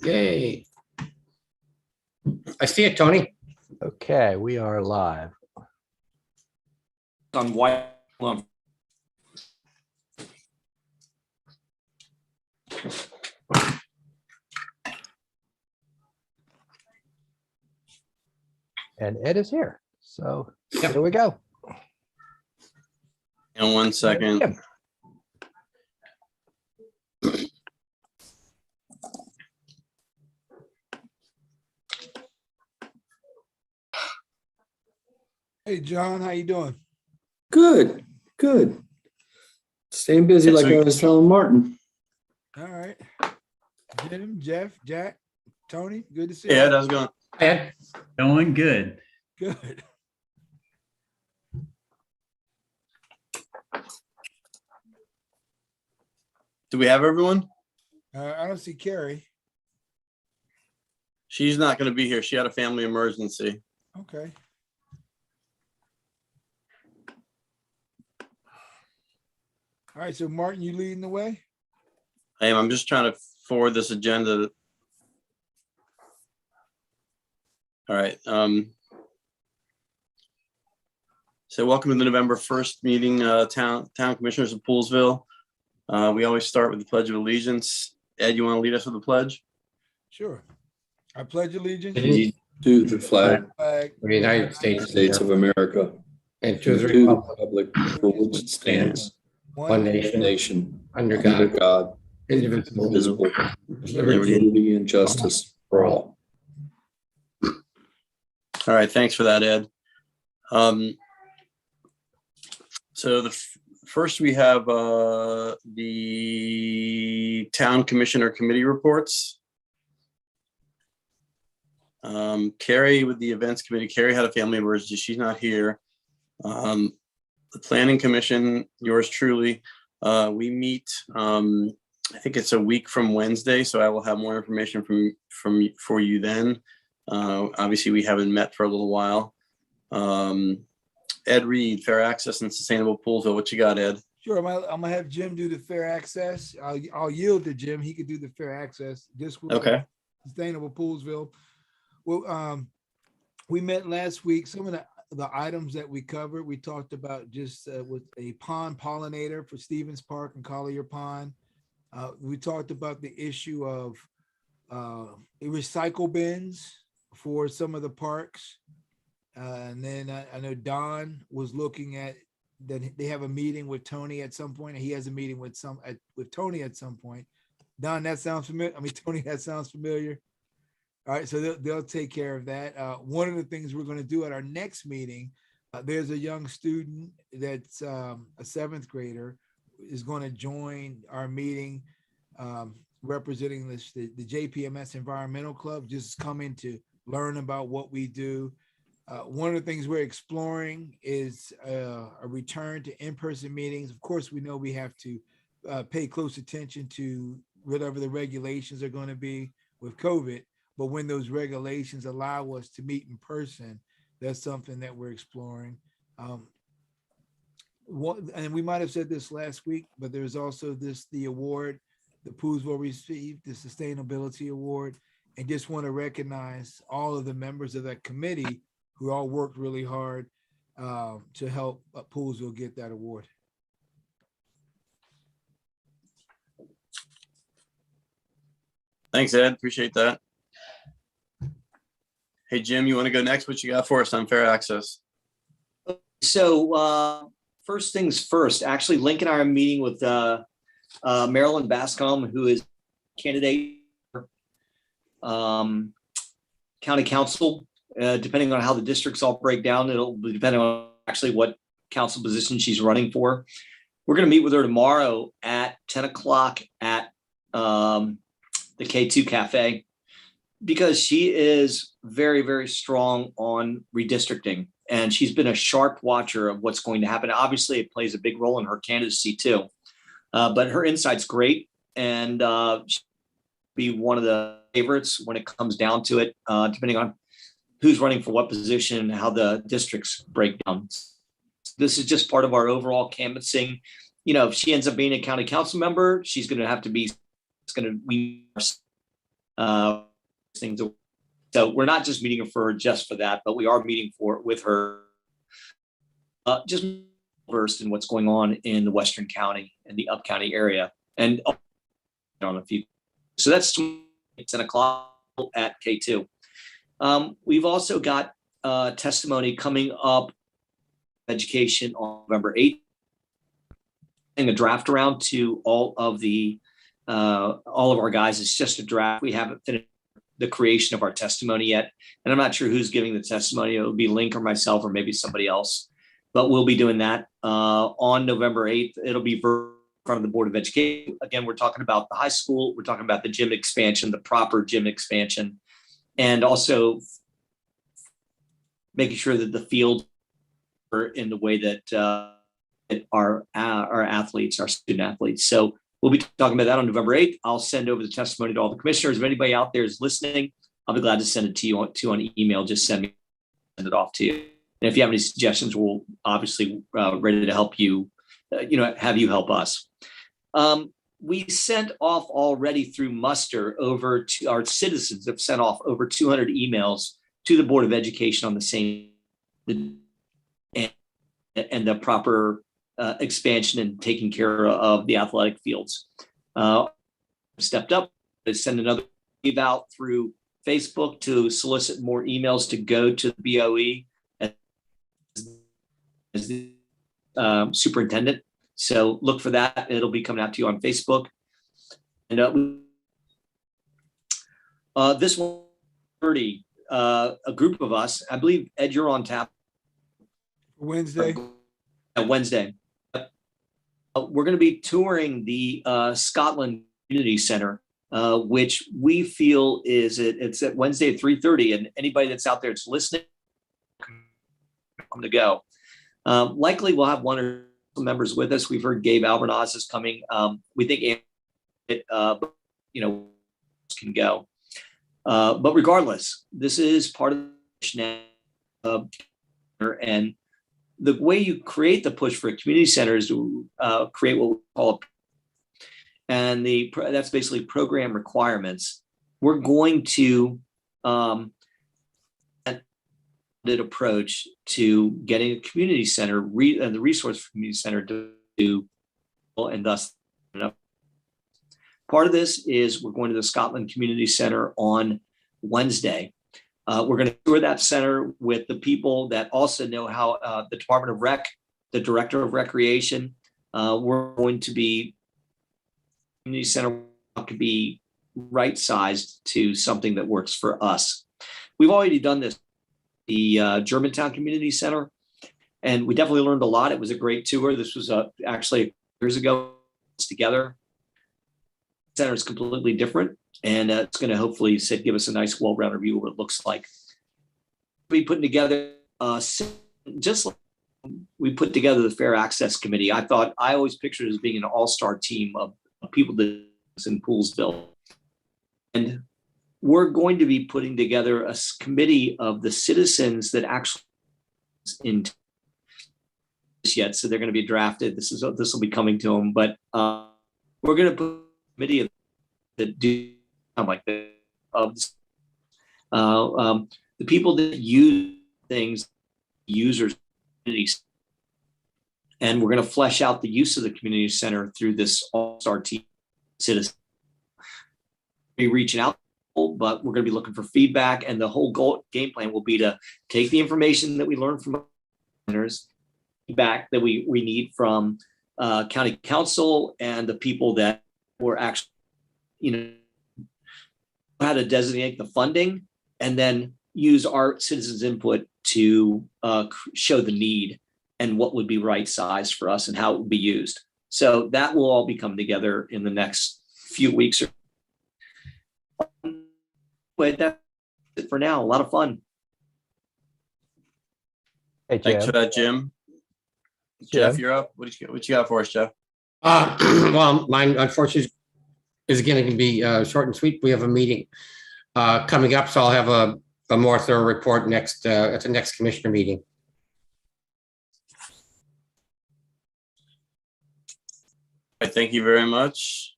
Yay. I see it, Tony. Okay, we are live. On white. And Ed is here. So Here we go. In 1 second. Yeah. Hey, John, how you doing? Good, good. Staying busy like I was telling Martin. All right. Jim, Jeff, Jack, Tony, good to see Yeah, you. how's it going? Ed, Going good. Good. Do we have everyone? I don't see Carrie. She's not going to be here. She had a family emergency. Okay. All right, so Martin, you leading the way? I'm just trying to forward this agenda. All right. So welcome to the November 1st meeting, Town Commissioners of Poolesville. We always start with the Pledge of Allegiance. Ed, you want to lead us with the pledge? Sure. I pledge allegiance To the flag flag of the United of the States, States of America, and to the to the republic republic for which it stands, one nation, nation, under under God, God, indivisible, indivisible, with with liberty liberty and justice for all. All right. Thanks for that, Ed. So first we have the Town Commissioner Committee reports. Carrie with the Events Committee. Carrie had a family emergency. She's not here. The Planning Commission, yours truly. We meet, I think it's a week from Wednesday, so I will have more information for you then. Obviously, we haven't met for a little while. Ed Reed, Fair Access and Sustainable Poolesville. What you got, Ed? Sure, I'm gonna have Jim do the fair access. I'll yield to Jim. He could do the fair access. This will Okay. Sustainable Poolesville. Well, we met last week. Some of the items that we covered, we talked about just with a pond pollinator for Stevens Park and Collier Pond. We talked about the issue of recycle bins for some of the parks. And then I know Don was looking at that they have a meeting with Tony at some point, and he has a meeting with Tony at some point. Don, that sounds familiar. I mean, Tony, that sounds familiar. All right, so they'll take care of that. One of the things we're going to do at our next meeting, there's a young student that's a 7th grader is going to join our meeting representing the JPMS Environmental Club, just coming to learn about what we do. One of the things we're exploring is a return to in-person meetings. Of course, we know we have to pay close attention to whatever the regulations are going to be with COVID, but when those regulations allow us to meet in person, that's something that we're exploring. And we might have said this last week, but there's also the award, the Poolesville received, the Sustainability Award, and just want to recognize all of the members of that committee who all worked really hard to help Poolesville get that award. Thanks, Ed. Appreciate that. Hey, Jim, you want to go next? What you got for us on fair access? So first things first, actually, Link and I are meeting with Marilyn Bascom, who is candidate for county council. Depending on how the districts all break down, it'll be depending on actually what council position she's running for. We're going to meet with her tomorrow at 10 o'clock at the K2 Cafe, because she is very, very strong on redistricting. And she's been a sharp watcher of what's going to happen. Obviously, it plays a big role in her candidacy too. But her insight's great, and she'll be one of the favorites when it comes down to it, depending on who's running for what position and how the districts break down. This is just part of our overall canvassing. You know, if she ends up being a county council member, she's going to have to be, things. So we're not just meeting for her just for that, but we are meeting with her just versed in what's going on in the Western County and the Up County area. And on a few, so that's 10 o'clock at K2. We've also got testimony coming up, education on November 8th. A draft around to all of our guys. It's just a draft. We haven't finished the creation of our testimony yet, and I'm not sure who's giving the testimony. It'll be Link or myself or maybe somebody else, but we'll be doing that on November 8th. It'll be in front of the Board of Education. Again, we're talking about the high school. We're talking about the gym expansion, the proper gym expansion, and also making sure that the field are in the way that our athletes, our student athletes. So we'll be talking about that on November 8th. I'll send over the testimony to all the commissioners. If anybody out there is listening, I'll be glad to send it to you on email. Just send it off to you. And if you have any suggestions, we'll obviously ready to help you, have you help us. We sent off already through muster over to our citizens have sent off over 200 emails to the Board of Education on the same and the proper expansion and taking care of the athletic fields. Stepped up to send another leave out through Facebook to solicit more emails to go to the BOE as the superintendent. So look for that. It'll be coming out to you on Facebook. And this 1:30, a group of us, I believe, Ed, you're on tap. Wednesday. Wednesday. We're going to be touring the Scotland Community Center, which we feel it's at Wednesday at 3:30. And anybody that's out there that's listening, come to go. Likely we'll have one or two members with us. We've heard Gabe Albernaz is coming. We think can go. But regardless, this is part of the and the way you create the push for a community center is to create what we call that's basically program requirements. We're going to approach to getting a community center and the resource for community center to do, and thus part of this is we're going to the Scotland Community Center on Wednesday. We're going to tour that center with the people that also know how the Department of Rec, the Director of Recreation, we're going to be community center could be right-sized to something that works for us. We've already done this, the Germantown Community Center, and we definitely learned a lot. It was a great tour. This was actually years ago together. The center is completely different, and it's going to hopefully give us a nice, well-rounded view of what it looks like. We putting together just like we put together the Fair Access Committee. I always pictured it as being an all-star team of people that in Poolesville, and we're going to be putting together a committee of the citizens that actually in yet, so they're going to be drafted. This will be coming to them, but we're going to put a committee that do like that of the people that use things, users, and we're going to flesh out the use of the community center through this all-star team citizens. Be reaching out, but we're going to be looking for feedback, and the whole game plan will be to take the information that we learn from centers, feedback that we need from county council and the people that were actually, how to designate the funding, and then use our citizens' input to show the need and what would be right size for us and how it would be used. So that will all be coming together in the next few weeks. But that's it for now. A lot of fun. Hey, Thanks for Jim. that, Jim. Jeff, you're up. What you got for us, Jeff? Well, mine unfortunately is going to be short and sweet. We have a meeting coming up, so I'll have a more thorough report at the next commissioner meeting. Thank you very much.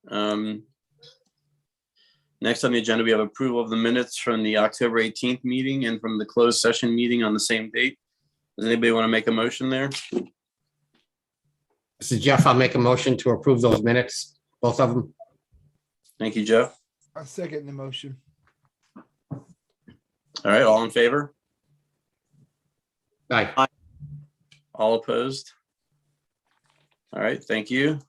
Next on the agenda, we have approval of the minutes from the October 18th meeting and from the closed session meeting on the same date. Does anybody want to make a motion there? This is Jeff. I'll make a motion to approve those minutes, both of them. Thank you, Jeff. I second the motion. All right, all in favor? Aye. All opposed? All right, thank you.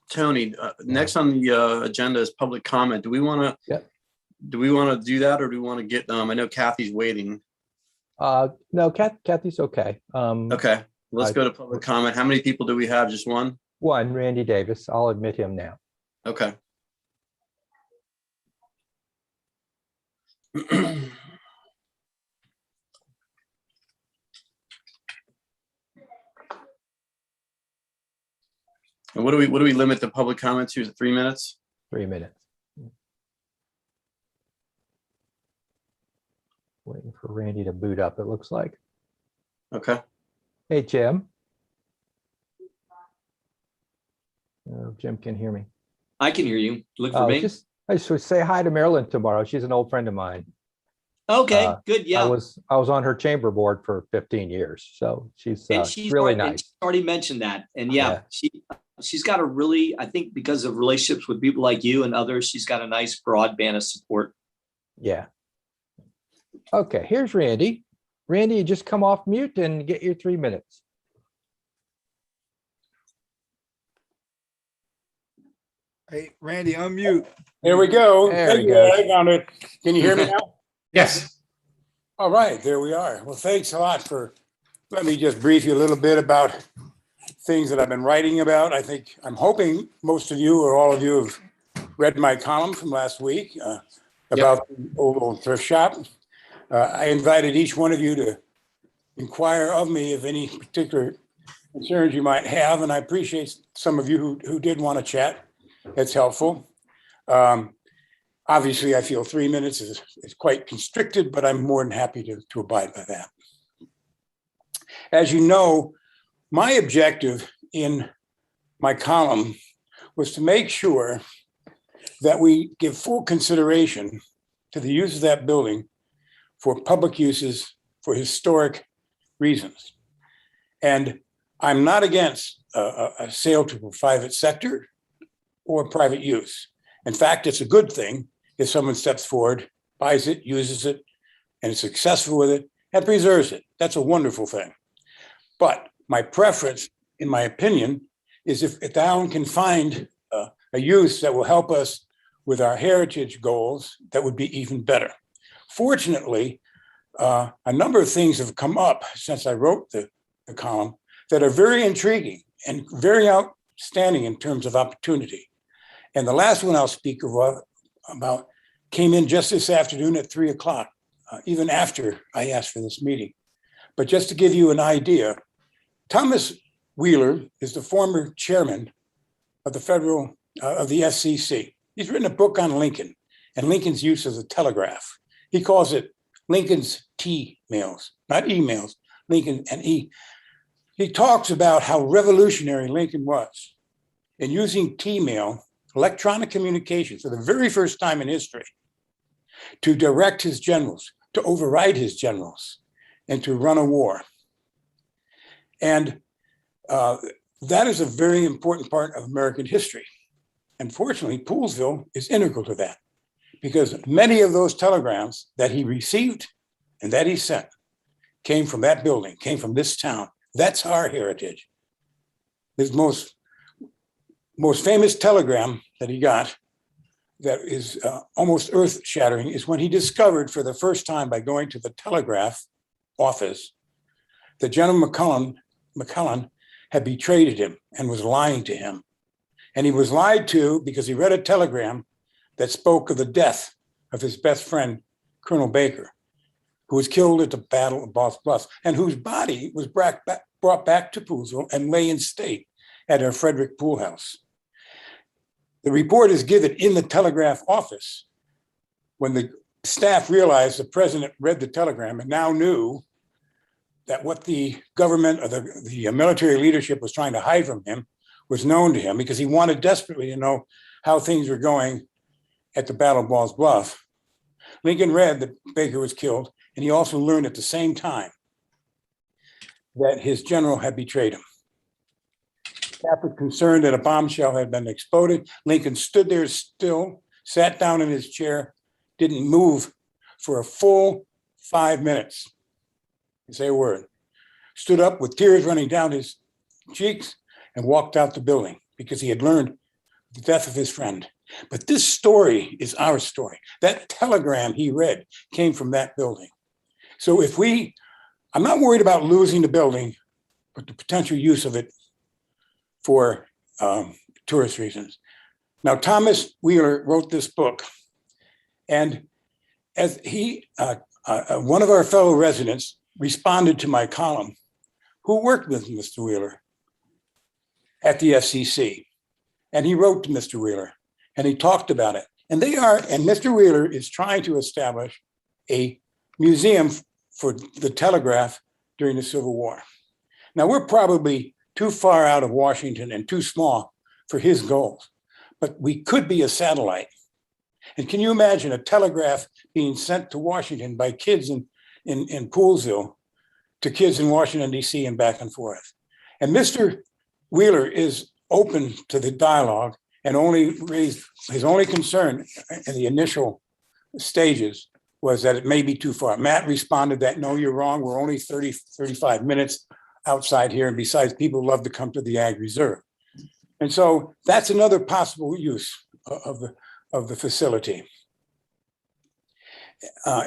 Tony, next on the agenda is public comment. Do we want to? Yep. Do we want to do that, or do we want to get? I know Kathy's waiting. No, Kathy's okay. Okay, let's go to public comment. How many people do we have? Just one? One, Randy Davis. I'll admit him now. Okay. And what do we limit the public comment to? Is it 3 minutes? 3 minutes. Waiting for Randy to boot up, it looks like. Okay. Hey, Jim. Jim can hear me. I can hear you. Look for me. I should say hi to Marilyn tomorrow. She's an old friend of mine. Okay, good. Yeah. I was on her chamber board for 15 years. So she's really already, nice. and she's already mentioned that. And yeah. She's got a really, I think because of relationships with people like you and others, she's got a nice broad band of support. Yeah. Okay, here's Randy. Randy, you just come off mute and get your 3 minutes. Hey, Randy, unmute. There we go. There he Hey, goes. I found it. Can you hear me now? Yes. All right, there we are. Well, thanks a lot let me just brief you a little bit about things that I've been writing about. I'm hoping most of you or all of you have read my column from last week about the old thrift shop. I invited each one of you to inquire of me of any particular concerns you might have, and I appreciate some of you who did want to chat. That's helpful. Obviously, I feel 3 minutes is quite constricted, but I'm more than happy to abide by that. As you know, my objective in my column was to make sure that we give full consideration to the use of that building for public uses for historic reasons. And I'm not against a sale to a private sector or private use. In fact, it's a good thing if someone steps forward, buys it, uses it, and is successful with it, and preserves it. That's a wonderful thing. But my preference, in my opinion, is if a town can find a use that will help us with our heritage goals, that would be even better. Fortunately, a number of things have come up since I wrote the column that are very intriguing and very outstanding in terms of opportunity. And the last one I'll speak about came in just this afternoon at 3 o'clock, even after I asked for this meeting. But just to give you an idea, Thomas Wheeler is the former chairman of the FCC. He's written a book on Lincoln and Lincoln's use of the telegraph. He calls it Lincoln's T-mails, not emails, Lincoln and E. He talks about how revolutionary Lincoln was in using T-mail, electronic communication, for the very first time in history, to direct his generals, to override his generals, and to run a war. And that is a very important part of American history. And fortunately, Poolesville is integral to that, because many of those telegrams that he received and that he sent came from that building, came from this town. That's our heritage. His most famous telegram that he got that is almost earth-shattering is when he discovered for the first time, by going to the Telegraph office, that General McClellan had betrayed him and was lying to him. And he was lied to because he read a telegram that spoke of the death of his best friend, Colonel Baker, who was killed at the Battle of Boss Bluffs, and whose body was brought back to Poolesville and lay in state at our Frederick Pool House. The report is given in the Telegraph office when the staff realized the president read the telegram and now knew that what the government or the military leadership was trying to hide from him was known to him because he wanted desperately to know how things were going at the Battle of Ball's Bluff. Lincoln read that Baker was killed, and he also learned at the same time that his general had betrayed him. Staff was concerned that a bombshell had been exploded. Lincoln stood there still, sat down in his chair, didn't move for a full 5 minutes. Didn't say a word. Stood up with tears running down his cheeks and walked out the building because he had learned the death of his friend. But this story is our story. That telegram he read came from that building. So I'm not worried about losing the building, but the potential use of it for tourist reasons. Now, Thomas Wheeler wrote this book, and as one of our fellow residents responded to my column, who worked with Mr. Wheeler at the FCC, and he wrote to Mr. Wheeler, and he talked about it. And Mr. Wheeler is trying to establish a museum for the Telegraph during the Civil War. Now, we're probably too far out of Washington and too small for his goals, but we could be a satellite. And can you imagine a telegraph being sent to Washington by kids in Poolesville to kids in Washington, D.C. and back and forth? And Mr. Wheeler is open to the dialogue and only raised his only concern in the initial stages was that it may be too far. Matt responded that, no, you're wrong. We're only 35 minutes outside here. And besides, people love to come to the Ag Reserve. And so that's another possible use of the facility.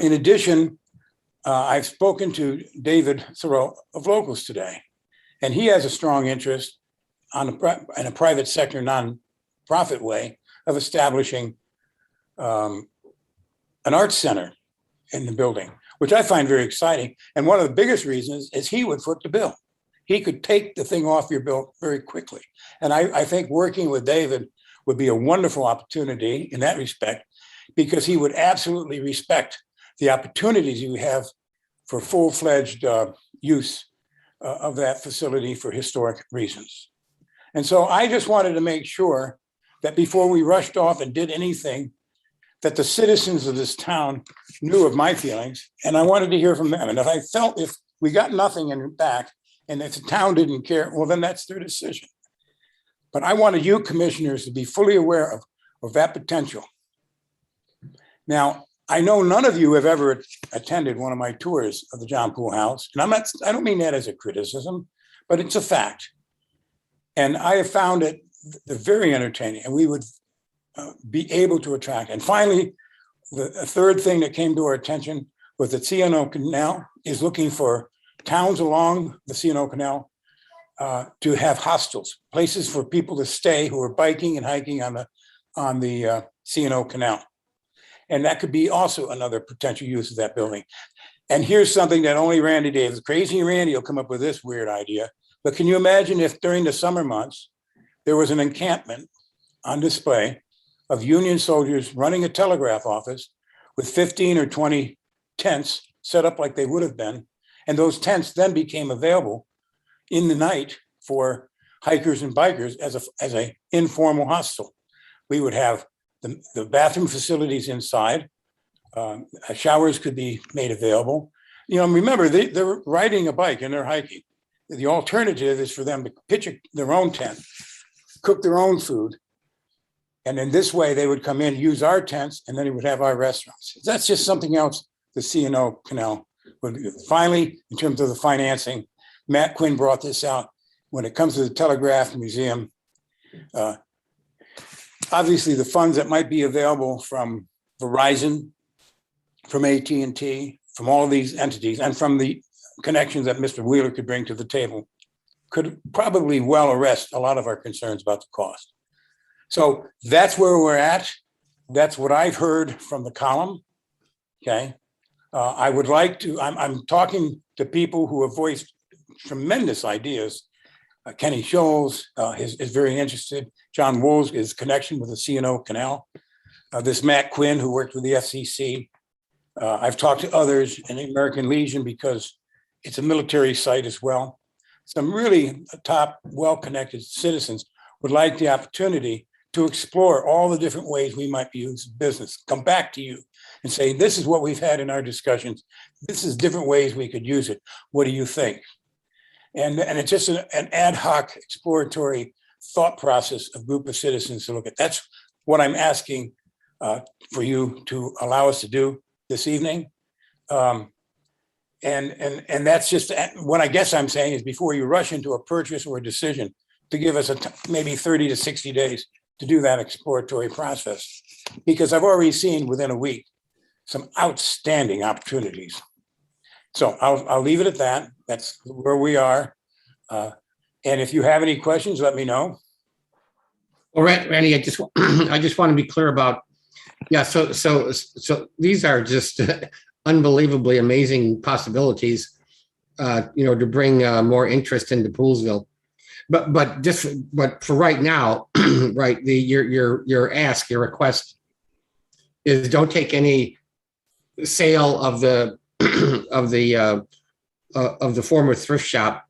In addition, I've spoken to David Thoreau of Locals today, and he has a strong interest in a private sector, non-profit way of establishing an arts center in the building, which I find very exciting. And one of the biggest reasons is he would foot the bill. He could take the thing off your bill very quickly. And I think working with David would be a wonderful opportunity in that respect, because he would absolutely respect the opportunities you have for full-fledged use of that facility for historic reasons. And so I just wanted to make sure that before we rushed off and did anything, that the citizens of this town knew of my feelings, and I wanted to hear from them. And if we got nothing in back, and if the town didn't care, well, then that's their decision. But I wanted you commissioners to be fully aware of that potential. Now, I know none of you have ever attended one of my tours of the John Poole House, and I don't mean that as a criticism, but it's a fact. And I have found it very entertaining, and we would be able to attract. And finally, the third thing that came to our attention was that C&O Canal is looking for towns along the C&O Canal to have hostels, places for people to stay who are biking and hiking on the C&O Canal. And that could be also another potential use of that building. And here's something that only Randy Davis, crazy Randy, will come up with this weird idea. But can you imagine if during the summer months, there was an encampment on display of Union soldiers running a telegraph office with 15 or 20 tents set up like they would have been. And those tents then became available in the night for hikers and bikers as a informal hostel. We would have the bathroom facilities inside. Showers could be made available. Remember, they're riding a bike and they're hiking. The alternative is for them to pitch their own tent, cook their own food. And in this way, they would come in, use our tents, and then we would have our restaurants. That's just something else the C&O Canal would do. Finally, in terms of the financing, Matt Quinn brought this out. When it comes to the Telegraph Museum, obviously the funds that might be available from Verizon, from AT&T, from all of these entities, and from the connections that Mr. Wheeler could bring to the table could probably well arrest a lot of our concerns about the cost. So that's where we're at. That's what I've heard from the column. Okay. I would like to, I'm talking to people who have voiced tremendous ideas. Kenny Scholes is very interested. John Wool's his connection with the C&O Canal. This Matt Quinn, who worked with the FCC. I've talked to others in the American Legion because it's a military site as well. Some really top, well-connected citizens would like the opportunity to explore all the different ways we might be using business, come back to you and say, this is what we've had in our discussions. This is different ways we could use it. What do you think? And it's just an ad hoc exploratory thought process of group of citizens to look at. That's what I'm asking for you to allow us to do this evening. And that's just what I guess I'm saying is before you rush into a purchase or a decision, to give us maybe 30 to 60 days to do that exploratory process. Because I've already seen within a week some outstanding opportunities. So I'll leave it at that. That's where we are. And if you have any questions, let me know. Well, Randy, I just I just want to be clear about, yeah, so these are just unbelievably amazing possibilities, to bring more interest into Poolesville. But for right now, right, your ask, your request is don't take any sale of the of the former thrift shop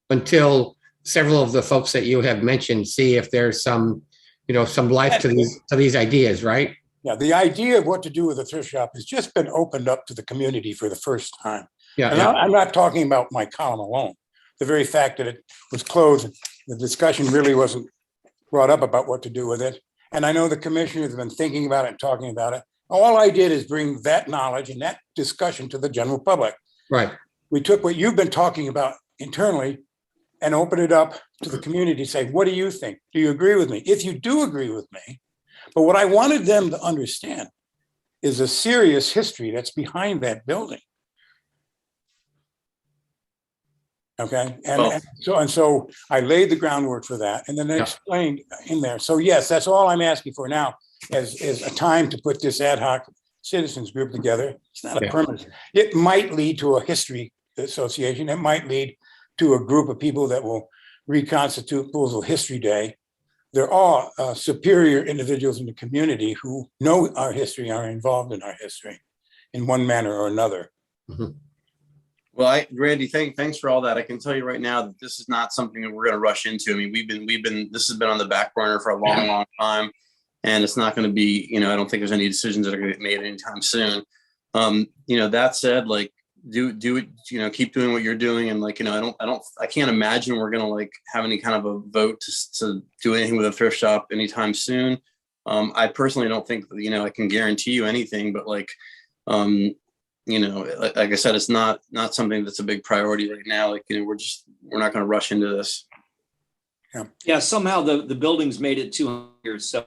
until several of the folks that you have mentioned see if there's some life to these ideas, right? Yeah, the idea of what to do with the thrift shop has just been opened up to the community for the first time. Yeah, and yeah. I'm not talking about my column alone. The very fact that it was closed, the discussion really wasn't brought up about what to do with it. And I know the commissioners have been thinking about it and talking about it. All I did is bring that knowledge and that discussion to the general public. Right. We took what you've been talking about internally and opened it up to the community, say, what do you think? Do you agree with me? If you do agree with me, but what I wanted them to understand is a serious history that's behind that building. Okay, so I laid the groundwork for that, and then I explained in there. So yes, that's all I'm asking for now is a time to put this ad hoc citizens group together. It's not a permanent. It might lead to a history association. It might lead to a group of people that will reconstitute Poolesville History Day. They're all superior individuals in the community who know our history, are involved in our history in one manner or another. Mm-hmm. Well, Randy, thanks for all that. I can tell you right now that this is not something that we're going to rush into. I mean, this has been on the back burner for a long time, and it's not going to be, I don't think there's any decisions that are going to get made anytime soon. That said, like, do it, keep doing what you're doing. And like, I can't imagine we're going to like have any kind of a vote to do anything with a thrift shop anytime soon. I personally don't think, I can guarantee you anything, but like, like I said, it's not something that's a big priority right now. Like, we're not going to rush into this. Yeah. Somehow the building's made it 200 years. So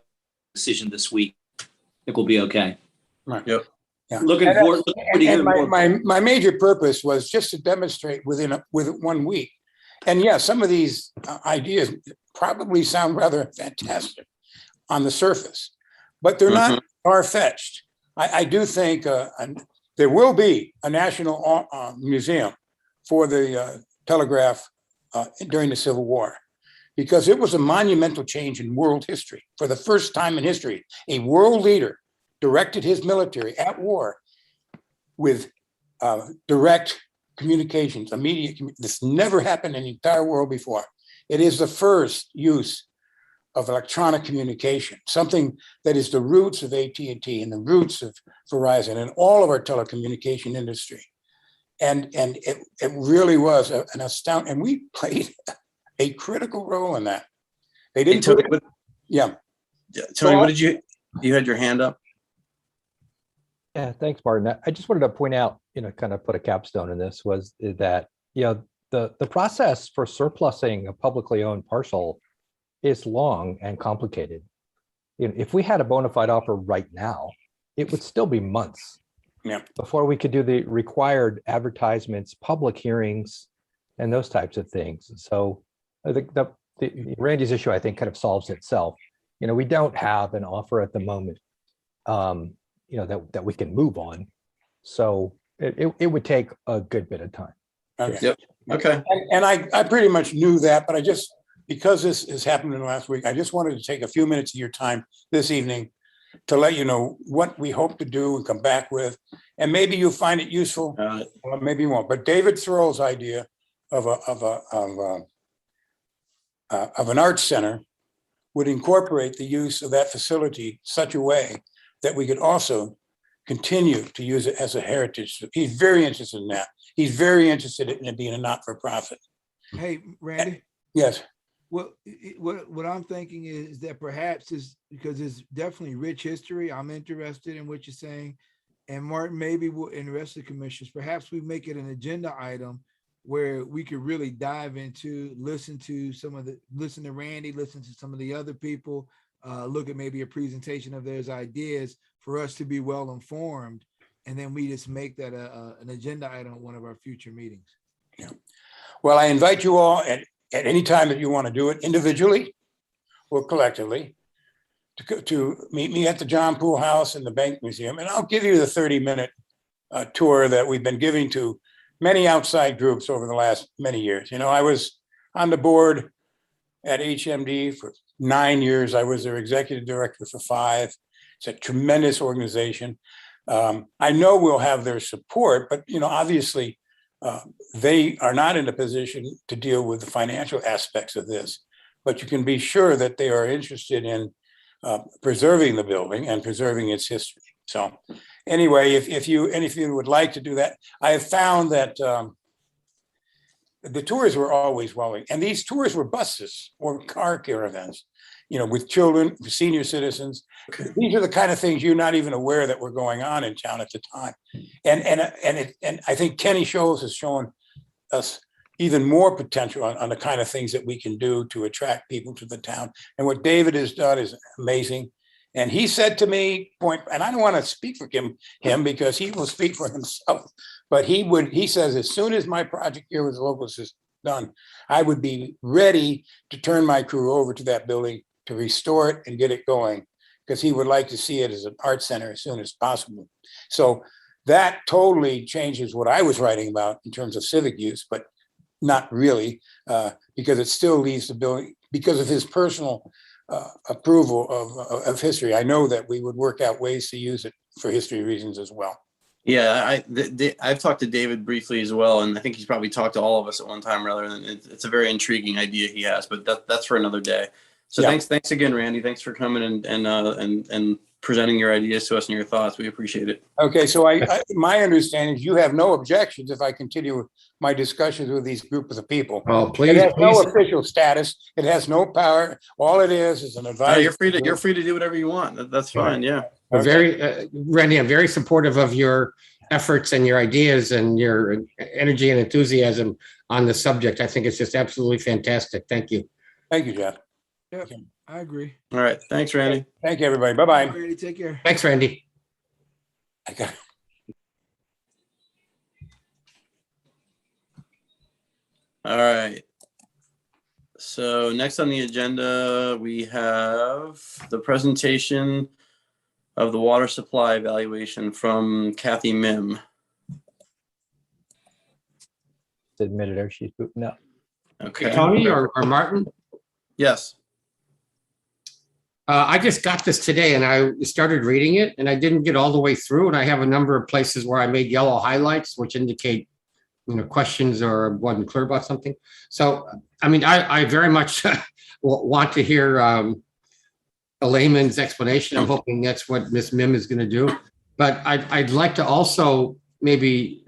decision this week, I think we'll be okay. Right. Yep. Yeah. Looking forward to hearing more. My major purpose was just to demonstrate with 1 week. And yeah, some of these ideas probably sound rather fantastic on the surface, but they're not far-fetched. I do think there will be a national museum for the Telegraph during the Civil War, because it was a monumental change in world history. For the first time in history, a world leader directed his military at war with direct communications, immediate. This never happened in the entire world before. It is the first use of electronic communication, something that is the roots of AT&T and the roots of Verizon and all of our telecommunication industry. And it really was an astounding, and we played a critical role in that. They didn't Tony, Tony, what did you had your hand up? Yeah, thanks, Martin. I just wanted to point out, kind of put a capstone in this was that, the process for surplusing a publicly owned parcel is long and complicated. If we had a bona fide offer right now, it would still be months before we could do the required advertisements, public hearings, and those types of things. So I think the Randy's issue, I think, kind of solves itself. We don't have an offer at the moment, that we can move on. So it would take a good bit of time. Okay. Yep. Okay. And I pretty much knew that, but because this has happened in the last week, I just wanted to take a few minutes of your time this evening to let you know what we hope to do and come back with. And maybe you'll find it useful, or maybe you won't. But David Thoreau's idea of of an arts center would incorporate the use of that facility such a way that we could also continue to use it as a heritage. He's very interested in that. He's very interested in it being a not-for-profit. Hey, Randy. Yes. Well, what I'm thinking is that perhaps is because it's definitely rich history. I'm interested in what you're saying. And Martin, maybe we'll, and the rest of the commissioners, perhaps we make it an agenda item where we could really dive into, listen to Randy, listen to some of the other people, look at maybe a presentation of those ideas for us to be well informed. And then we just make that an agenda item at one of our future meetings. Yeah. Well, I invite you all at any time that you want to do it individually or collectively to meet me at the John Poole House in the Bank Museum. And I'll give you the 30-minute tour that we've been giving to many outside groups over the last many years. You know, I was on the board at HMD for 9 years. I was their executive director for 5. It's a tremendous organization. I know we'll have their support, but, you know, obviously they are not in a position to deal with the financial aspects of this, but you can be sure that they are interested in preserving the building and preserving its history. So anyway, if you would like to do that, I have found that the tours were always welcome, and these tours were buses or car caravans, you know, with children, for senior citizens. Okay. These are the kind of things you're not even aware that were going on in town at the time. And I think Kenny Scholes has shown us even more potential on the kind of things that we can do to attract people to the town. And what David has done is amazing. And he said to me, and I don't want to speak for him because he will speak for himself, but he says, as soon as my project here with the locals is done, I would be ready to turn my crew over to that building to restore it and get it going, because he would like to see it as an art center as soon as possible. So that totally changes what I was writing about in terms of civic use, but not really, because it still leaves the building, because of his personal approval of history. I know that we would work out ways to use it for history reasons as well. Yeah, I've talked to David briefly as well, and I think he's probably talked to all of us at one time. Rather than it's a very intriguing idea he has, but that's for another day. So yeah. Thanks again, Randy. Thanks for coming and presenting your ideas to us and your thoughts. We appreciate it. Okay, so my understanding is you have no objections if I continue my discussions with these group of people. Oh, please. It has no official status. It has no power. All it is an advice. You're free to do whatever you want. That's fine. Yeah. Okay. Randy, I'm very supportive of your efforts and your ideas and your energy and enthusiasm on the subject. I think it's just absolutely fantastic. Thank you. Thank you, Jeff. Yep, okay. I agree. All right. Thanks, Randy. Thank you, everybody. Bye-bye. Randy, take care. Thanks, Randy. Okay. All right. So next on the agenda, we have the presentation of the water supply evaluation from Kathy Mim. Admitted her, she's booting up. Okay. Tony or Martin? Yes. I just got this today and I started reading it and I didn't get all the way through, and I have a number of places where I made yellow highlights, which indicate, you know, questions or wasn't clear about something. So, I mean, I very much want to hear a layman's explanation. I'm hoping that's what Ms. Mim is going to do. But I'd like to also maybe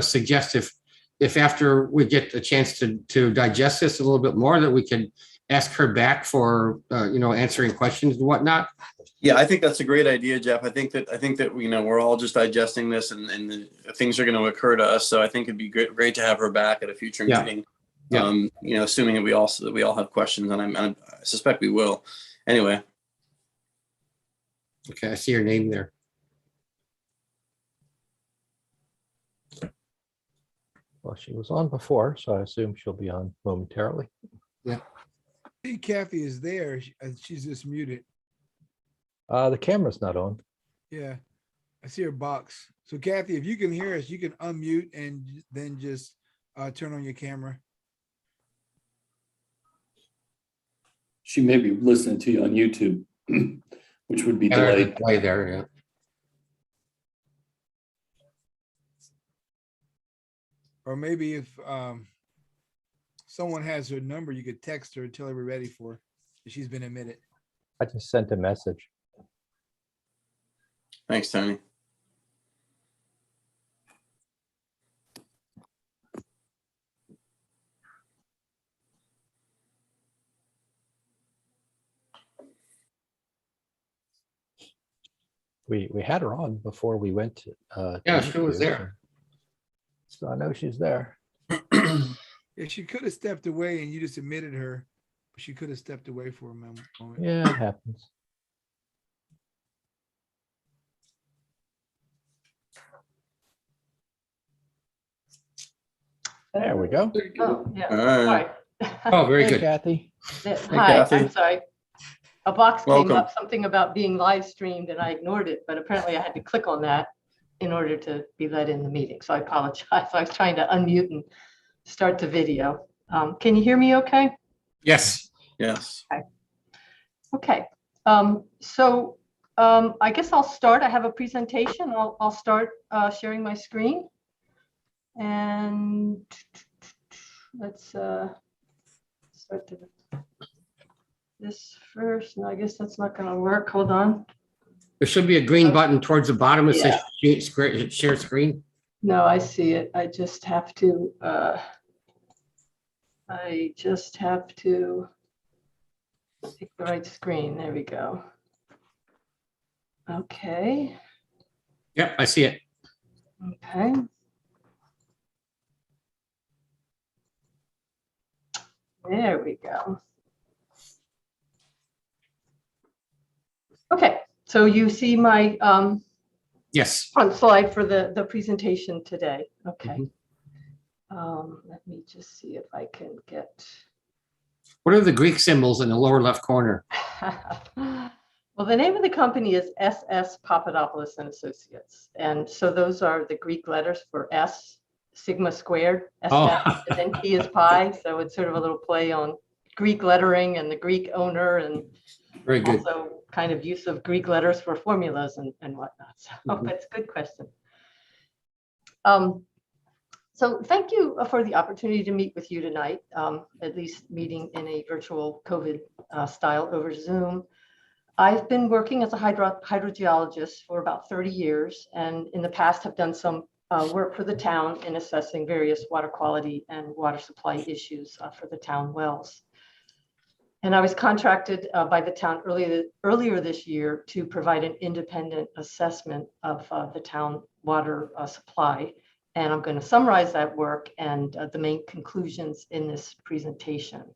suggest if after we get a chance to digest this a little bit more, that we can ask her back for you know, answering questions and whatnot. Yeah, I think that's a great idea, Jeff. I think that you know, we're all just digesting this and things are going to occur to us. So I think it'd be great to have her back at a future meeting. Yeah. You know, assuming that we all have questions, and I suspect we will. Anyway. Okay, I see your name there. Well, she was on before, so I assume she'll be on momentarily. Yeah. I think Kathy is there. She's just muted. The camera's not on. Yeah, I see her box. So Kathy, if you can hear us, you can unmute and then just turn on your camera. She may be listening to you on YouTube, which would be delayed. Play there, yeah. Or maybe if someone has her number, you could text her and tell her we're ready for her. She's been admitted. I just sent a message. Thanks, Tony. We had her on before we went to Yeah, she was interview, there. So I know she's there. Yeah, she could have stepped away and you just admitted her. She could have stepped away for a moment. Yeah, it happens. There we go. Oh, yeah. All right. Sorry. Oh, very Hey, good. Kathy. Hi, Kathy. I'm sorry. A box came Welcome. up, something about being live streamed, and I ignored it, but apparently I had to click on that in order to be let in the meeting. So I apologize. I was trying to unmute and start the video. Can you hear me okay? Yes. Yes. Okay. I guess I'll start. I have a presentation. I'll start sharing my screen. And let's start this first. No, I guess that's not going to work. Hold on. There should be a green button towards the bottom that says Yeah. share screen. No, I see it. I just have to pick the right screen. There we go. Okay. Yep, I see it. Okay. There we go. Okay, so you see my Yes. front slide for the presentation today. Okay. Mhm. Let me just see if I can get. What are the Greek symbols in the lower left corner? Well, the name of the company is SS Papadopoulos and Associates. And so those are the Greek letters for S, sigma squared, SS, Oh. and then P is pi. So it's sort of a little play on Greek lettering and the Greek owner, and Very good. also kind of use of Greek letters for formulas and whatnot. So Mhm. that's a good question. So thank you for the opportunity to meet with you tonight, at least meeting in a virtual COVID style over Zoom. I've been working as a hydrogeologist for about 30 years, and in the past have done some work for the town in assessing various water quality and water supply issues for the town wells. And I was contracted by the town earlier this year to provide an independent assessment of the town water supply. And I'm going to summarize that work and the main conclusions in this presentation.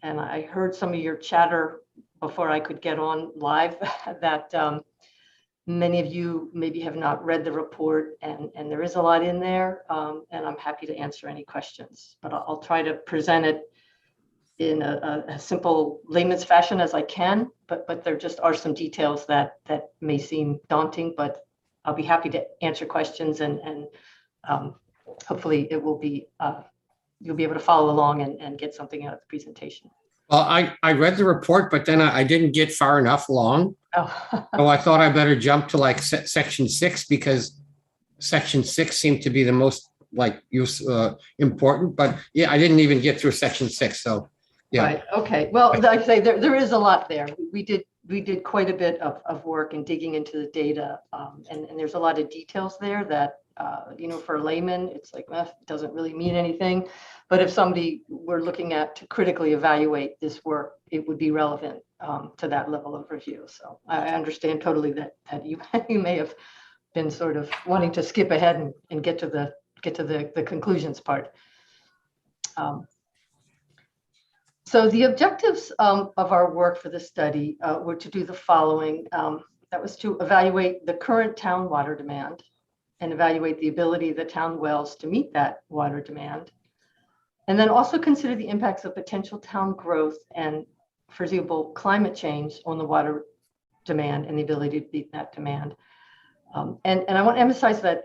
And I heard some of your chatter before I could get on live that many of you maybe have not read the report, and there is a lot in there, and I'm happy to answer any questions, but I'll try to present it in a simple layman's fashion as I can, but there just are some details that may seem daunting, but I'll be happy to answer questions, and hopefully it will be, you'll be able to follow along and get something out of the presentation. Well, I read the report, but then I didn't get far enough along. Oh. So I thought I better jump to like section 6, because section 6 seemed to be the most important, but yeah, I didn't even get through section 6. So yeah. Right. Okay. Well, like I say, there is a lot there. We did quite a bit of work in digging into the data, and there's a lot of details there that for a layman, it's like, well, it doesn't really mean anything. But if somebody were looking at to critically evaluate this work, it would be relevant to that level of review. So I understand totally that you may have been sort of wanting to skip ahead and get to the conclusions part. So the objectives of our work for the study were to do the following. That was to evaluate the current town water demand and evaluate the ability of the town wells to meet that water demand. And then also consider the impacts of potential town growth and foreseeable climate change on the water demand and the ability to meet that demand. And I want to emphasize that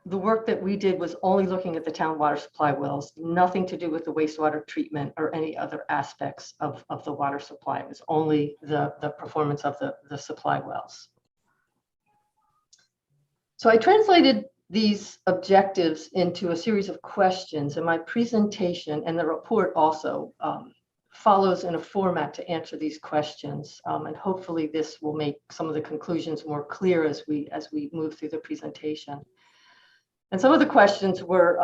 the work that we did was only looking at the town water supply wells, nothing to do with the wastewater treatment or any other aspects of the water supply. It was only the performance of the supply wells. So I translated these objectives into a series of questions, and my presentation and the report also follows in a format to answer these questions. And hopefully this will make some of the conclusions more clear as we move through the presentation. And some of the questions were,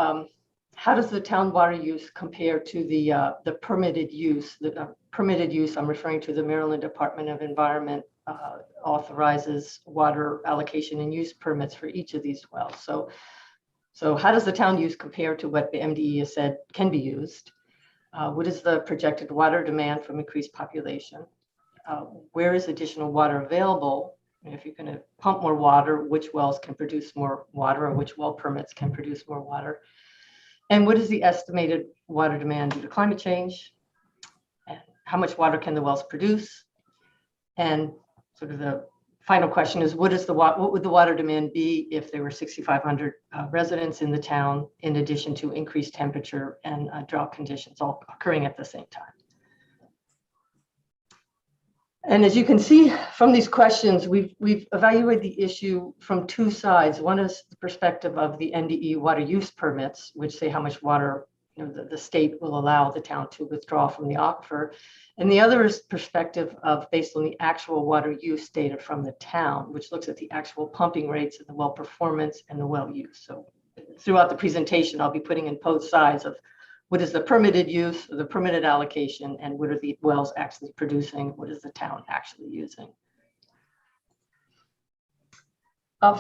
how does the town water use compare to the permitted use? The permitted use, I'm referring to the Maryland Department of Environment authorizes water allocation and use permits for each of these wells. So how does the town use compare to what the MDE has said can be used? What is the projected water demand from increased population? Where is additional water available? And if you're going to pump more water, which wells can produce more water, or which well permits can produce more water? And what is the estimated water demand due to climate change? And how much water can the wells produce? And sort of the final question is, what would the water demand be if there were 6,500 residents in the town, in addition to increased temperature and drought conditions all occurring at the same time? And as you can see from these questions, we've evaluated the issue from two sides. One is the perspective of the NDE water use permits, which say how much water the state will allow the town to withdraw from the aquifer. And the other is perspective of based on the actual water use data from the town, which looks at the actual pumping rates and the well performance and the well use. So throughout the presentation, I'll be putting in both sides of what is the permitted use, the permitted allocation, and what are the wells actually producing? What is the town actually using?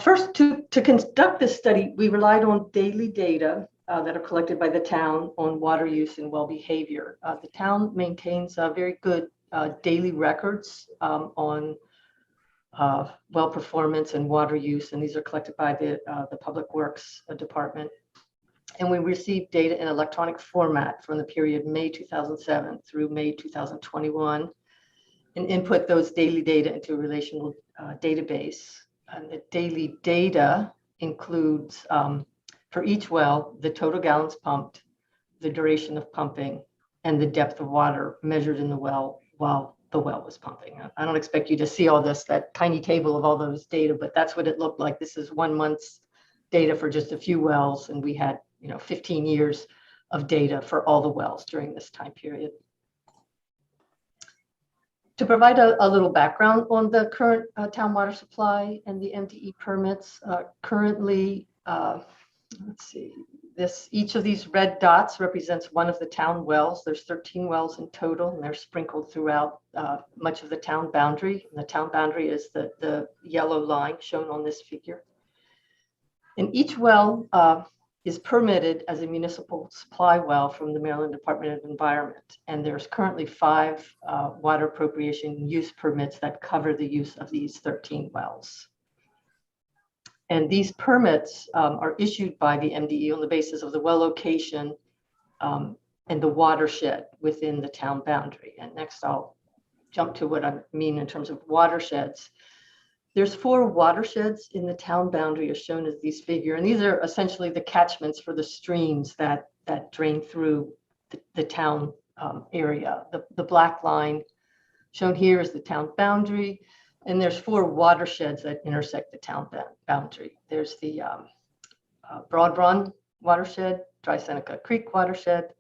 First, to conduct this study, we relied on daily data that are collected by the town on water use and well behavior. The town maintains very good daily records on well performance and water use, and these are collected by the Public Works Department. And we received data in electronic format from the period May 2007 through May 2021, and input those daily data into a relational database. And the daily data includes, for each well, the total gallons pumped, the duration of pumping, and the depth of water measured in the well while the well was pumping. I don't expect you to see all this, that tiny table of all those data, but that's what it looked like. This is 1 month's data for just a few wells, and we had 15 years of data for all the wells during this time period. To provide a little background on the current town water supply and the MDE permits, currently, let's see, each of these red dots represents one of the town wells. There's 13 wells in total, and they're sprinkled throughout much of the town boundary. And the town boundary is the yellow line shown on this figure. And each well is permitted as a municipal supply well from the Maryland Department of Environment. And there's currently 5 water appropriation use permits that cover the use of these 13 wells. And these permits are issued by the MDE on the basis of the well location and the watershed within the town boundary. And next I'll jump to what I mean in terms of watersheds. There's 4 watersheds in the town boundary as shown as these figure. And these are essentially the catchments for the streams that drain through the town area. The black line shown here is the town boundary. And there's 4 watersheds that intersect the town boundary. There's the Broad Run watershed, Dry Seneca Creek watershed,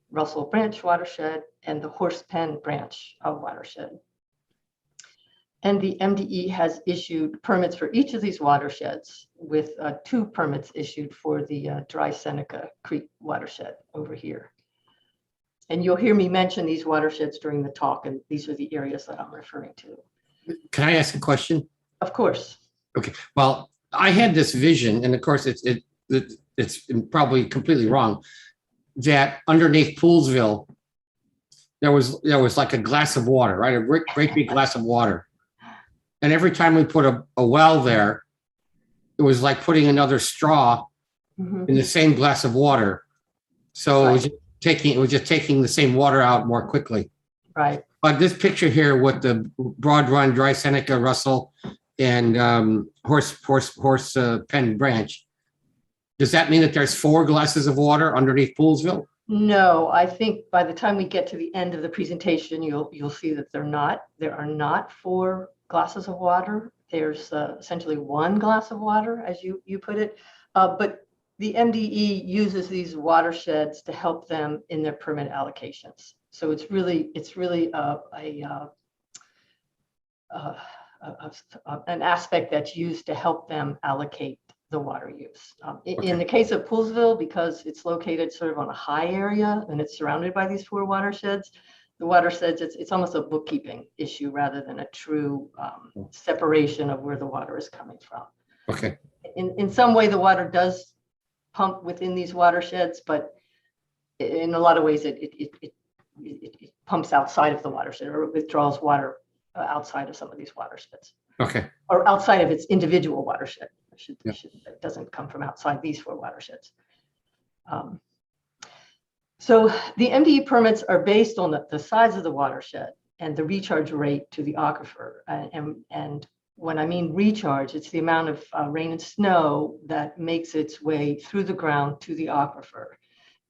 Russell Branch watershed, and the Horse Pen Branch watershed. And the MDE has issued permits for each of these watersheds, with 2 permits issued for the Dry Seneca Creek watershed over here. And you'll hear me mention these watersheds during the talk, and these are the areas that I'm referring to. Can I ask a question? Of course. Okay. Well, I had this vision, and of course it's probably completely wrong, that underneath Poolesville, there was like a glass of water, right? A great big glass of water. And every time we put a well there, it was like putting another straw in the same glass of water. So it was just taking the same water out more quickly. Right. But this picture here with the Broad Run, Dry Seneca, Russell, and Horse Pen Branch, does that mean that there's 4 glasses of water underneath Poolesville? No, I think by the time we get to the end of the presentation, you'll see that there are not 4 glasses of water. There's essentially 1 glass of water, as you put it. But the MDE uses these watersheds to help them in their permit allocations. So it's really an aspect that's used to help them allocate the water use. In the case of Poolesville, because it's located sort of on a high area and it's surrounded by these 4 watersheds, the watersheds, it's almost a bookkeeping issue rather than a true separation of where the water is coming from. Okay. In some way, the water does pump within these watersheds, but in a lot of ways, it pumps outside of the watershed or withdraws water outside of some of these watersheds. Okay. Or outside of its individual watershed. It doesn't come from outside these 4 watersheds. So the MDE permits are based on the size of the watershed and the recharge rate to the aquifer. And when I mean recharge, it's the amount of rain and snow that makes its way through the ground to the aquifer.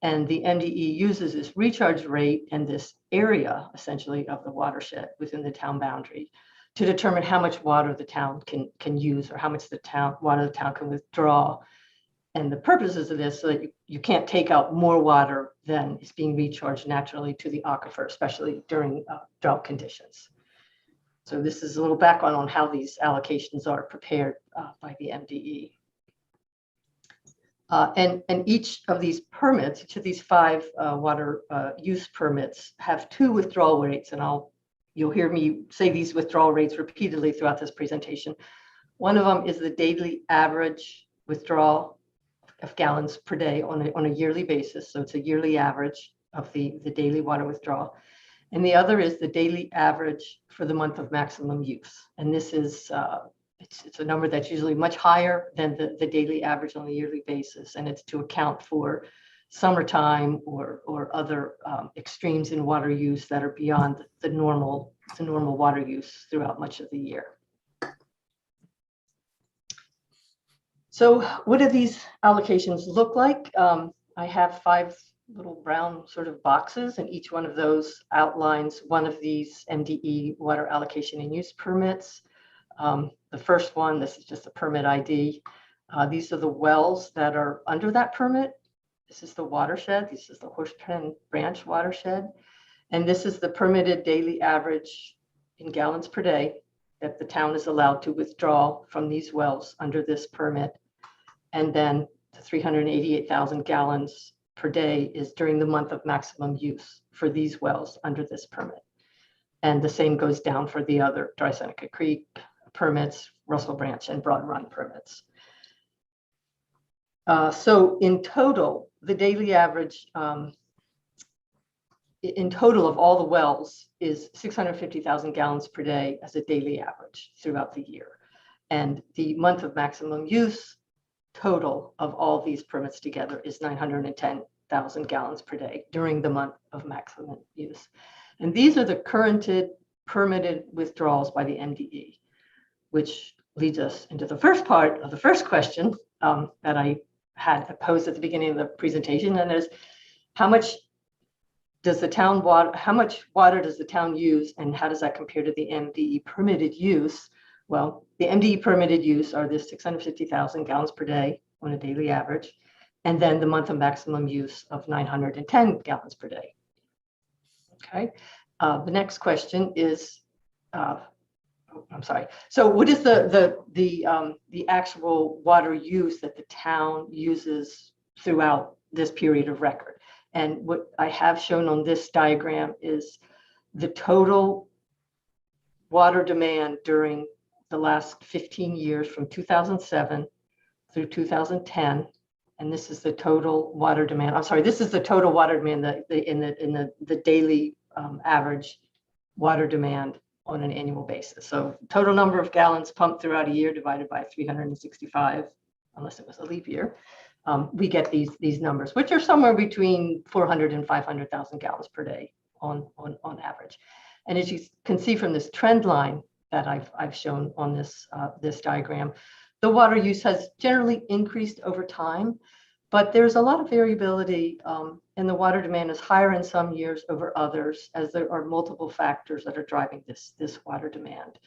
And the MDE uses this recharge rate and this area, essentially, of the watershed within the town boundary to determine how much water the town can use or how much water the town can withdraw. And the purposes of this so that you can't take out more water than is being recharged naturally to the aquifer, especially during drought conditions. So this is a little background on how these allocations are prepared by the MDE. And each of these permits, each of these 5 water use permits have 2 withdrawal rates, and you'll hear me say these withdrawal rates repeatedly throughout this presentation. One of them is the daily average withdrawal of gallons per day on a yearly basis. So it's a yearly average of the daily water withdrawal. And the other is the daily average for the month of maximum use. And this is, it's a number that's usually much higher than the daily average on a yearly basis. And it's to account for summertime or other extremes in water use that are beyond the normal water use throughout much of the year. So what do these allocations look like? I have 5 little brown sort of boxes, and each one of those outlines one of these MDE water allocation and use permits. The first one, this is just a permit ID. These are the wells that are under that permit. This is the watershed. This is the Horsepen Branch watershed. And this is the permitted daily average in gallons per day that the town is allowed to withdraw from these wells under this permit. And then the 388,000 gallons per day is during the month of maximum use for these wells under this permit. And the same goes down for the other Dry Seneca Creek permits, Russell Branch and Broad Run permits. So in total, the daily average in total of all the wells is 650,000 gallons per day as a daily average throughout the year. And the month of maximum use total of all these permits together is 910,000 gallons per day during the month of maximum use. And these are the current permitted withdrawals by the MDE, which leads us into the first part of the first question that I had posed at the beginning of the presentation, and is how much does the town how much water does the town use, and how does that compare to the MDE permitted use? Well, the MDE permitted use are this 650,000 gallons per day on a daily average, and then the month of maximum use of 910 gallons per day. Okay, the next question is, I'm sorry. So what is the actual water use that the town uses throughout this period of record? And what I have shown on this diagram is the total water demand during the last 15 years from 2007 through 2010. And this is the total water demand. I'm sorry, this is the total water demand in the daily average water demand on an annual basis. So total number of gallons pumped throughout a year divided by 365, unless it was a leap year, we get these numbers, which are somewhere between 400 and 500,000 gallons per day on average. And as you can see from this trend line that I've shown on this diagram, the water use has generally increased over time, but there's a lot of variability, and the water demand is higher in some years over others, as there are multiple factors that are driving this water demand.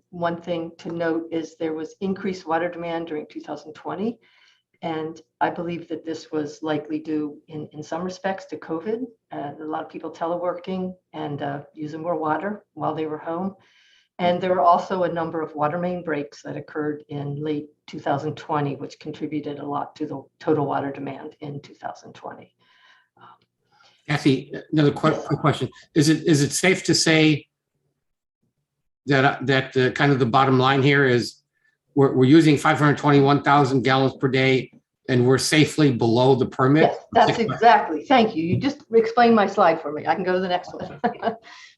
One thing to note is there was increased water demand during 2020 And I believe that this was likely due in some respects to COVID. A lot of people teleworking and using more water while they were home. And there were also a number of water main breaks that occurred in late 2020, which contributed a lot to the total water demand in 2020. Kathy, another quick question. Is it safe to say that the kind of the bottom line here is we're using 521,000 gallons per day and we're safely below the permit? Yes, that's exactly. Thank you. You just explained my slide for me. I can go to the next one.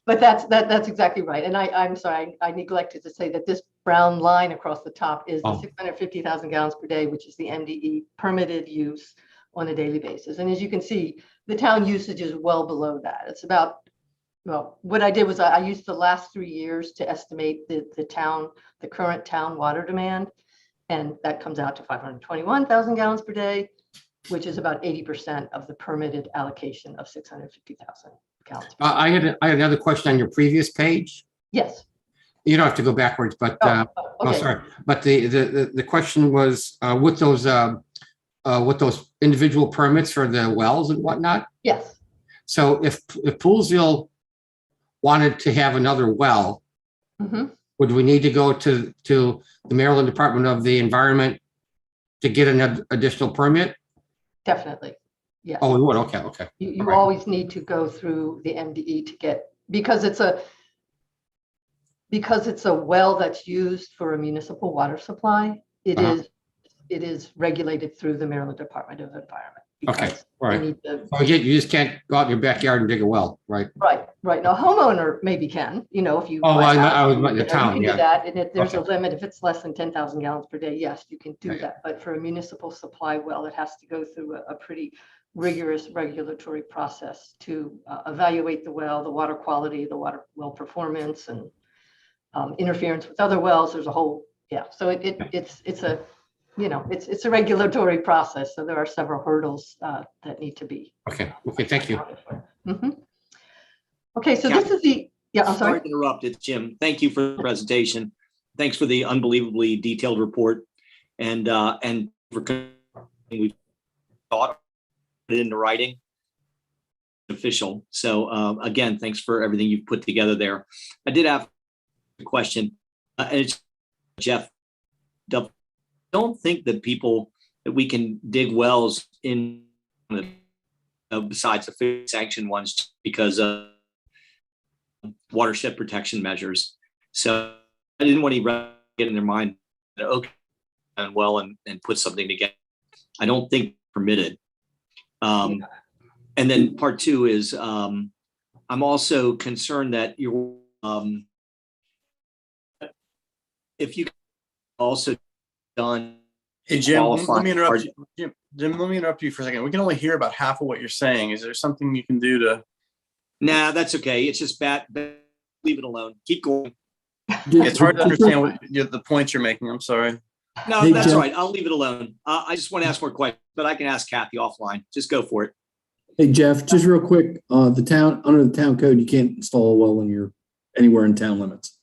But that's exactly right. And I'm sorry, I neglected to say that this brown line across the top is the 650,000 gallons per day, which is the MDE permitted use on a daily basis. And as you can see, the town usage is well below that. It's about, well, what I did was I used the last 3 years to estimate the current town water demand. And that comes out to 521,000 gallons per day, which is about 80% of the permitted allocation of 650,000 gallons. I had another question on your previous page. Yes. You don't have to go backwards, but Okay. sorry. But the question was with those individual permits for the wells and whatnot. Yes. So if Poolesville wanted to have another well, would we need to go to the Maryland Department of the Environment to get an additional permit? Definitely. Yes. Oh, we would. Okay. You All right. always need to go through the MDE to get, because it's a well that's used for a municipal water supply. It is regulated through the Maryland Department of Environment. Okay. All right. So You just can't go out in your backyard and dig a well, right? Right. Now, homeowner maybe can, if you. Oh, buy a I was house, the town, you can yeah. do that, and there's a Okay. limit. If it's less than 10,000 gallons per day, yes, you can do Yeah. that. But for a municipal supply well, it has to go through a pretty rigorous regulatory process to evaluate the well, the water quality, the water well performance, and interference with other wells. There's a whole, so it's a regulatory process. So there are several hurdles that need to be. Okay. Thank you. Okay, so this is the, I'm Sorry sorry. to interrupt. It's Jim. Thank you for the presentation. Thanks for the unbelievably detailed report, and for we thought it into writing official. So again, thanks for everything you've put together there. I did have a question, and it's Jeff. Don't think that we can dig wells in besides the sanction ones because of watershed protection measures. So I didn't want to get in their mind that okay, and well, and put something together. I don't think permitted. And then part two is I'm also concerned that you're if you also done. Hey, Jim, qualify- let me interrupt you. Jim, let me interrupt you for a second. We can only hear about half of what you're saying. Is there something you can do to? Nah, that's okay. It's just bad. Leave it alone. Keep going. It's hard to understand what the points you're making. I'm sorry. No, Hey, that's Jeff. all right. I'll leave it alone. I just want to ask more questions, but I can ask Kathy offline. Just go for it. Hey, Jeff, just real quick, under the town code, you can't install a well anywhere in town limits.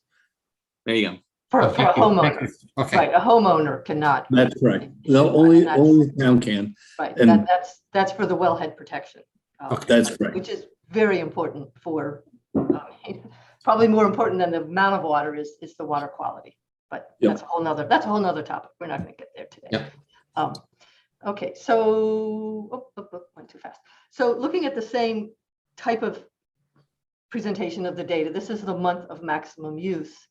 There you go. For a Thank you. homeowner, Okay. right? A homeowner cannot. That's correct. No, only the town can. Right. and- That's for the wellhead protection. Okay. That's correct. Which is very important for, probably more important than the amount of water is the water quality. But Yep. that's a whole nother topic. We're not going to get there today. Yep. Okay, so went too fast. So looking at the same type of presentation of the data, this is the month of maximum use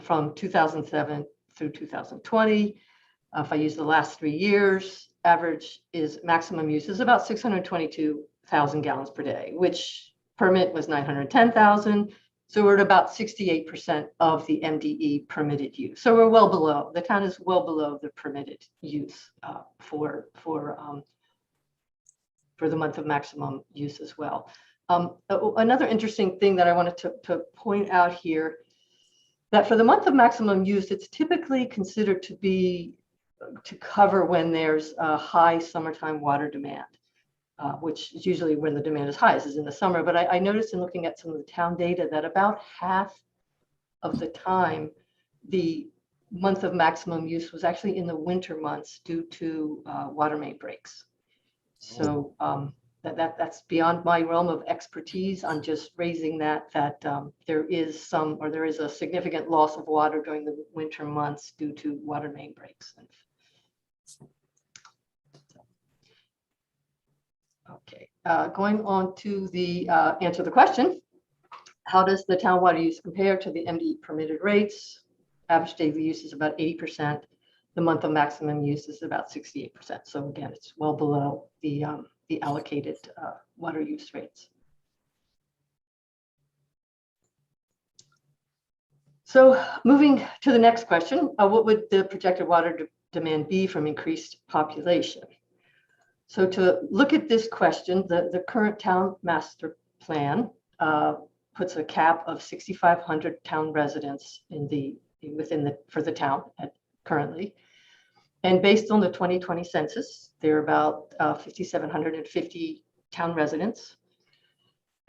from 2007 through 2020. If I use the last 3 years, average is maximum use is about 622,000 gallons per day, which permit was 910,000. So we're at about 68% of the MDE permitted use. So we're well below, the town is well below the permitted use for the month of maximum use as well. Another interesting thing that I wanted to point out here, that for the month of maximum use, it's typically considered to cover when there's a high summertime water demand. Which is usually when the demand is highest, is in the summer. But I noticed in looking at some of the town data that about half of the time, the month of maximum use was actually in the winter months due to water main breaks. So that's beyond my realm of expertise. I'm just raising that there is a significant loss of water during the winter months due to water main breaks. Okay, going on to the answer the question. How does the town water use compare to the MDE permitted rates? Average daily use is about 80%. The month of maximum use is about 68%. So again, it's well below the allocated water use rates. So moving to the next question, what would the projected water demand be from increased population? So to look at this question, the current town master plan puts a cap of 6,500 town residents for the town currently. And based on the 2020 census, there are about 5,750 town residents.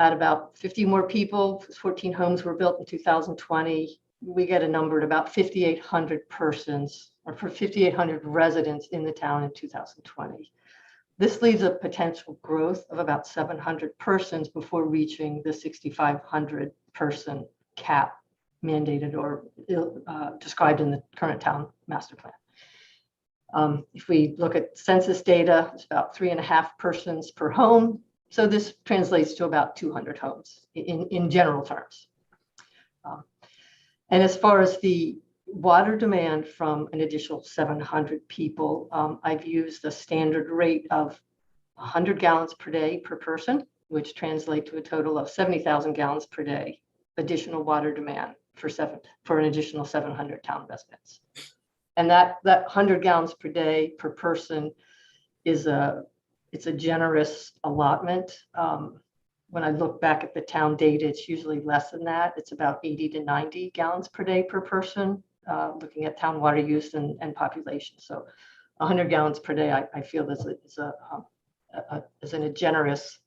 At about 50 more people, 14 homes were built in 2020. We get a number at about 5,800 persons, or for 5,800 residents in the town in 2020. This leaves a potential growth of about 700 persons before reaching the 6,500 person cap mandated or described in the current town master plan. If we look at census data, it's about 3.5 persons per home. So this translates to about 200 homes in general terms. And as far as the water demand from an additional 700 people, I've used a standard rate of 100 gallons per day per person, which translates to a total of 70,000 gallons per day additional water demand for an additional 700 town residents. And that 100 gallons per day per person it's a generous allotment. When I look back at the town data, it's usually less than that. It's about 80 to 90 gallons per day per person, looking at town water use and population. So 100 gallons per day, I feel is a generous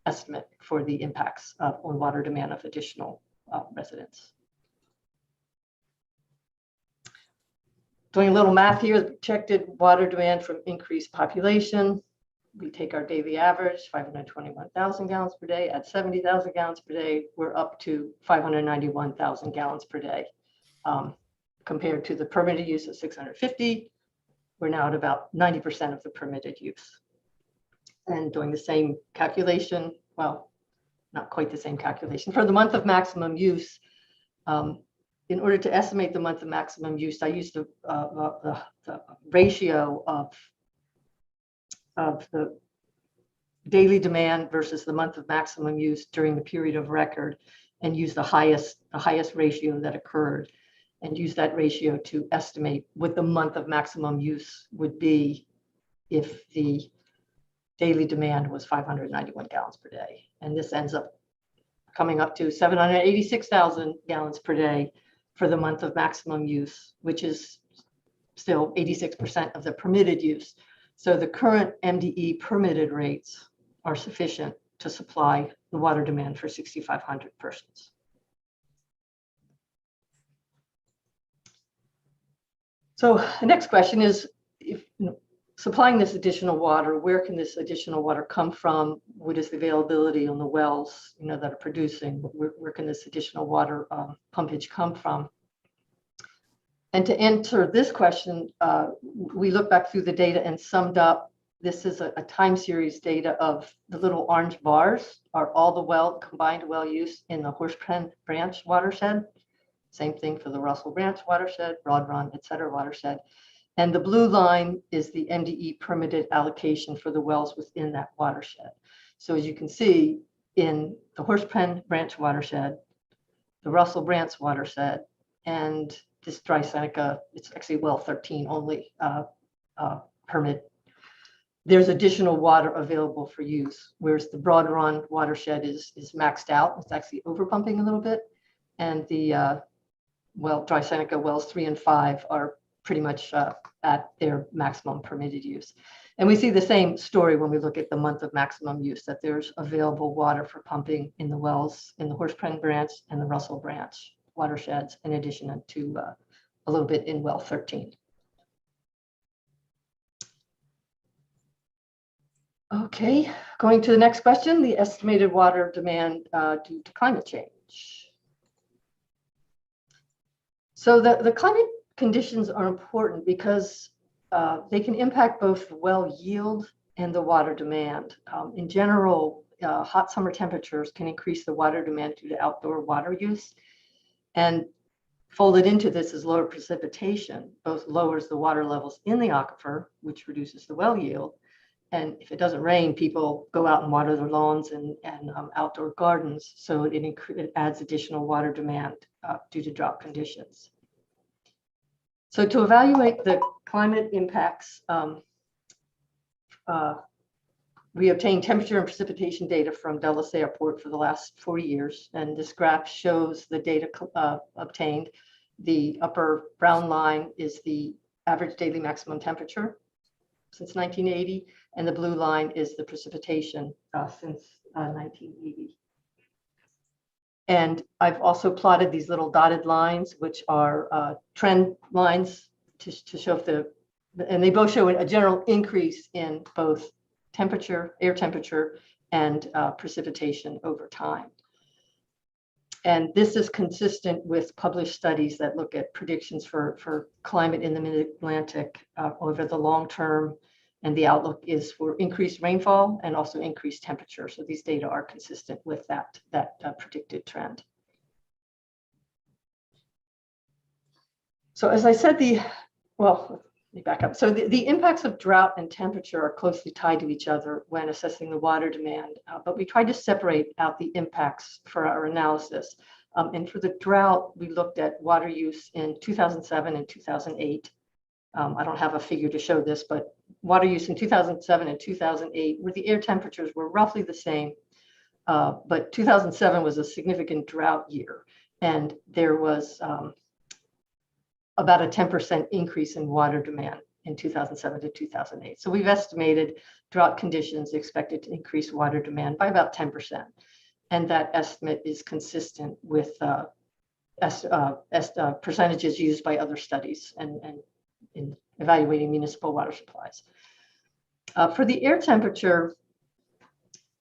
estimate for the impacts on water demand of additional residents. Doing a little math here, the projected water demand from increased population. We take our daily average, 521,000 gallons per day, at 70,000 gallons per day, we're up to 591,000 gallons per day. Compared to the permitted use of 650, we're now at about 90% of the permitted use. And doing the same calculation, well, not quite the same calculation. For the month of maximum use, in order to estimate the month of maximum use, I used the ratio of the daily demand versus the month of maximum use during the period of record, and use the highest ratio that occurred, and use that ratio to estimate what the month of maximum use would be if the daily demand was 591 gallons per day. And this ends up coming up to 786,000 gallons per day for the month of maximum use, which is still 86% of the permitted use. So the current MDE permitted rates are sufficient to supply the water demand for 6,500 persons. So the next question is, if supplying this additional water, where can this additional water come from? What is the availability on the wells, that are producing? Where can this additional water pumpage come from? And to answer this question, we looked back through the data and summed up. This is a time series data of the little orange bars are all the combined well use in the Horsepen Branch watershed. Same thing for the Russell Branch watershed, Broad Run, et cetera, watershed. And the blue line is the MDE permitted allocation for the wells within that watershed. So as you can see, in the Horsepen Branch watershed, the Russell Branch watershed, and this Dry Seneca, it's actually well 13 only permit. There's additional water available for use, whereas the Broad Run watershed is maxed out. It's actually over pumping a little bit. And the Dry Seneca wells 3 and 5 are pretty much at their maximum permitted use. And we see the same story when we look at the month of maximum use, that there's available water for pumping in the wells in the Horsepen Branch and the Russell Branch watersheds, in addition to a little bit in well 13. Okay, going to the next question, the estimated water demand due to climate change. So the climate conditions are important because they can impact both the well yield and the water demand. In general, hot summer temperatures can increase the water demand due to outdoor water use. And folded into this is lower precipitation, both lowers the water levels in the aquifer, which reduces the well yield. And if it doesn't rain, people go out and water their lawns and outdoor gardens. So it adds additional water demand due to drought conditions. So to evaluate the climate impacts, we obtained temperature and precipitation data from Dulles Airport for the last 40 years. And this graph shows the data obtained. The upper brown line is the average daily maximum temperature since 1980. And the blue line is the precipitation since 1980. And I've also plotted these little dotted lines, which are trend lines to show if and they both show a general increase in both temperature, air temperature, and precipitation over time. And this is consistent with published studies that look at predictions for climate in the Mid-Atlantic over the long term. And the outlook is for increased rainfall and also increased temperature. So these data are consistent with that predicted trend. So as I said, let me back up. So the impacts of drought and temperature are closely tied to each other when assessing the water demand, but we tried to separate out the impacts for our analysis. And for the drought, we looked at water use in 2007 and 2008. I don't have a figure to show this, but water use in 2007 and 2008, where the air temperatures were roughly the same, but 2007 was a significant drought year, and there was about a 10% increase in water demand in 2007 to 2008. So we've estimated drought conditions expected to increase water demand by about 10%, and that estimate is consistent with percentages used by other studies and in evaluating municipal water supplies. For the air temperature,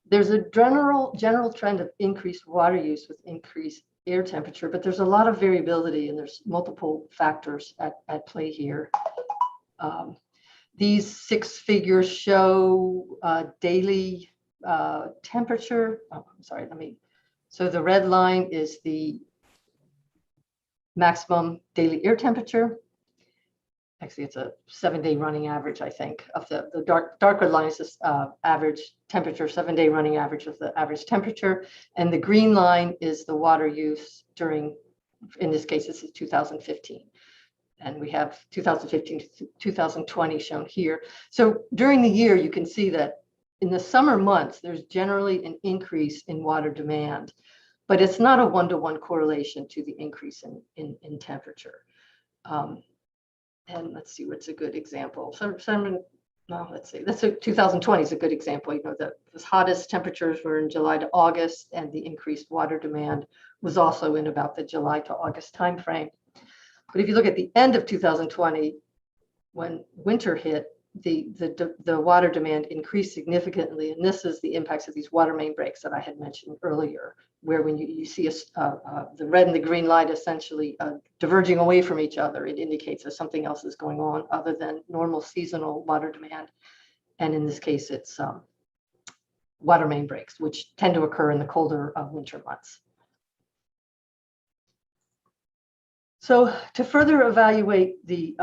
there's a general trend of increased water use with increased air temperature, but there's a lot of variability and there's multiple factors at play here. These 6 figures show daily temperature. Oh, I'm sorry, so the red line is the maximum daily air temperature. Actually, it's a 7-day running average, I think, of the darker line is this average temperature, 7-day running average of the average temperature. And the green line is the water use during, in this case, this is 2015. And we have 2015 to 2020 shown here. So during the year, you can see that in the summer months, there's generally an increase in water demand, but it's not a one-to-one correlation to the increase in temperature. And let's see what's a good example. Let's see. 2020 is a good example. You know, the hottest temperatures were in July to August, and the increased water demand was also in about the July to August timeframe. But if you look at the end of 2020, when winter hit, the water demand increased significantly, and this is the impacts of these water main breaks that I had mentioned earlier, where when you see the red and the green light essentially diverging away from each other, it indicates that something else is going on other than normal seasonal water demand. And in this case, it's water main breaks, which tend to occur in the colder winter months. So to further evaluate the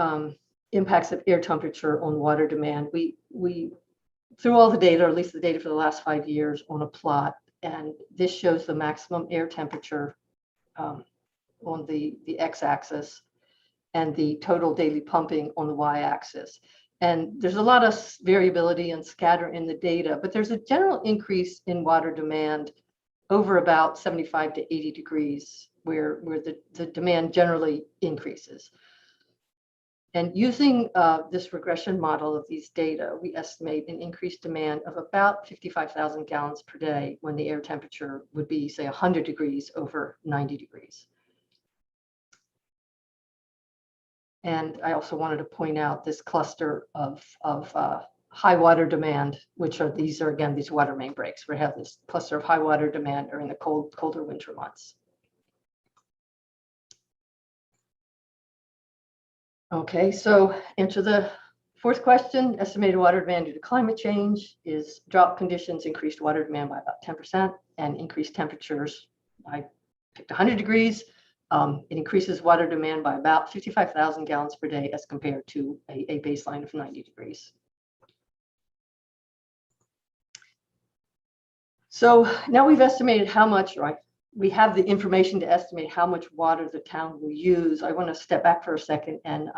impacts of air temperature on water demand, we threw all the data, or at least the data for the last 5 years, on a plot. And this shows the maximum air temperature on the x-axis and the total daily pumping on the y-axis. And there's a lot of variability and scatter in the data, but there's a general increase in water demand over about 75 to 80 degrees, where the demand generally increases. And using this regression model of these data, we estimate an increased demand of about 55,000 gallons per day when the air temperature would be, say, 100 degrees over 90 degrees. And I also wanted to point out this cluster of high water demand, which are these water main breaks. We have this cluster of high water demand during the colder winter months. Okay, so answer the fourth question. Estimated water demand due to climate change is drought conditions increased water demand by about 10% and increased temperatures. I picked 100 degrees. It increases water demand by about 55,000 gallons per day as compared to a baseline of 90 degrees. So now we've estimated how much, right? We have the information to estimate how much water the town will use. I want to step back for a second and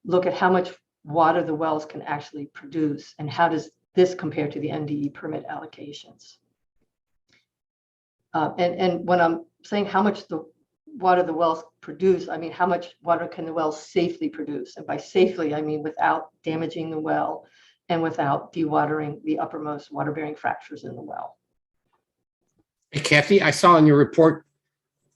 look at how much water the wells can actually produce and how does this compare to the MDE permit allocations. And when I'm saying how much the water the wells produce, I mean how much water can the wells safely produce. And by safely, I mean without damaging the well and without dewatering the uppermost water-bearing fractures in the well. Hey, Kathy, I saw in your report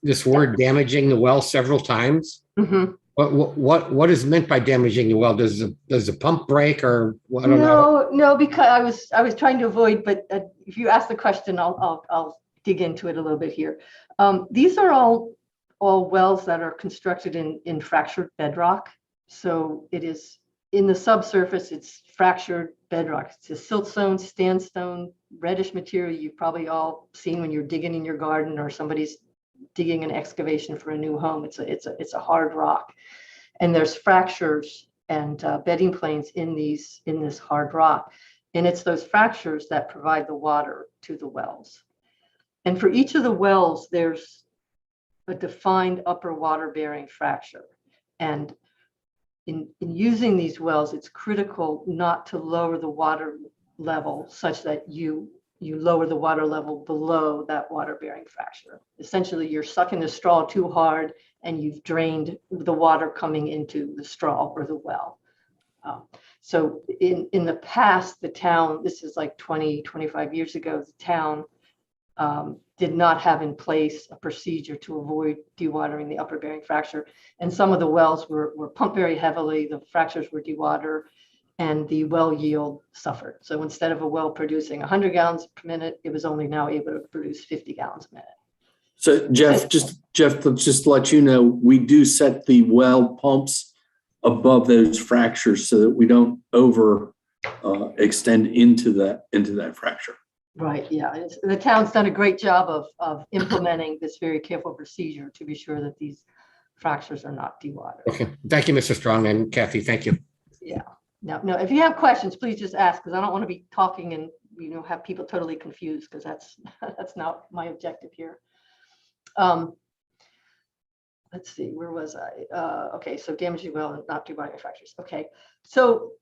this word damaging the well several times. Mm-hmm. What is meant by damaging the well? Does the pump break or I don't know? No, because I was trying to avoid, but if you ask the question, I'll dig into it a little bit here. These are all wells that are constructed in fractured bedrock. So it is in the subsurface, it's fractured bedrock. It's a siltstone, sandstone, reddish material you've probably all seen when you're digging in your garden or somebody's digging an excavation for a new home. It's a hard rock, and there's fractures and bedding planes in this hard rock, and it's those fractures that provide the water to the wells. And for each of the wells, there's a defined upper water-bearing fracture, and in using these wells, it's critical not to lower the water level such that you lower the water level below that water-bearing fracture. Essentially, you're sucking the straw too hard and you've drained the water coming into the straw or the well. So in the past, the town, this is like 25 years ago, the town did not have in place a procedure to avoid dewatering the upper bearing fracture. And some of the wells were pumped very heavily, the fractures were dewatered, and the well yield suffered. So instead of a well producing 100 gallons per minute, it was only now able to produce 50 gallons a minute. So Jeff, just to let you know, we do set the well pumps above those fractures so that we don't over extend into that fracture. Right, yeah. The town's done a great job of implementing this very careful procedure to be sure that these fractures are not dewatered. Okay, thank you, Mr. Strong, and Kathy, thank you. Yeah. No, if you have questions, please just ask, because I don't want to be talking and have people totally confused, because that's not my objective here. Let's see, where was I? Okay, so damaging well and not dewatering fractures. Okay, so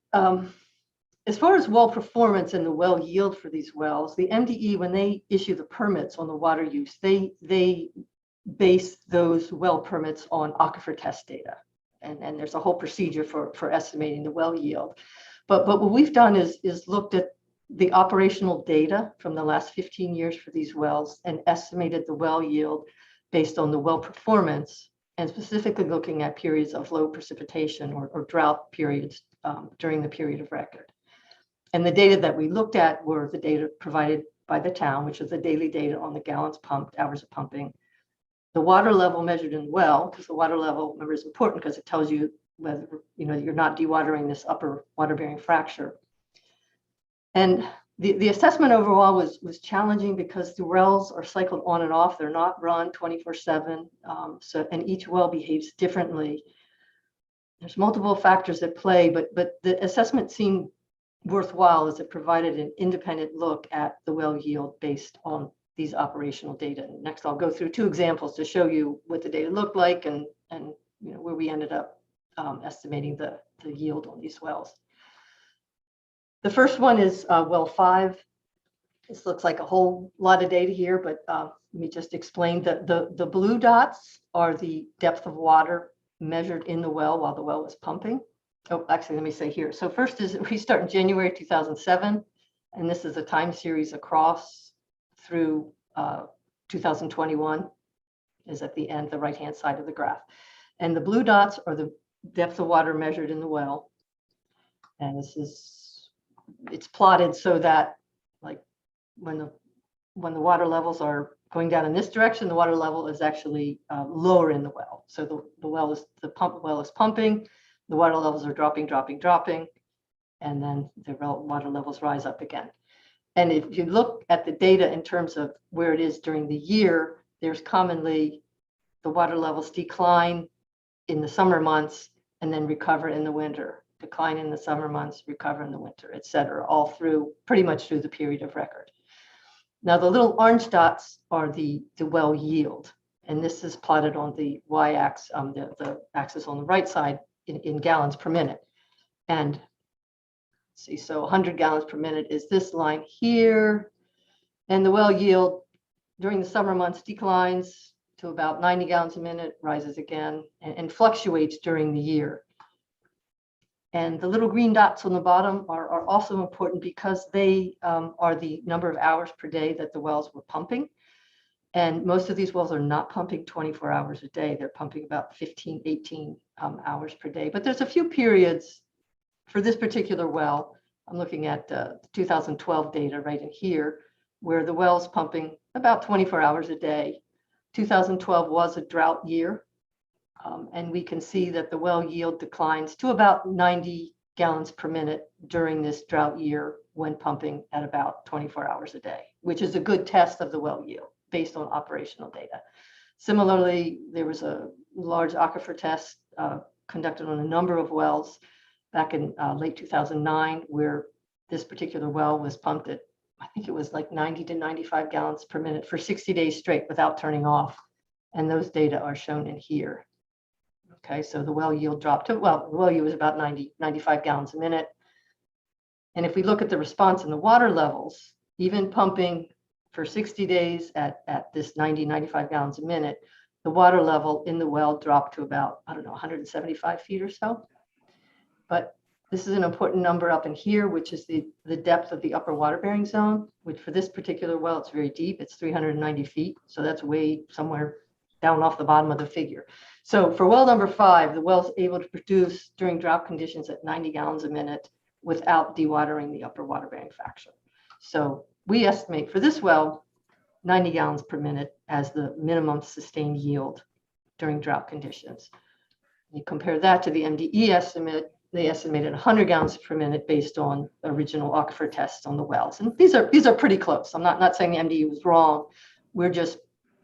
as far as well performance and the well yield for these wells, the MDE, when they issue the permits on the water use, they base those well permits on aquifer test data. And there's a whole procedure for estimating the well yield. But what we've done is looked at the operational data from the last 15 years for these wells and estimated the well yield based on the well performance, and specifically looking at periods of low precipitation or drought periods during the period of record. And the data that we looked at were the data provided by the town, which is the daily data on the gallons pumped, hours of pumping, the water level measured in the well, because the water level, remember, is important because it tells you whether you're not dewatering this upper water-bearing fracture. And the assessment overall was challenging because the wells are cycled on and off. They're not run 24/7. And each well behaves differently. There's multiple factors at play, but the assessment seemed worthwhile as it provided an independent look at the well yield based on these operational data. Next, I'll go through two examples to show you what the data looked like and where we ended up estimating the yield on these wells. The first one is well 5. This looks like a whole lot of data here, but let me just explain that the blue dots are the depth of water measured in the well while the well was pumping. Oh, actually, let me say here. So first is we start in January 2007, and this is a time series across through 2021 is at the end, the right-hand side of the graph. And the blue dots are the depth of water measured in the well. And it's plotted so that like when the water levels are going down in this direction, the water level is actually lower in the well. So the pump well is pumping, the water levels are dropping, and then the water levels rise up again. And if you look at the data in terms of where it is during the year, there's commonly the water levels decline in the summer months and then recover in the winter, decline in the summer months, recover in the winter, et cetera, all through pretty much through the period of record. Now, the little orange dots are the well yield, and this is plotted on the y-axis, the axis on the right side in gallons per minute. And see, so 100 gallons per minute is this line here, and the well yield during the summer months declines to about 90 gallons a minute, rises again, and fluctuates during the year. And the little green dots on the bottom are also important because they are the number of hours per day that the wells were pumping. And most of these wells are not pumping 24 hours a day. They're pumping about 15, 18 hours per day. But there's a few periods for this particular well. I'm looking at 2012 data right in here, where the well's pumping about 24 hours a day. 2012 was a drought year. And we can see that the well yield declines to about 90 gallons per minute during this drought year when pumping at about 24 hours a day, which is a good test of the well yield based on operational data. Similarly, there was a large aquifer test conducted on a number of wells back in late 2009, where this particular well was pumped at, I think it was like 90 to 95 gallons per minute for 60 days straight without turning off. And those data are shown in here. Okay, so the well yield dropped to, well, the well yield was about 90, 95 gallons a minute. And if we look at the response in the water levels, even pumping for 60 days at this 90, 95 gallons a minute, the water level in the well dropped to about, I don't know, 175 feet or so. But this is an important number up in here, which is the depth of the upper water bearing zone, which for this particular well, it's very deep. It's 390 feet. So that's way somewhere down off the bottom of the figure. So for well number 5, the well's able to produce during drought conditions at 90 gallons a minute without dewatering the upper water bearing fraction. So we estimate for this well, 90 gallons per minute as the minimum sustained yield during drought conditions. You compare that to the MDE estimate, they estimated 100 gallons per minute based on original aquifer tests on the wells. And these are pretty close. I'm not saying the MDE was wrong. We're just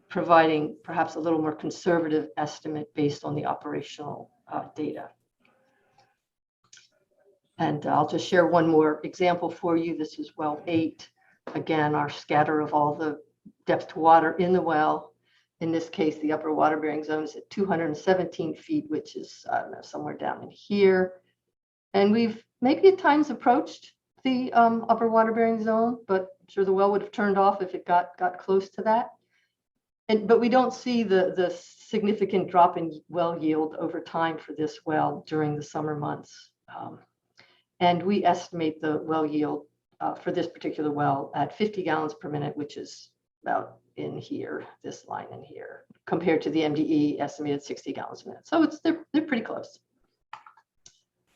providing perhaps a little more conservative estimate based on the operational data. And I'll just share one more example for you. This is well 8. Again, our scatter of all the depth to water in the well. In this case, the upper water bearing zone is at 217 feet, which is, I don't know, somewhere down in here. And we've maybe at times approached the upper water bearing zone, but I'm sure the well would have turned off if it got close to that. But we don't see the significant drop in well yield over time for this well during the summer months. And we estimate the well yield for this particular well at 50 gallons per minute, which is about in here, this line in here, compared to the MDE estimated 60 gallons a minute. So they're pretty close.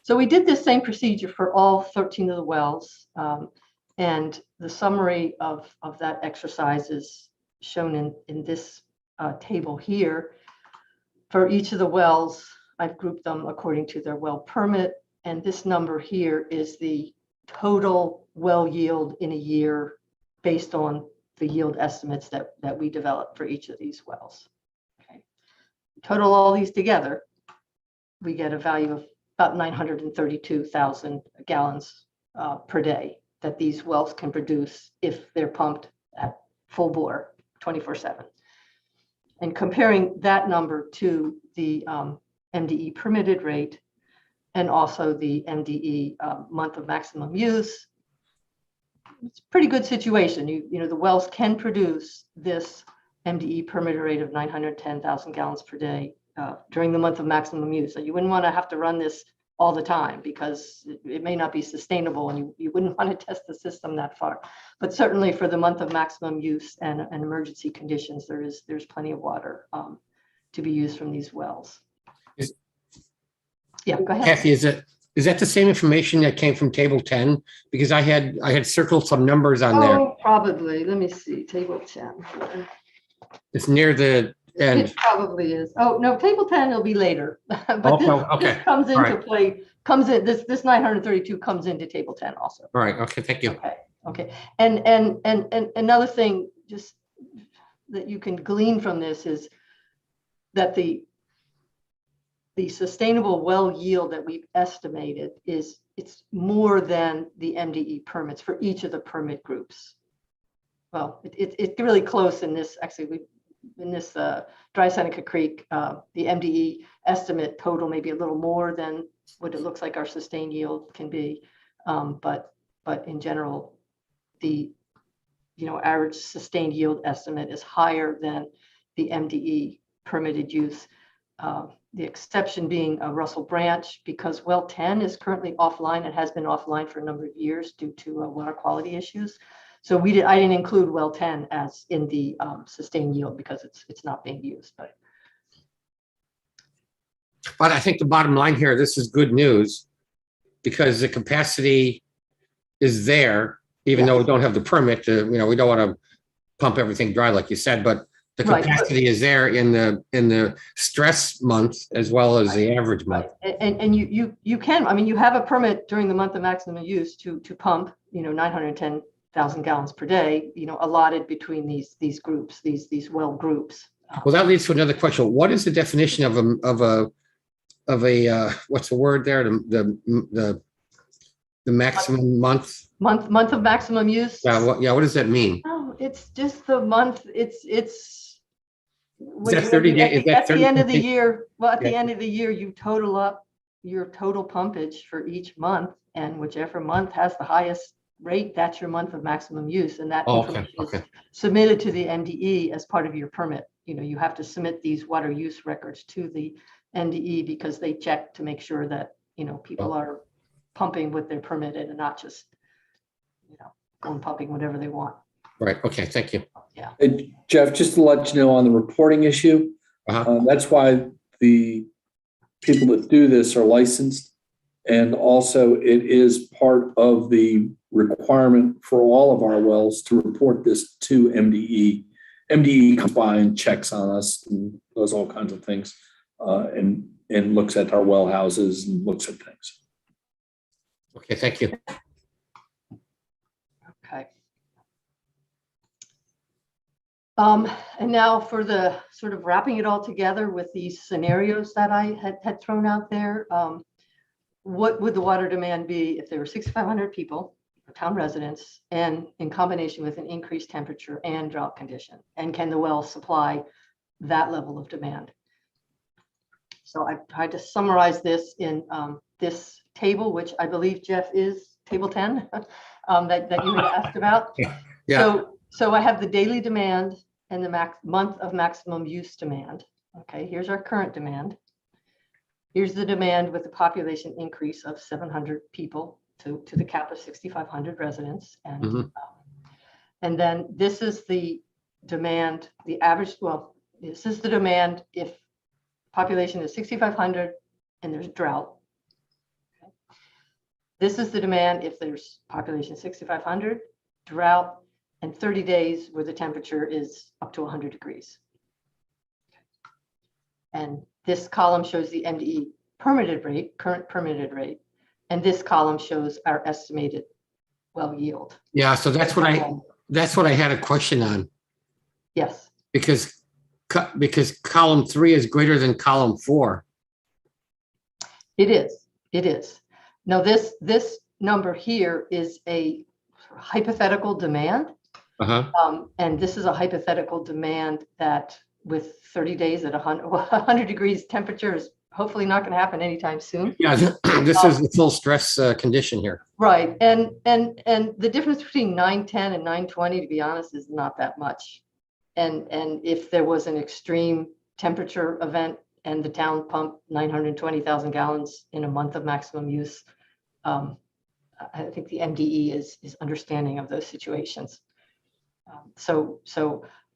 So we did this same procedure for all 13 of the wells. And the summary of that exercise is shown in this table here. For each of the wells, I've grouped them according to their well permit. And this number here is the total well yield in a year based on the yield estimates that we developed for each of these wells. Okay. Total all these together, we get a value of about 932,000 gallons per day that these wells can produce if they're pumped at full bore 24/7. And comparing that number to the MDE permitted rate and also the MDE month of maximum use, it's a pretty good situation. You know, the wells can produce this MDE permitted rate of 910,000 gallons per day during the month of maximum use. So you wouldn't want to have to run this all the time because it may not be sustainable and you wouldn't want to test the system that far. But certainly for the month of maximum use and emergency conditions, there's plenty of water to be used from these wells. Yeah, go ahead. Kathy, is that the same information that came from table 10? Because I had circled some numbers on there. Oh, probably. Let me see. Table 10. It's near the end. It probably is. Oh, no, table 10 will be later. But Okay. this comes All into right. play, this 932 comes into table 10 also. All right. Okay. Thank you. Okay. And another thing just that you can glean from this is that the sustainable well yield that we've estimated it's more than the MDE permits for each of the permit groups. Well, it's really close in this, actually, in this Dry Seneca Creek, the MDE estimate total may be a little more than what it looks like our sustained yield can be. But in general, the average sustained yield estimate is higher than the MDE permitted use. The exception being a Russell Branch, because well 10 is currently offline and has been offline for a number of years due to water quality issues. So I didn't include well 10 as in the sustained yield because it's not being used. But I think the bottom line here, this is good news because the capacity is there, even though we don't have the permit to, we don't want to pump everything dry like you said, but the capacity is there in the stress month as well as the average month. And you can, I mean, you have a permit during the month of maximum use to pump, 910,000 gallons per day, allotted between these groups, these well groups. Well, that leads to another question. What is the definition of a what's the word there? The maximum month of maximum use? Yeah. What does that mean? Oh, it's just the month. It's Is that 30 days? At the end of the year, at the end of the year, you total up your total pumpage for each month, and whichever month has the highest rate, that's your month of maximum use, and that information is submitted to the MDE as part of your permit. You have to submit these water use records to the MDE because they check to make sure that people are pumping what they're permitted and not just going pumping whatever they want. Right. Okay. Thank you. Yeah. And Jeff, just to let you know on the reporting issue, that's why the people that do this are licensed. And also it is part of the requirement for all of our wells to report this to MDE. MDE comes by and checks on us and does all kinds of things and looks at our well houses and looks at things. Okay. Thank you. Okay. And now for the sort of wrapping it all together with these scenarios that I had thrown out there, what would the water demand be if there were 6,500 people, town residents, and in combination with an increased temperature and drought condition? And can the well supply that level of demand? So I've tried to summarize this in this table, which I believe, Jeff, is table 10 that you had asked about. Yeah. So I have the daily demand and the month of maximum use demand. Okay, here's our current demand. Here's the demand with the population increase of 700 people to the cap of 6,500 residents. And and then this is the demand, the average, this is the demand if population is 6,500 and there's drought. Okay. This is the demand if there's population 6,500, drought, and 30 days where the temperature is up to 100 degrees. And this column shows the MDE permitted rate, current permitted rate, and this column shows our estimated well yield. Yeah, so that's what I had a question on. Yes. Because column 3 is greater than column 4. It is. Now this number here is a hypothetical demand. And this is a hypothetical demand that with 30 days at 100 degrees temperature is hopefully not going to happen anytime soon. Yeah, this is the full stress condition here. Right. And the difference between 910 and 920, to be honest, is not that much. And if there was an extreme temperature event and the town pumped 920,000 gallons in a month of maximum use, I think the MDE is understanding of those situations. So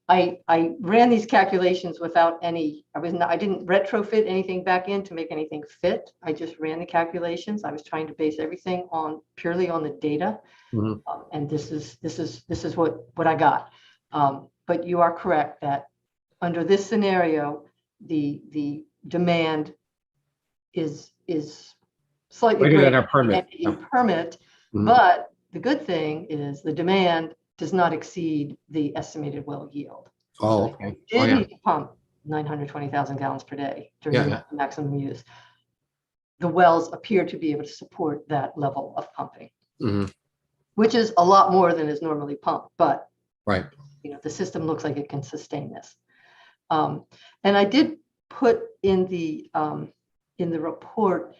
I ran these calculations without any, I didn't retrofit anything back in to make anything fit. I just ran the calculations. I was trying to base everything on purely on the data. Mhm. And this is what I got. But you are correct that under this scenario, the demand is slightly Greater than greater our permit. than the permit. Mhm. But the good thing is the demand does not exceed the estimated well yield. Oh, So okay. if Oh, you did yeah. need to pump 920,000 gallons per day during Yeah, the yeah. maximum use. The wells appear to be able to support that level of pumping, Mhm. which is a lot more than is normally pumped, but Right. the system looks like it can sustain this. And I did put in the report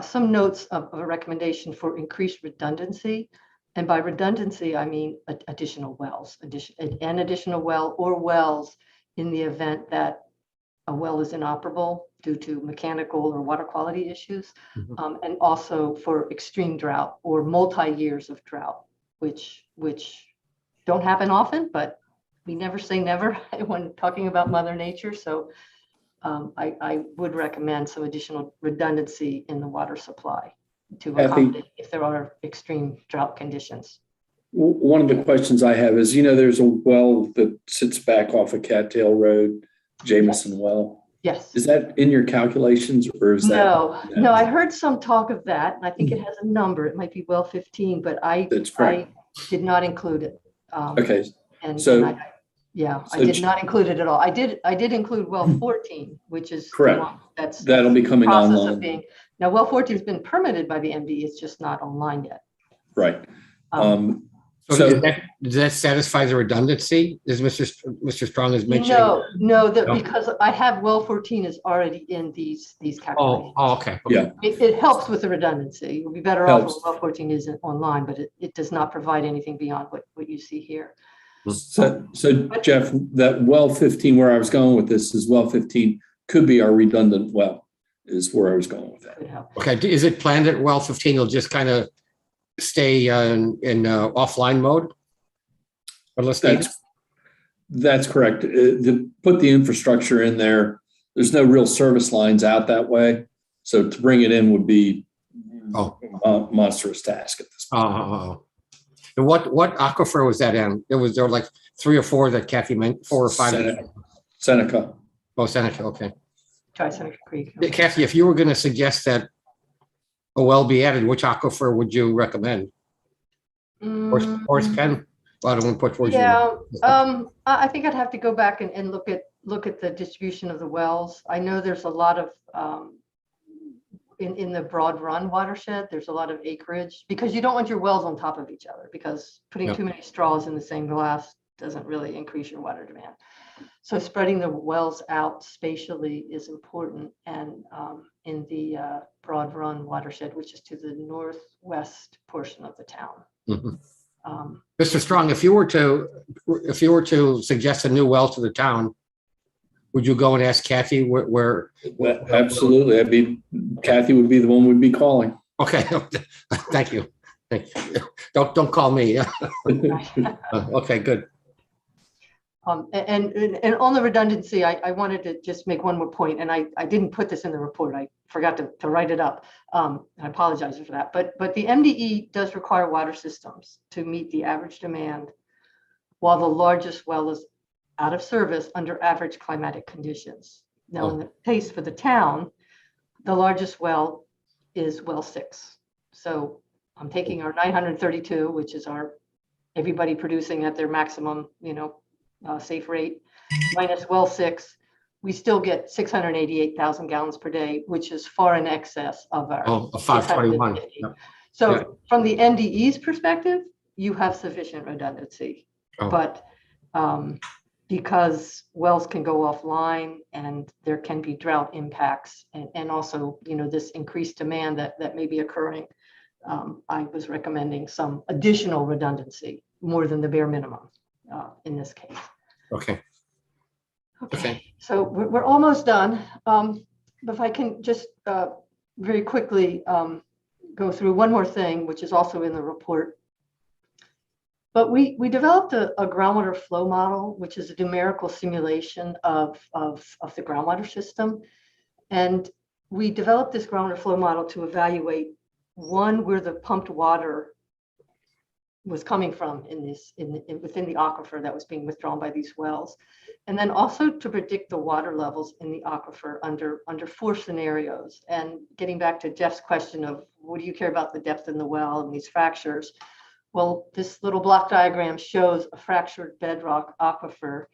some notes of a recommendation for increased redundancy. And by redundancy, I mean additional wells, an additional well or wells in the event that a well is inoperable due to mechanical or water quality issues, Mhm. and also for extreme drought or multi-years of drought, which don't happen often, but we never say never when talking about Mother Nature. So I would recommend some additional redundancy in the water supply to Kathy? accommodate if there are extreme drought conditions. One of the questions I have is, there's a well that sits back off of Cattail Road, Jameson Well. Yes. Is that in your calculations or is that? No, I heard some talk of that, and I think it has a number. It might be well 15, but That's I correct. did not include it. Okay, And so- I did not include it at all. I did include well 14, which is the Correct. one that's That'll be coming process of online. being. Now, well 14 has been permitted by the MD. It's just not online yet. Right. So So does that satisfy the redundancy? Is Mr. Strong is mentioning? No, No. because I have well 14 is already in these calculations. Oh, okay. Yeah. It helps with the redundancy. You'll be better off if Helps. well 14 isn't online, but it does not provide anything beyond what you see here. So Jeff, that well 15, where I was going with this is well 15 could be our redundant well, is where I was going with that. Could help. Okay, is it planned that well 15 will just kind of stay in offline mode? Or let's say, That's correct. To put the infrastructure in there, there's no real service lines out that way. So to bring it in would be a monstrous task at this point. And what aquifer was that in? There were like 3 or 4 that Kathy meant, 4 or 5. Seneca. Oh, Seneca, okay. Try Seneca Creek. Kathy, if you were going to suggest that a well be added, which aquifer would you recommend? Horse Pen? Well, I don't want to put words in your mouth. I think I'd have to go back and look at the distribution of the wells. I know there's a lot of in the Broad Run watershed, there's a lot of acreage because you don't want your wells on top of each other because putting too many straws in the same glass doesn't really increase your water demand. So spreading the wells out spatially is important. And in the Broad Run watershed, which is to the northwest portion of the town. Mm-hmm. Mr. Strong, if you were to suggest a new well to the town, would you go and ask Kathy where Absolutely. Kathy would be the one we'd be calling. Okay. Thank you. Don't call me. Okay, good. And on the redundancy, I wanted to just make one more point, and I didn't put this in the report. I forgot to write it up. I apologize for that. But the MDE does require water systems to meet the average demand, while the largest well is out of service under average climatic conditions. Now, in the case for the town, the largest well is well 6. So I'm taking our 932, which is our everybody producing at their maximum, safe rate, minus well 6, we still get 688,000 gallons per day, which is far in excess of our 521. 650. So from the MDE's perspective, you have sufficient redundancy, but because wells can go offline and there can be drought impacts and also, this increased demand that may be occurring, I was recommending some additional redundancy, more than the bare minimum in this case. Okay. So we're almost done. But if I can just very quickly go through one more thing, which is also in the report. But we developed a groundwater flow model, which is a numerical simulation of the groundwater system. And we developed this groundwater flow model to evaluate, one, where the pumped water was coming from within the aquifer that was being withdrawn by these wells. And then also to predict the water levels in the aquifer under 4 scenarios. And getting back to Jeff's question of what do you care about the depth in the well and these fractures? Well, this little block diagram shows a fractured bedrock aquifer.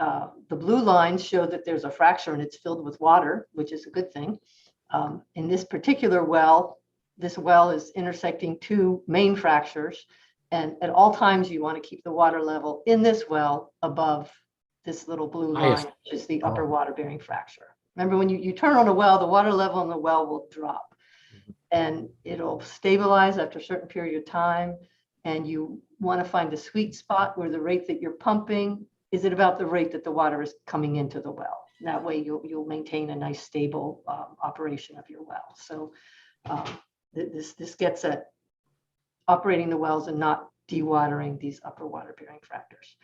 The blue lines show that there's a fracture and it's filled with water, which is a good thing. In this particular well, this well is intersecting 2 main fractures. And at all times, you want to keep the water level in this well above this little blue line, which is the upper water bearing fracture. Remember, when you turn on a well, the water level in the well will drop. And it'll stabilize after a certain period of time. And you want to find the sweet spot where the rate that you're pumping is at about the rate that the water is coming into the well. That way you'll maintain a nice stable operation of your well. So this gets at operating the wells and not dewatering these upper water bearing fractures.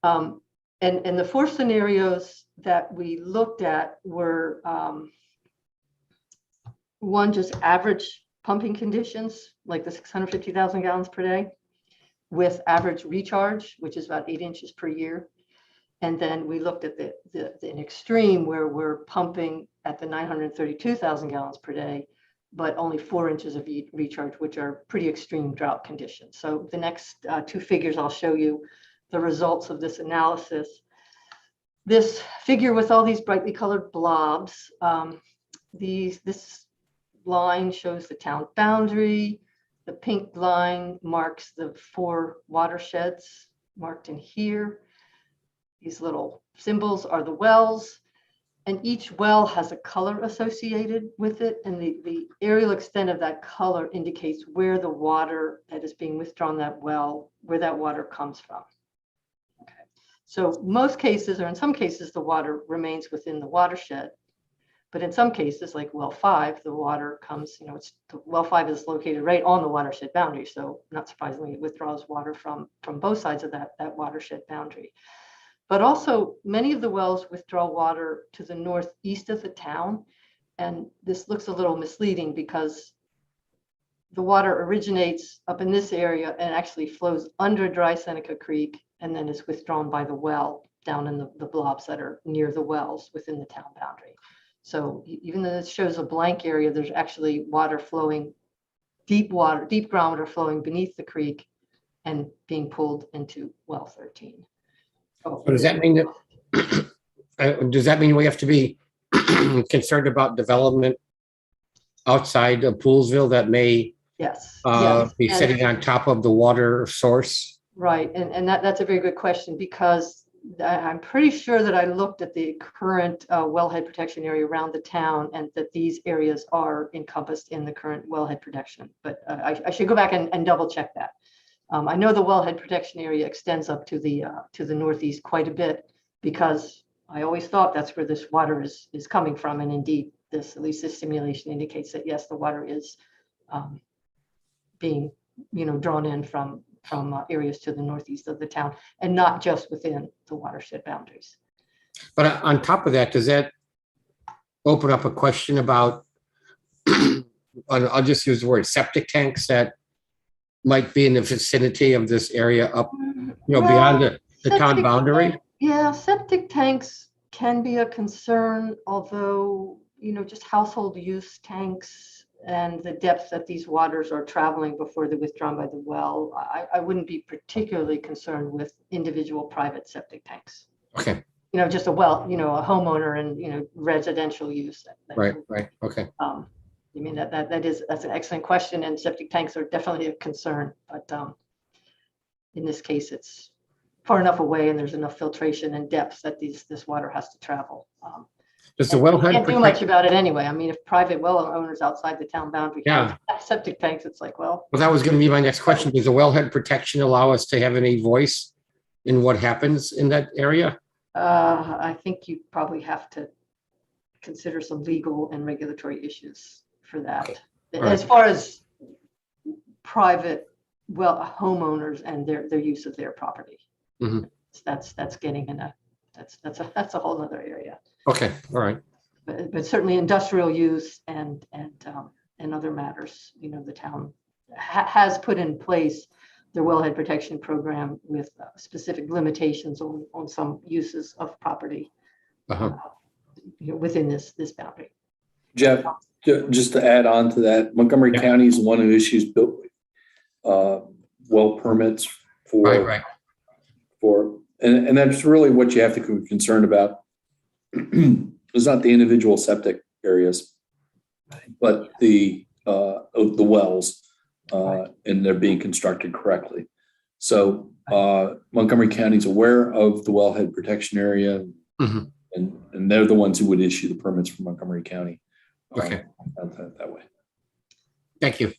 And the 4 scenarios that we looked at were one, just average pumping conditions, like the 650,000 gallons per day, with average recharge, which is about 8 inches per year. And then we looked at an extreme where we're pumping at the 932,000 gallons per day, but only 4 inches of recharge, which are pretty extreme drought conditions. So the next 2 figures, I'll show you the results of this analysis. This figure with all these brightly colored blobs, this line shows the town boundary. The pink line marks the 4 watersheds marked in here. These little symbols are the wells, and each well has a color associated with it. And the aerial extent of that color indicates where the water that is being withdrawn that well, where that water comes from. Okay. So most cases, or in some cases, the water remains within the watershed. But in some cases, like well 5, the water comes, well 5 is located right on the watershed boundary. So not surprisingly, it withdraws water from both sides of that watershed boundary. But also many of the wells withdraw water to the northeast of the town. And this looks a little misleading because the water originates up in this area and actually flows under Dry Seneca Creek and then is withdrawn by the well down in the blobs that are near the wells within the town boundary. So even though this shows a blank area, there's actually water flowing, deep groundwater flowing beneath the creek and being pulled into well 13. So does that mean we have to be concerned about development outside of Poolesville that may yes. be sitting on top of the water source? Right, and that's a very good question, because I'm pretty sure that I looked at the current wellhead protection area around the town, and that these areas are encompassed in the current wellhead protection. But I should go back and double check that. I know the wellhead protection area extends up to the northeast quite a bit, because I always thought that's where this water is coming from. And indeed, at least this simulation indicates that yes, the water is being drawn in from areas to the northeast of the town, and not just within the watershed boundaries. But on top of that, does that open up a question about, I'll just use the word septic tanks that might be in the vicinity of this area up, beyond the town boundary? Yeah, septic tanks can be a concern, although, just household use tanks and the depth that these waters are traveling before they're withdrawn by the well, I wouldn't be particularly concerned with individual private septic tanks. Okay. Just a well, a homeowner and, residential use. Right. Okay. That's an excellent question, and septic tanks are definitely a concern, but in this case, it's far enough away and there's enough filtration and depth that this water has to travel. Does the wellhead can't do much about it anyway. I mean, if private well owners outside the town boundary have septic tanks, it's like, well, that was going to be my next question. Does the wellhead protection allow us to have any voice in what happens in that area? I think you probably have to consider some legal and regulatory issues for that. Okay. As far as private well, homeowners and their use of their property. Mhm. That's getting in a, that's a whole other area. Okay, all right. But certainly industrial use and other matters, the town has put in place the wellhead protection program with specific limitations on some uses of property Uh-huh. within this boundary. Jeff, just to add on to that, Montgomery Yeah. County is the one who issues well permits for, Right. and that's really what you have to be concerned about. It's not the individual septic areas, but the wells, and they're being constructed correctly. So Montgomery County is aware of the wellhead protection area, Mhm. and they're the ones who would issue the permits for Montgomery County. Okay. That way. Thank you.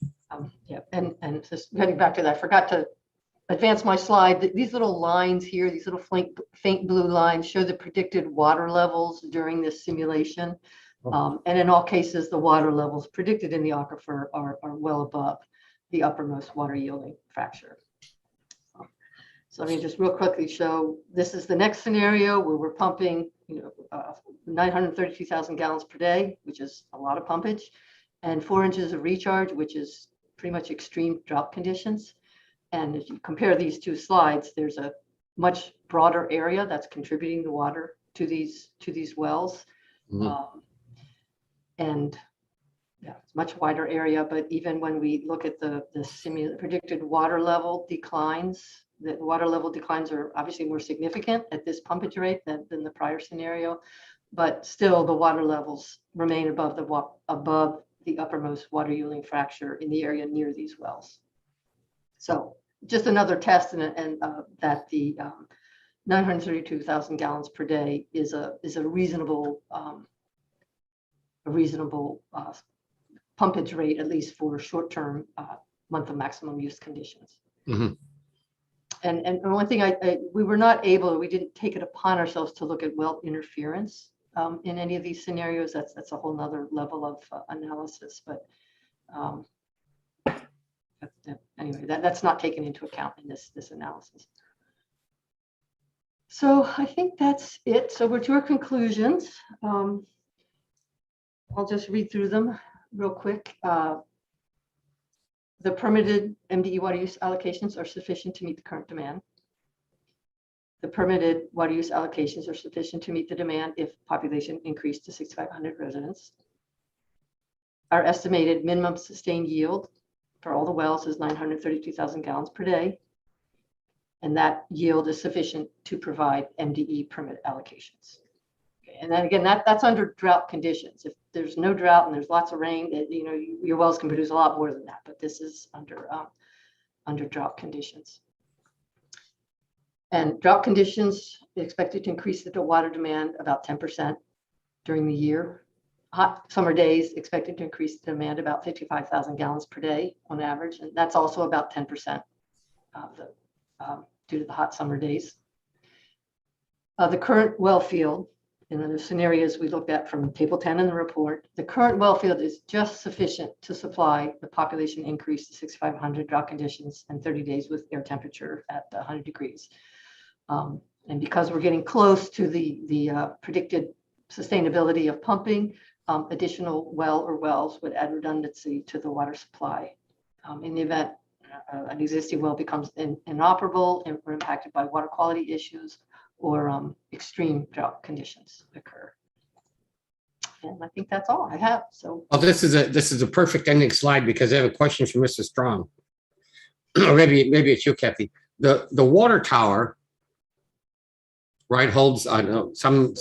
Yeah, and just getting back to that, I forgot to advance my slide. These little lines here, these little faint blue lines show the predicted water levels during this simulation. And in all cases, the water levels predicted in the aquifer are well above the uppermost water yielding fracture. So let me just real quickly show, this is the next scenario where we're pumping 932,000 gallons per day, which is a lot of pumpage, and 4 inches of recharge, which is pretty much extreme drought conditions. And if you compare these two slides, there's a much broader area that's contributing the water to these wells. Mhm. And yeah, it's a much wider area, but even when we look at the predicted water level declines, the water level declines are obviously more significant at this pumpage rate than the prior scenario, but still the water levels remain above the uppermost water yielding fracture in the area near these wells. So just another test and that the 932,000 gallons per day is a reasonable pumpage rate, at least for short-term month of maximum use conditions. Mhm. And one thing we didn't take it upon ourselves to look at well interference in any of these scenarios. That's a whole nother level of analysis, but anyway, that's not taken into account in this analysis. So I think that's it. So we're to our conclusions. I'll just read through them real quick. The permitted MDE water use allocations are sufficient to meet the current demand. The permitted water use allocations are sufficient to meet the demand if population increased to 6,500 residents. Our estimated minimum sustained yield for all the wells is 932,000 gallons per day. And that yield is sufficient to provide MDE permit allocations. Okay, and then again, that's under drought conditions. If there's no drought and there's lots of rain, your wells can produce a lot more than that, but this is under drought conditions. And drought conditions expected to increase the water demand about 10% during the year. Hot summer days expected to increase the demand about 55,000 gallons per day on average, and that's also about 10% due to the hot summer days. The current well field, in the scenarios we looked at from table 10 in the report, the current well field is just sufficient to supply the population increase to 6,500 drought conditions and 30 days with air temperature at 100 degrees. And because we're getting close to the predicted sustainability of pumping, additional wells would add redundancy to the water supply. In the event an existing well becomes inoperable and we're impacted by water quality issues or extreme drought conditions occur. And I think that's all I have. So, Well, this is a perfect ending slide because I have a question for Mr. Strong. Or maybe it's you, Kathy. The water tower, right, holds, I know, some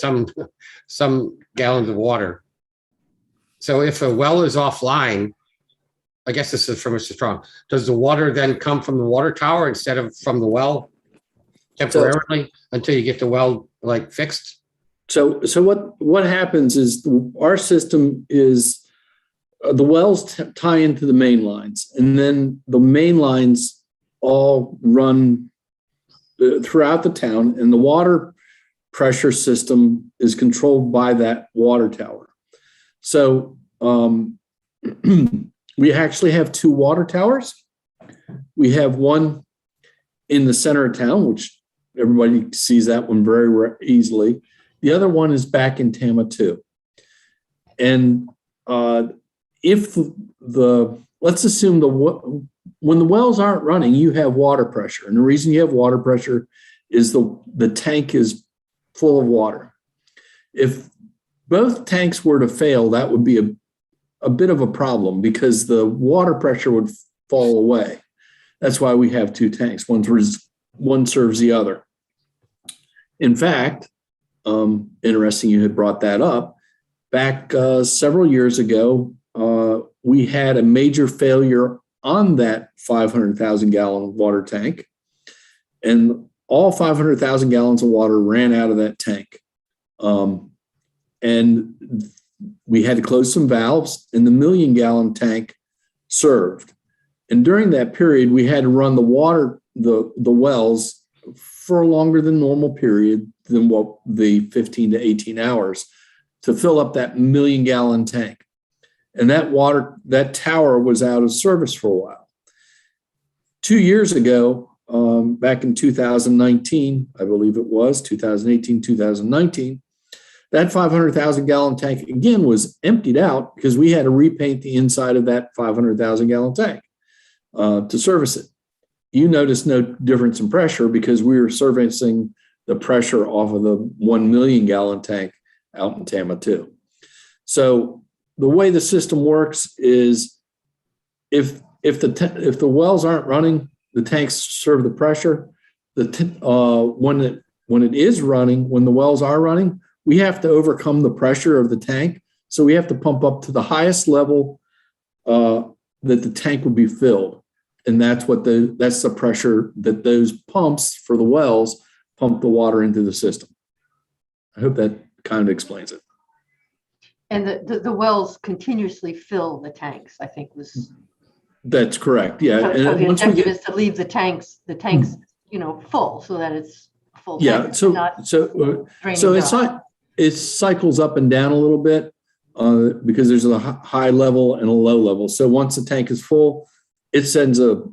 gallons of water. So if a well is offline, I guess this is for Mr. Strong, does the water then come from the water tower instead of from the well temporarily until you get the well fixed? So what happens is our system is the wells tie into the main lines, and then the main lines all run throughout the town, and the water pressure system is controlled by that water tower. So we actually have two water towers, We have one in the center of town, which everybody sees that one very easily. The other one is back in Tama 2. And if let's assume when the wells aren't running, you have water pressure. And the reason you have water pressure is the tank is full of water. If both tanks were to fail, that would be a bit of a problem because the water pressure would fall away. That's why we have two tanks. One serves the other. In fact, interesting you had brought that up. Back several years ago, we had a major failure on that 500,000 gallon water tank, and all 500,000 gallons of water ran out of that tank. And we had to close some valves, and the 1 million gallon tank served. And during that period, we had to run the wells for a longer than normal period than what the 15 to 18 hours to fill up that 1 million gallon tank. And that tower was out of service for a while. 2 years ago, back in 2019, I believe it was 2018, 2019, that 500,000 gallon tank again was emptied out because we had to repaint the inside of that 500,000 gallon tank to service it. You noticed no difference in pressure because we were servicing the pressure off of the 1 million gallon tank out in Tama 2. So the way the system works is if the wells aren't running, the tanks serve the pressure. When it is running, when the wells are running, we have to overcome the pressure of the tank. So we have to pump up to the highest level that the tank would be filled. And that's the pressure that those pumps for the wells pump the water into the system. I hope that kind of explains it. And the wells continuously fill the tanks, I think was. That's correct. Yeah. So And the once we objective get, is to leave the tanks, full so that it's full. yeah. tank, So not it's draining not, it cycles up and down a little bit because there's a high level and a low level. So once the tank is full, it sends a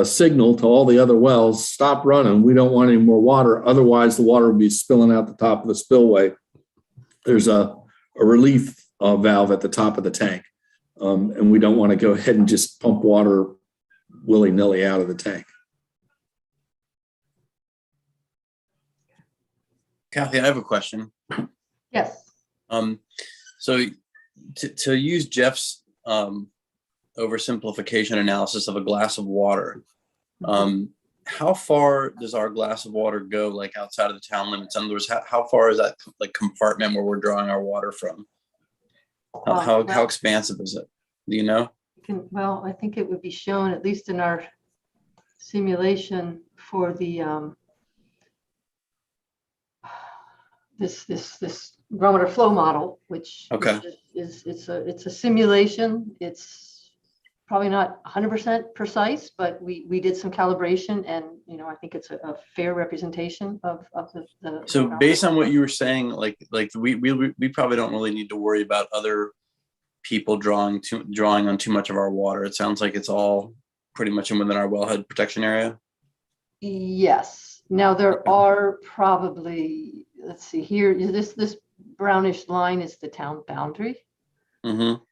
signal to all the other wells, stop running. We don't want any more water. Otherwise, the water will be spilling out the top of the spillway. There's a relief valve at the top of the tank. And we don't want to go ahead and just pump water willy-nilly out of the tank. Kathy, I have a question. Yes. So to use Jeff's oversimplification analysis of a glass of water, how far does our glass of water go, like outside of the town limits? In other words, how far is that like compartment where we're drawing our water from? How expansive is it? Do you know? Well, I think it would be shown, at least in our simulation for the this groundwater flow model, which is it's a simulation. It's probably not 100% precise, but we did some calibration, and I think it's a fair representation of the. So based on what you were saying, like we probably don't really need to worry about other people drawing on too much of our water. It sounds like it's all pretty much within our wellhead protection area. Yes. Now there are probably, let's see here, this brownish line is the town boundary. Mm-hmm.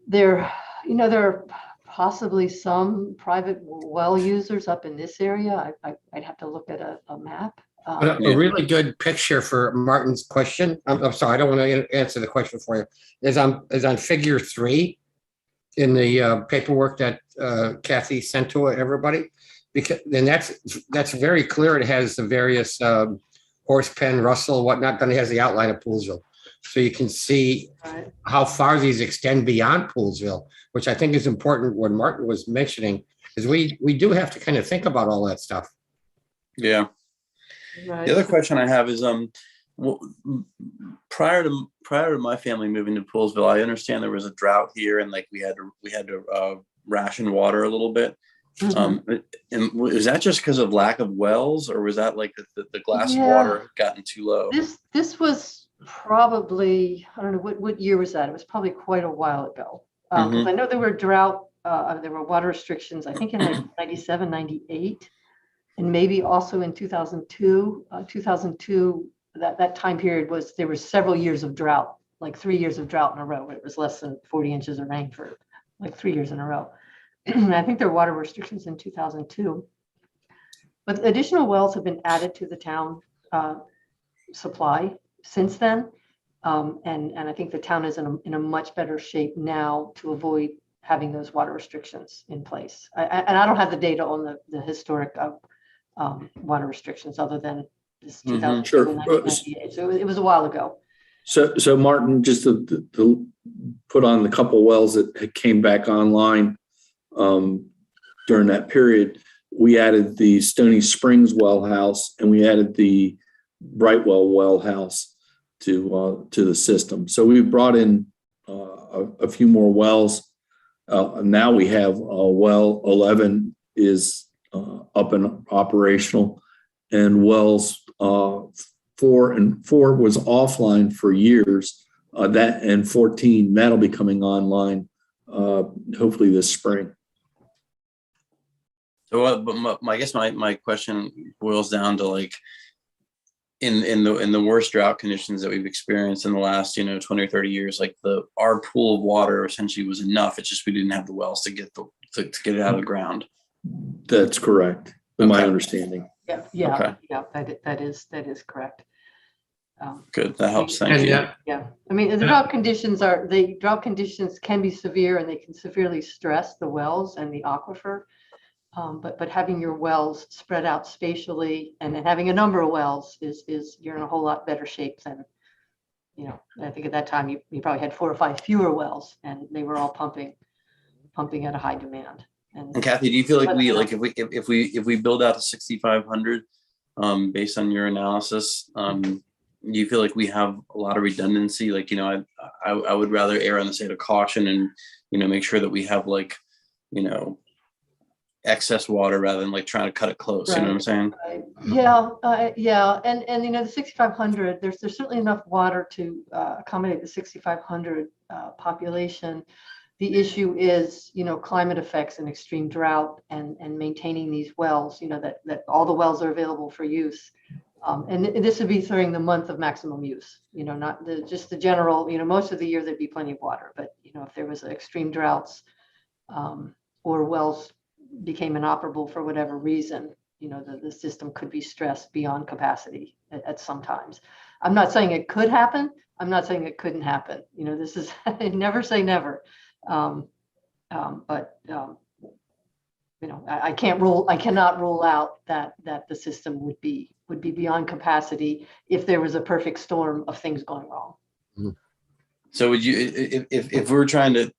There are possibly some private well users up in this area. I'd have to look at a map. A really good picture for Martin's question. I'm sorry, I don't want to answer the question for you. Is on figure 3 in the paperwork that Kathy sent to everybody, because then that's very clear. It has the various Horsepen, Russell, whatnot. Then it has the outline of Poolesville, so you can see how far these extend beyond Poolesville, which I think is important. What Martin was mentioning is we do have to kind of think about all that stuff. Yeah. Right. The other question I have is, prior to my family moving to Poolesville, I understand there was a drought here, and like we had to ration water a little bit. Mm-hmm. And was that just because of lack of wells, or was that like the glass of water had gotten too low? This was probably, I don't know what year was that. It was probably quite a while ago. Because I know there were drought there were water restrictions, I think in like 97, 98, and maybe also in 2002. 2002, that time period there was several years of drought, like 3 years of drought in a row. It was less than 40 inches of rain for like 3 years in a row. And I think there were water restrictions in 2002. But additional wells have been added to the town supply since then. And I think the town is in a much better shape now to avoid having those water restrictions in place. And I don't have the data on the historic water restrictions other than this 2002 Sure. and 1998. So it was a while ago. So Martin, just to put on the couple wells that came back online during that period, we added the Stony Springs well house and we added the Brightwell well house to the system. So we brought in a few more wells. Now we have well 11 is up and operational, and wells 4 was offline for years. That and 14 that'll be coming online hopefully this spring. So, but I guess my question boils down to like, in the worst drought conditions that we've experienced in the last 20 or 30 years, like our pool of water essentially was enough. It's just we didn't have the wells to get it out of the ground. That's correct. Okay. My understanding. Yeah, Okay. yeah, that is correct. Good, that helps. Thank you. Yeah, I mean, the drought conditions can be severe and they can severely stress the wells and the aquifer. But having your wells spread out spatially and having a number of wells is you're in a whole lot better shape than, I think at that time you probably had 4 or 5 fewer wells and they were all pumping at a high demand. And Kathy, do you feel like if we build out to 6,500 based on your analysis, do you feel like we have a lot of redundancy? Like, I would rather err on the side of caution and, make sure that we have excess water rather than like trying to cut it close. Right. You know what I'm saying? Yeah. And the 6,500, there's certainly enough water to accommodate the 6,500 population. The issue is, climate effects and extreme drought and maintaining these wells, that all the wells are available for use. And this would be during the month of maximum use, not just the general, most of the year there'd be plenty of water, but, if there was extreme droughts or wells became inoperable for whatever reason, the system could be stressed beyond capacity at some times. I'm not saying it could happen. I'm not saying it couldn't happen. This is never say never. But I cannot rule out that the system would be beyond capacity if there was a perfect storm of things going wrong. So would you, if we're trying to,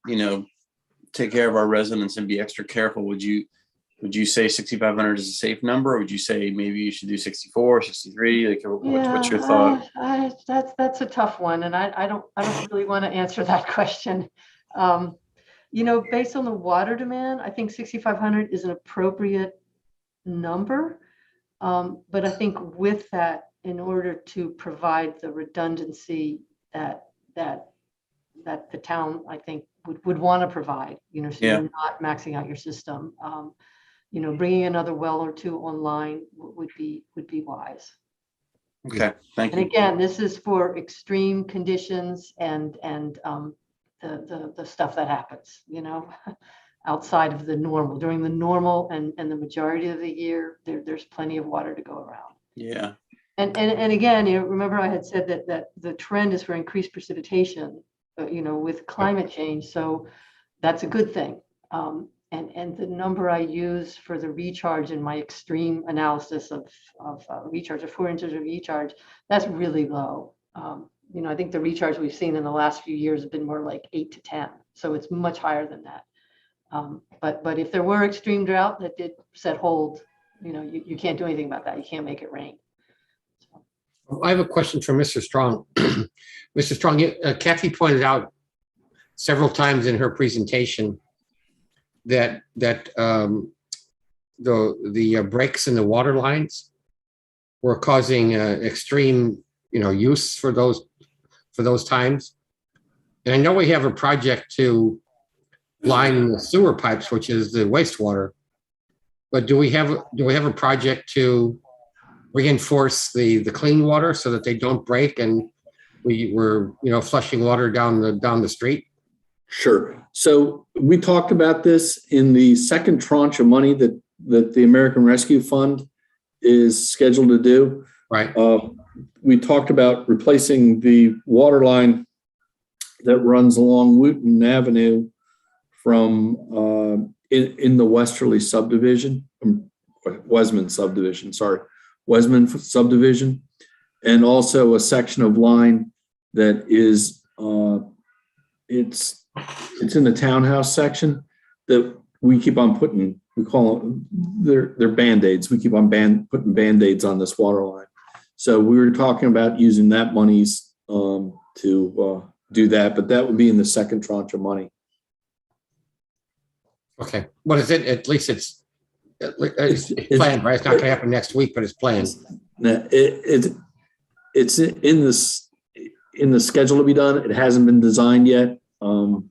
take care of our residents and be extra careful, would you say 6,500 is a safe number, or would you say maybe you should do 64, 63? Like, what's your thought? That's a tough one, and I don't really want to answer that question. Based on the water demand, I think 6,500 is an appropriate number. But I think with that, in order to provide the redundancy that the town, I think, would want to provide, so you're not maxing out your system. Bringing another well or two online would be wise. Okay, thank you. And again, this is for extreme conditions and the stuff that happens, outside of the normal. During the normal and the majority of the year, there's plenty of water to go around. Yeah. And again, remember I had said that the trend is for increased precipitation, with climate change. So that's a good thing. And the number I use for the recharge in my extreme analysis of recharge of 4 inches of recharge, that's really low. I think the recharge we've seen in the last few years have been more like 8 to 10. So it's much higher than that. But if there were extreme drought that did set hold, you can't do anything about that. You can't make it rain. I have a question for Mr. Strong. Mr. Strong, Kathy pointed out several times in her presentation that the breaks in the water lines were causing extreme, use for those times. And I know we have a project to line the sewer pipes, which is the wastewater. But do we have a project to reinforce the clean water so that they don't break and we're flushing water down the street? Sure. So we talked about this in the second tranche of money that the American Rescue Fund is scheduled to do. Right. We talked about replacing the water line that runs along Wooten Avenue from in the Westerly subdivision, Wesman subdivision, and also a section of line that is it's in the townhouse section that we keep on putting. We call them they're Band-Aids. We keep on putting Band-Aids on this water line. So we were talking about using that monies to do that, but that would be in the second tranche of money. Okay. What is it? At least it's planned, right? It's not going to happen next week, but it's planned. It's in the schedule to be done. It hasn't been designed yet, but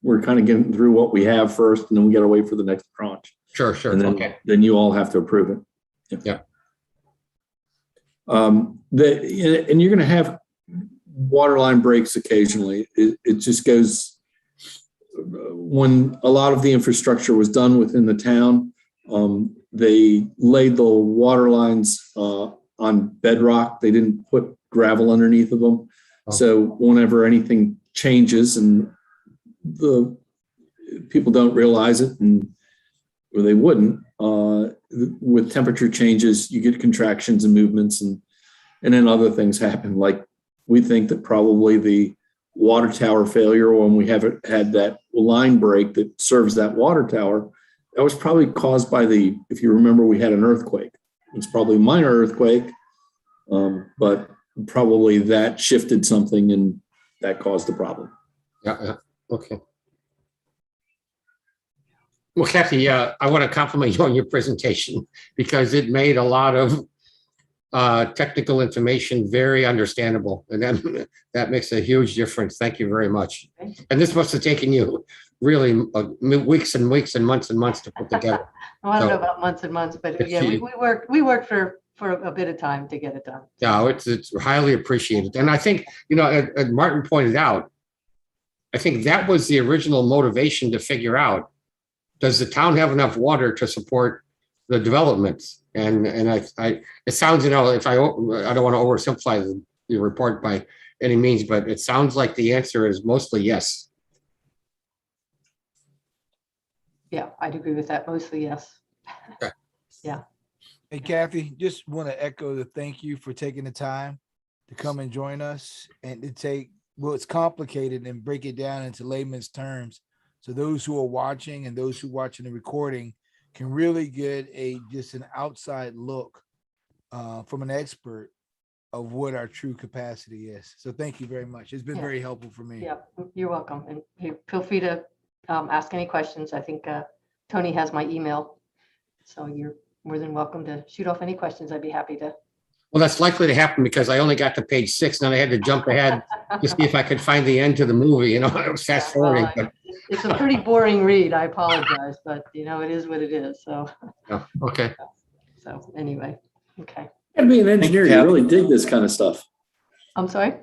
we're kind of getting through what we have first, and then we got to wait for the next tranche. Sure. And then you all have to approve it. Yeah. And you're going to have water line breaks occasionally. It just goes when a lot of the infrastructure was done within the town. They laid the water lines on bedrock. They didn't put gravel underneath of them. Oh. So whenever anything changes and the people don't realize it, or they wouldn't, with temperature changes, you get contractions and movements, and then other things happen. Like we think that probably the water tower failure, when we haven't had that line break that serves that water tower, that was probably caused by if you remember, we had an earthquake. It's probably a minor earthquake, but probably that shifted something and that caused the problem. Yeah. Okay. Well, Kathy, I want to compliment you on your presentation because it made a lot of technical information very understandable, and that makes a huge difference. Thank you very much. And this must have taken you really weeks and weeks and months to put together. Well, I don't know about months and months, but yeah, we worked for a bit of time to get it done. Yeah, it's highly appreciated, and I think as Martin pointed out, I think that was the original motivation to figure out, does the town have enough water to support the developments? And it sounds, if I don't want to oversimplify the report by any means, but it sounds like the answer is mostly yes. Yeah, I'd agree with that. Mostly yes. Okay. Yeah. Hey, Kathy, just want to echo the thank you for taking the time to come and join us and to take what's complicated and break it down into layman's terms. So those who are watching and those who are watching the recording can really get just an outside look from an expert of what our true capacity is. So thank you very much. It's been very helpful for me. Yeah, you're welcome. And feel free to ask any questions. I think Tony has my email, so you're more than welcome to shoot off any questions. I'd be happy to. Well, that's likely to happen because I only got to page 6, and then I had to jump ahead to see if I could find the end to the movie. I was fast forwarding. But it's a pretty boring read. I apologize, but it is what it is. So. oh, okay. So anyway, okay. You gotta be an engineer. You really dig this kind of stuff. I'm sorry?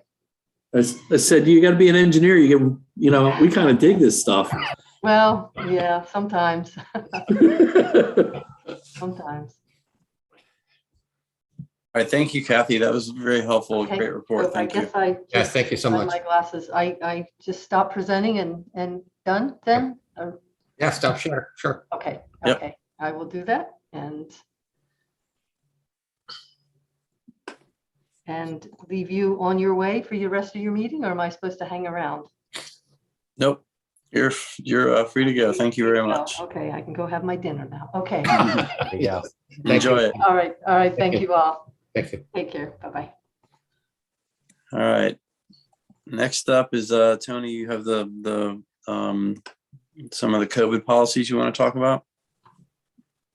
I said, you got to be an engineer. We kind of dig this stuff. Well, yeah, sometimes. Sometimes. All right, thank you, Kathy. That was very helpful. Okay. Great report. So Thank you. Yes, thank you so much. My glasses. I just stopped presenting and done then? Or, Yeah, stop. Sure. okay. Yep. Okay. I will do that and leave you on your way for the rest of your meeting, or am I supposed to hang around? Nope. You're free to go. Thank you very much. Okay, I can go have my dinner now. Okay. There you go. Enjoy it. All right. Thank you all. Thank you. Take care. Bye-bye. All right. Next up is Tony. You have the some of the COVID policies you want to talk about.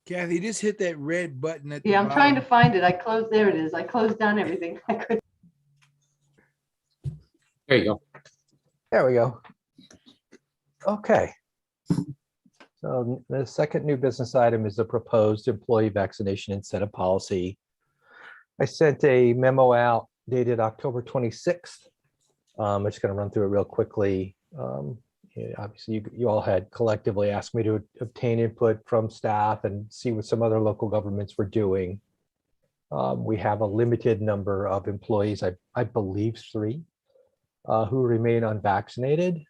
Kathy, just hit that red button at the Yeah, I'm trying to bottom. find it. There it is. I closed down everything. I couldn't. There you go. There we go. Okay. So the second new business item is the proposed employee vaccination incentive policy. I sent a memo out dated October 26th. I'm just going to run through it real quickly. Obviously, you all had collectively asked me to obtain input from staff and see what some other local governments were doing. We have a limited number of employees, I believe 3, who remain unvaccinated.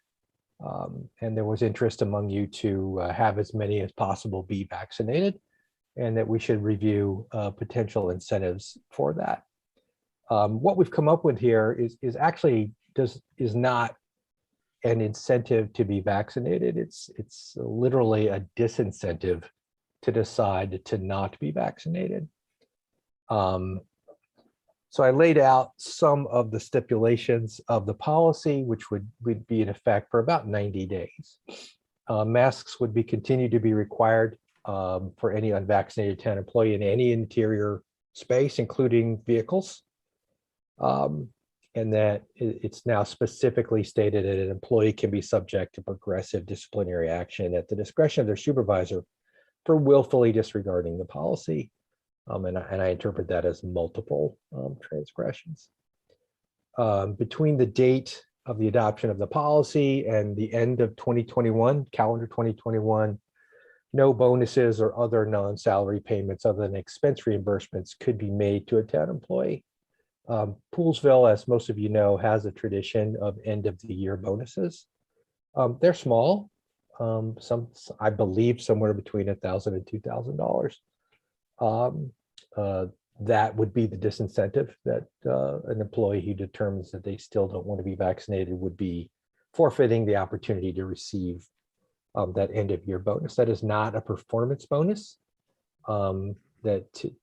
And there was interest among you to have as many as possible be vaccinated, and that we should review potential incentives for that. What we've come up with here is actually is not an incentive to be vaccinated. It's literally a disincentive to decide to not be vaccinated. So I laid out some of the stipulations of the policy, which would be in effect for about 90 days. Masks would be continued to be required for any unvaccinated town employee in any interior space, including vehicles. And that it's now specifically stated that an employee can be subject to progressive disciplinary action at the discretion of their supervisor for willfully disregarding the policy. And I interpret that as multiple transgressions. Between the date of the adoption of the policy and the end of 2021, calendar 2021, no bonuses or other non-salary payments other than expense reimbursements could be made to a town employee. Poolesville, as most of you know, has a tradition of end of the year bonuses. They're small, I believe somewhere between $1,000 and $2,000. That would be the disincentive that an employee who determines that they still don't want to be vaccinated would be forfeiting the opportunity to receive that end of year bonus. That is not a performance bonus. In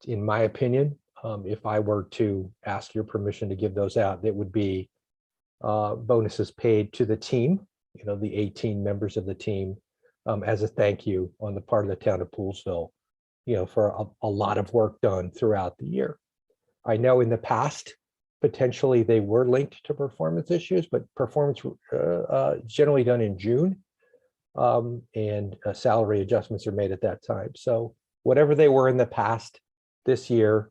my opinion, if I were to ask your permission to give those out, that would be bonuses paid to the team, the 18 members of the team, as a thank you on the part of the town of Poolesville, for a lot of work done throughout the year. I know in the past, potentially they were linked to performance issues, but performance generally done in June, and salary adjustments are made at that time. So whatever they were in the past, this year,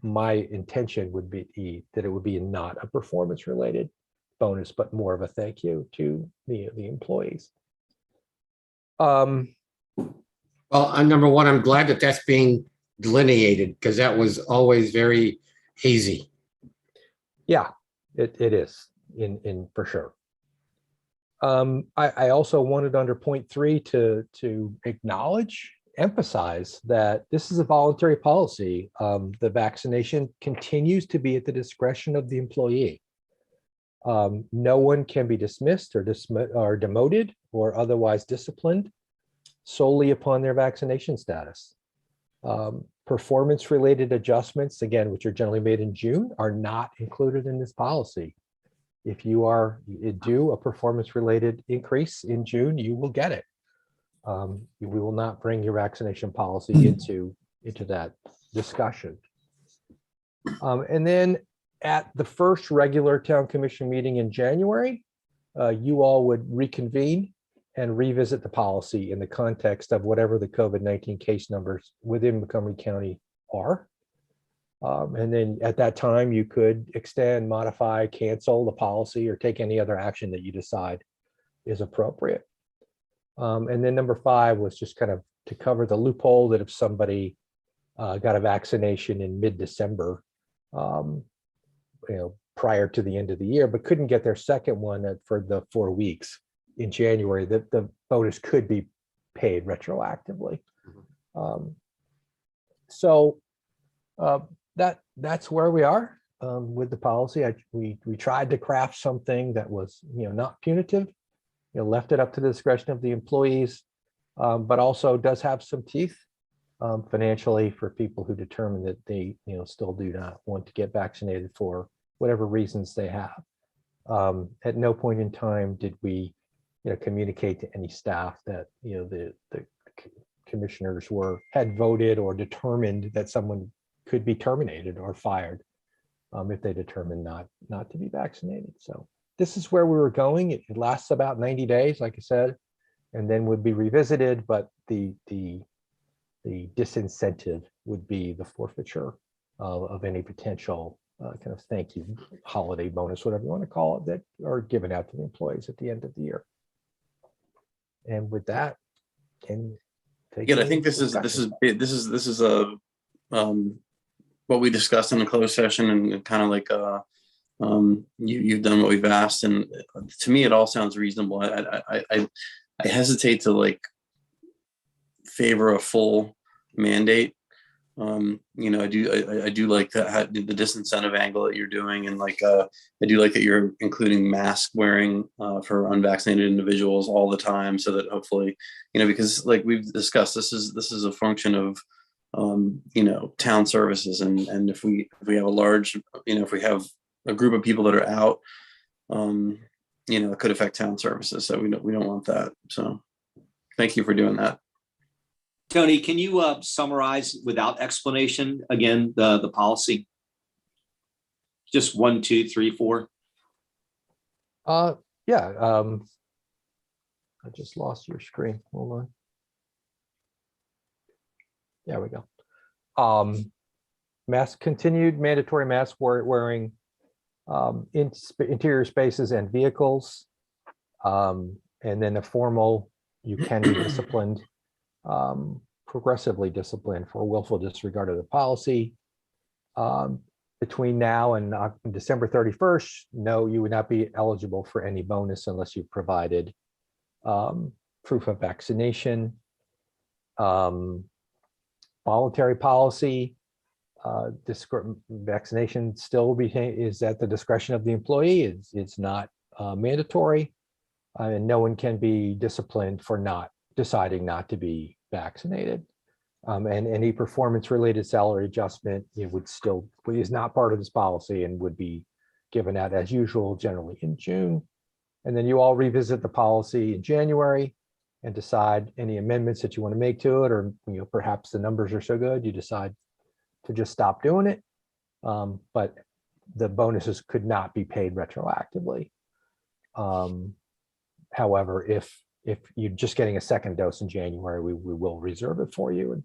my intention would be that it would be not a performance related bonus, but more of a thank you to the employees. Well, number one, I'm glad that that's being delineated, because that was always very hazy. Yeah, it is in for sure. I also wanted under point 3 to emphasize that this is a voluntary policy. The vaccination continues to be at the discretion of the employee. No one can be dismissed or demoted or otherwise disciplined solely upon their vaccination status. Performance-related adjustments, again, which are generally made in June, are not included in this policy. If you are due a performance-related increase in June, you will get it. We will not bring your vaccination policy into that discussion. And then at the first regular town commission meeting in January, you all would reconvene and revisit the policy in the context of whatever the COVID-19 case numbers within Montgomery County are. And then at that time, you could extend, modify, cancel the policy, or take any other action that you decide is appropriate. And then number 5 was just kind of to cover the loophole that if somebody got a vaccination in mid-December, prior to the end of the year, but couldn't get their second one for the 4 weeks in January, that the bonus could be paid retroactively. So that's where we are with the policy. We tried to craft something that was not punitive, left it up to the discretion of the employees, but also does have some teeth financially for people who determine that they still do not want to get vaccinated for whatever reasons they have. At no point in time did we communicate to any staff that the commissioners had voted or determined that someone could be terminated or fired if they determined not to be vaccinated. So this is where we were going. It lasts about 90 days, like I said, and then would be revisited, but the disincentive would be the forfeiture of any potential kind of thank you holiday bonus, whatever you want to call it, that are given out to the employees at the end of the year. And with that, can take Yeah, I any think this discussion. is a what we discussed in the closed session, and kind of like you've done what we've asked, and to me it all sounds reasonable. I hesitate to like favor a full mandate. You know, I do like that the disincentive angle that you're doing, and like I do like that you're including mask wearing for unvaccinated individuals all the time, so that hopefully, you know, because like we've discussed, this is a function of you know, town services, and if we have a large, you know, if we have a group of people that are out, you know, it could affect town services, so we don't want that. So thank you for doing that. Tony, can you summarize without explanation again the policy? Just 1, 2, 3, 4. Yeah. I just lost your screen. Hold on. There we go. Mask continued mandatory mask wearing in interior spaces and vehicles, and then a formal, you can be disciplined, progressively disciplined for willful disregard of the policy. Between now and December 31st, no, you would not be eligible for any bonus unless you provided proof of vaccination. Voluntary policy, vaccination still is at the discretion of the employee. It's not mandatory, and no one can be disciplined for not deciding not to be vaccinated. And any performance-related salary adjustment, it would still is not part of this policy and would be given out as usual, generally in June. And then you all revisit the policy in January and decide any amendments that you want to make to it, or you know, perhaps the numbers are so good you decide to just stop doing it. But the bonuses could not be paid retroactively. However, if you're just getting a second dose in January, we will reserve it for you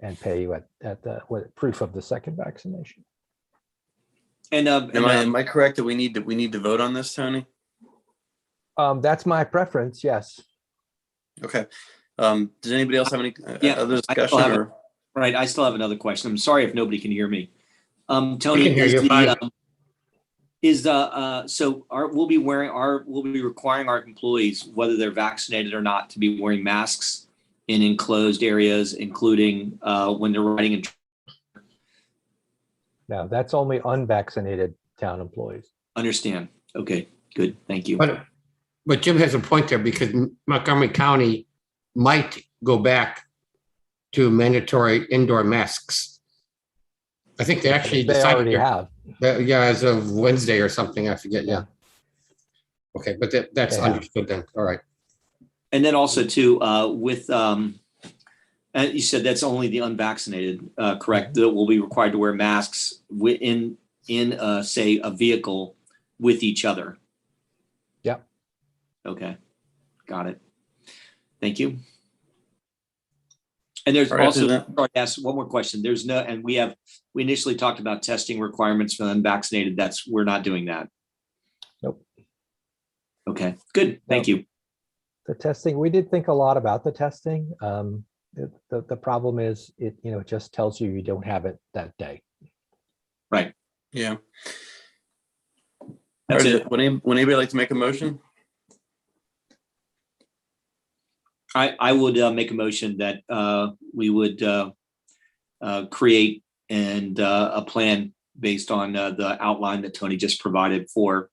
and pay you at the proof of the second vaccination. And Am I correct that we need to vote on this, Tony? That's my preference. Yes. Okay. Does anybody else have any other I discussion? still right. I still have another question. I'm sorry if nobody can hear me. Tony, can hear you fine. we'll be requiring our employees, whether they're vaccinated or not, to be wearing masks in enclosed areas, including when they're riding in. No, that's only unvaccinated town employees. Understand. Okay, good. Thank you. But Jim has a point there, because Montgomery County might go back to mandatory indoor masks. I think they actually They decided already have. yeah, as of Wednesday or something, I forget. Yeah. Okay, but that's They understood then. All right. And then also too, with you said that's only the unvaccinated, correct? That will be required to wear masks in say a vehicle with each other. Yep. Okay, got it. Thank you. And there's All right, also, after that- sorry, ask one more question. There's no, and we initially talked about testing requirements for the unvaccinated. We're not doing that. Nope. Okay, good. Thank you. The testing, we did think a lot about the testing. The problem is it just tells you don't have it that day. Right. Yeah. That's All right, it. would anybody like to make a motion? I would make a motion that we would create a plan based on the outline that Tony just provided for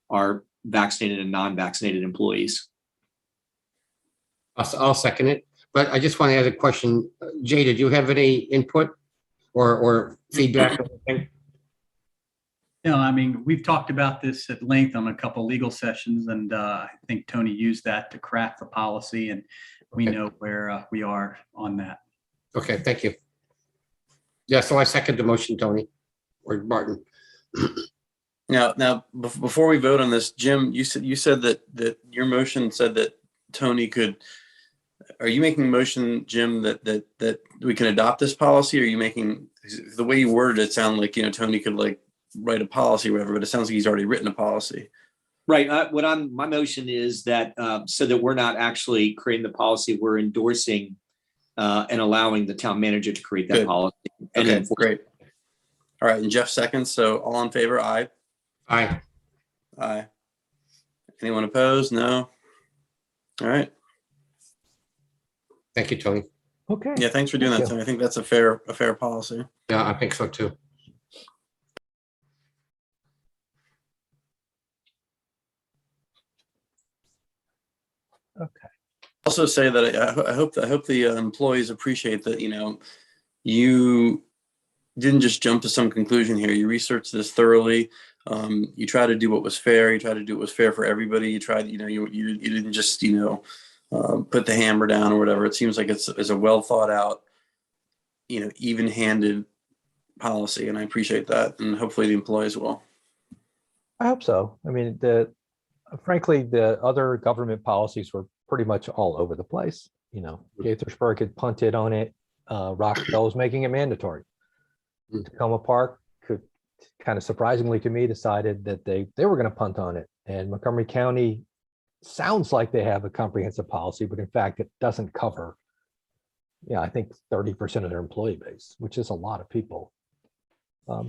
our vaccinated and non-vaccinated employees. I'll second it. But I just want to add a question. Jay, did you have any input or feedback or anything? No, I mean, we've talked about this at length on a couple of legal sessions, and I think Tony used that to craft the policy, and we know where we are on that. Okay, thank you. Yeah, so I second the motion, Tony or Martin. Before we vote on this, Jim, you said that your motion said that Tony could. Are you making a motion, Jim, that we can adopt this policy? Or are you making, the way you worded it sound like, Tony could like write a policy or whatever, but it sounds like he's already written a policy. Right. My motion is that so that we're not actually creating the policy, we're endorsing and allowing the town manager to create that Good. policy. And Okay, great. All right, and Jeff seconds. So all in favor? Aye. Aye. Aye. Anyone opposed? No. All right. Thank you, Tony. Okay. Yeah, thanks for doing Thank that, you. Tony. I think that's a fair policy. Yeah, I think so too. Okay. Also say that I hope the employees appreciate that, you didn't just jump to some conclusion here. You researched this thoroughly. You tried to do what was fair. You tried to do what was fair for everybody. You tried, you didn't just, put the hammer down or whatever. It seems like it's a well thought out, even-handed policy, and I appreciate that. And hopefully the employees will. I hope so. I mean, frankly, the other government policies were pretty much all over the place. Gaithersburg had punted on it. Rockville was making it mandatory. Tacoma Park could, kind of surprisingly to me, decided that they were going to punt on it. And Montgomery County sounds like they have a comprehensive policy, but in fact, it doesn't cover, I think 30% of their employee base, which is a lot of people.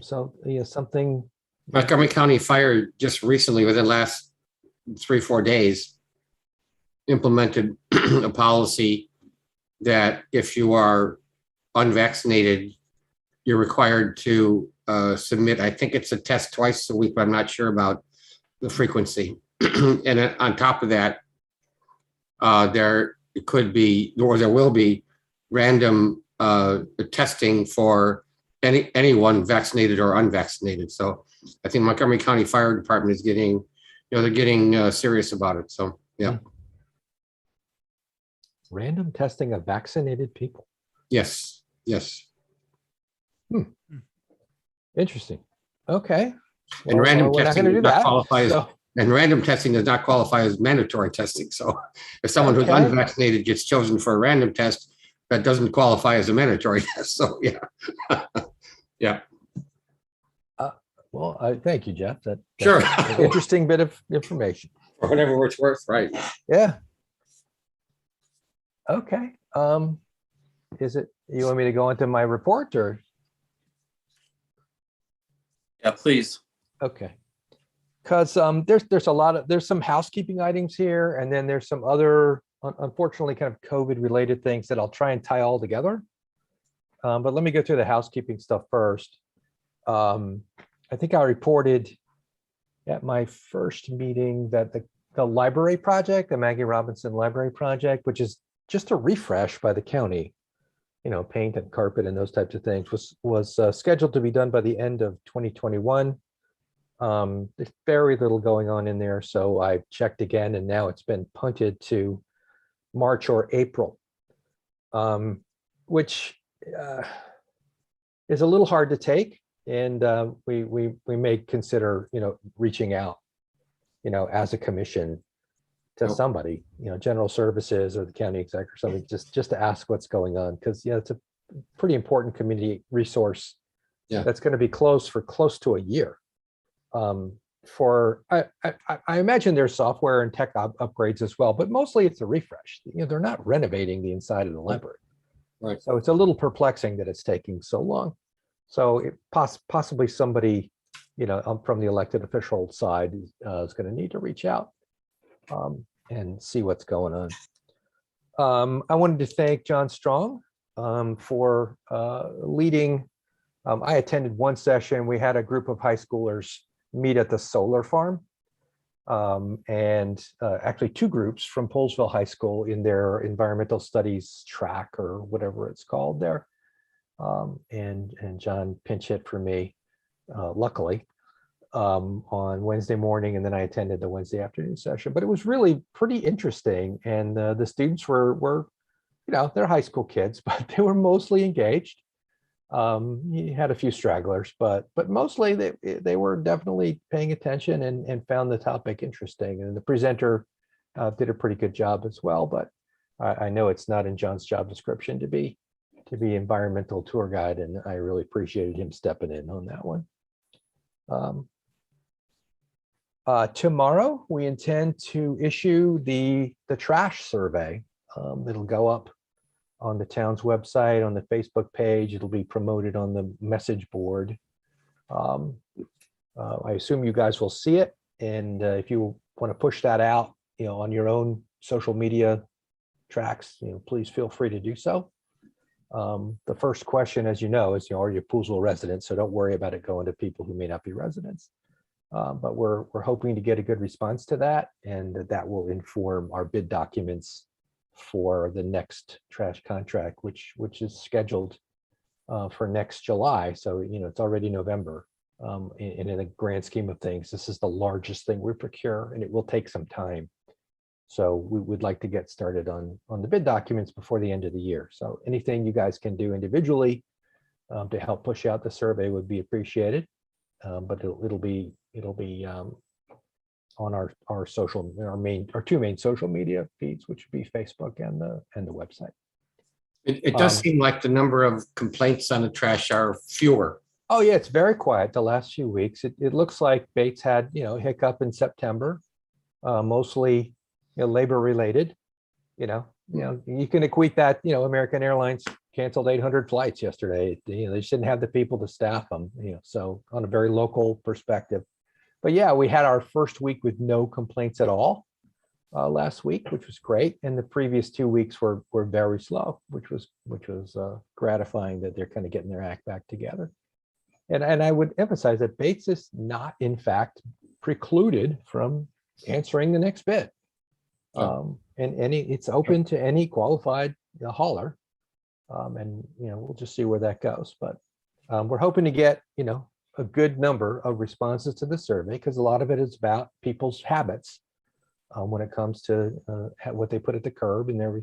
So, something. Montgomery County Fire just recently, within the last 3-4 days, implemented a policy that if you are unvaccinated, you're required to submit, I think it's a test twice a week, but I'm not sure about the frequency. And on top of that, there could be, or there will be, random testing for anyone vaccinated or unvaccinated. So I think Montgomery County Fire Department is getting, they're getting serious about it. So yeah. Random testing of vaccinated people. Yes. Yes. Interesting. Okay. And random we're not testing going to do does not that. qualify as, So, and random testing does not qualify as mandatory testing. So if someone who's Okay. unvaccinated gets chosen for a random test, that doesn't qualify as a mandatory test. So yeah. Yeah. well, thank you, Jeff. That's Sure. an interesting bit of information. For whatever it's worth, right? Yeah. Okay. Is it, you want me to go into my report or? Yeah, please. Okay. Because there's some housekeeping items here, and then there's some other, unfortunately, kind of COVID related things that I'll try and tie all together. But let me go through the housekeeping stuff first. I think I reported at my first meeting that the library project, the Maggie Robinson Library Project, which is just a refresh by the county, paint and carpet and those types of things, was scheduled to be done by the end of 2021. There's very little going on in there, so I checked again, and now it's been punted to March or April, which is a little hard to take, and we may consider reaching out as a commission to somebody, general services or the county exec or something, just to ask what's going on, because it's a pretty important community resource that's going to be closed for close to a year. I imagine there's software and tech upgrades as well, but mostly it's a refresh. They're not renovating the inside of the library. Right. So it's a little perplexing that it's taking so long. So possibly somebody, from the elected official side is going to need to reach out and see what's going on. I wanted to thank John Strong for leading. I attended one session. We had a group of high schoolers meet at the solar farm, and actually two groups from Poolesville High School in their environmental studies track or whatever it's called there. And John pinch hit for me, luckily, on Wednesday morning, and then I attended the Wednesday afternoon session. But it was really pretty interesting, and the students were they're high school kids, but they were mostly engaged. You had a few stragglers, but mostly they were definitely paying attention and found the topic interesting. And the presenter did a pretty good job as well. But I know it's not in John's job description to be environmental tour guide, and I really appreciated him stepping in on that one. Tomorrow, we intend to issue the trash survey. It'll go up on the town's website, on the Facebook page. It'll be promoted on the message board. I assume you guys will see it. And if you want to push that out, on your own social media tracks, please feel free to do so. The first question, as you know, is, are you Poolesville residents? So don't worry about it going to people who may not be residents. But we're hoping to get a good response to that, and that will inform our bid documents for the next trash contract, which is scheduled for next July. So, it's already November. And in the grand scheme of things, this is the largest thing we procure, and it will take some time. So we would like to get started on the bid documents before the end of the year. So anything you guys can do individually to help push out the survey would be appreciated. But it'll be on our two main social media feeds, which would be Facebook and the website. It does seem like the number of complaints on the trash are fewer. Oh yeah, it's very quiet the last few weeks. It looks like Bates had a hiccup in September, mostly labor related. You can equate that. American Airlines canceled 800 flights yesterday. They just didn't have the people to staff them. So on a very local perspective. But yeah, we had our first week with no complaints at all last week, which was great. And the previous 2 weeks were very slow, which was gratifying that they're kind of getting their act back together. And I would emphasize that Bates is not, in fact, precluded from answering the next bid. And it's open to any qualified hauler. And we'll just see where that goes. But we're hoping to get a good number of responses to the survey, because a lot of it is about people's habits when it comes to what they put at the curb and their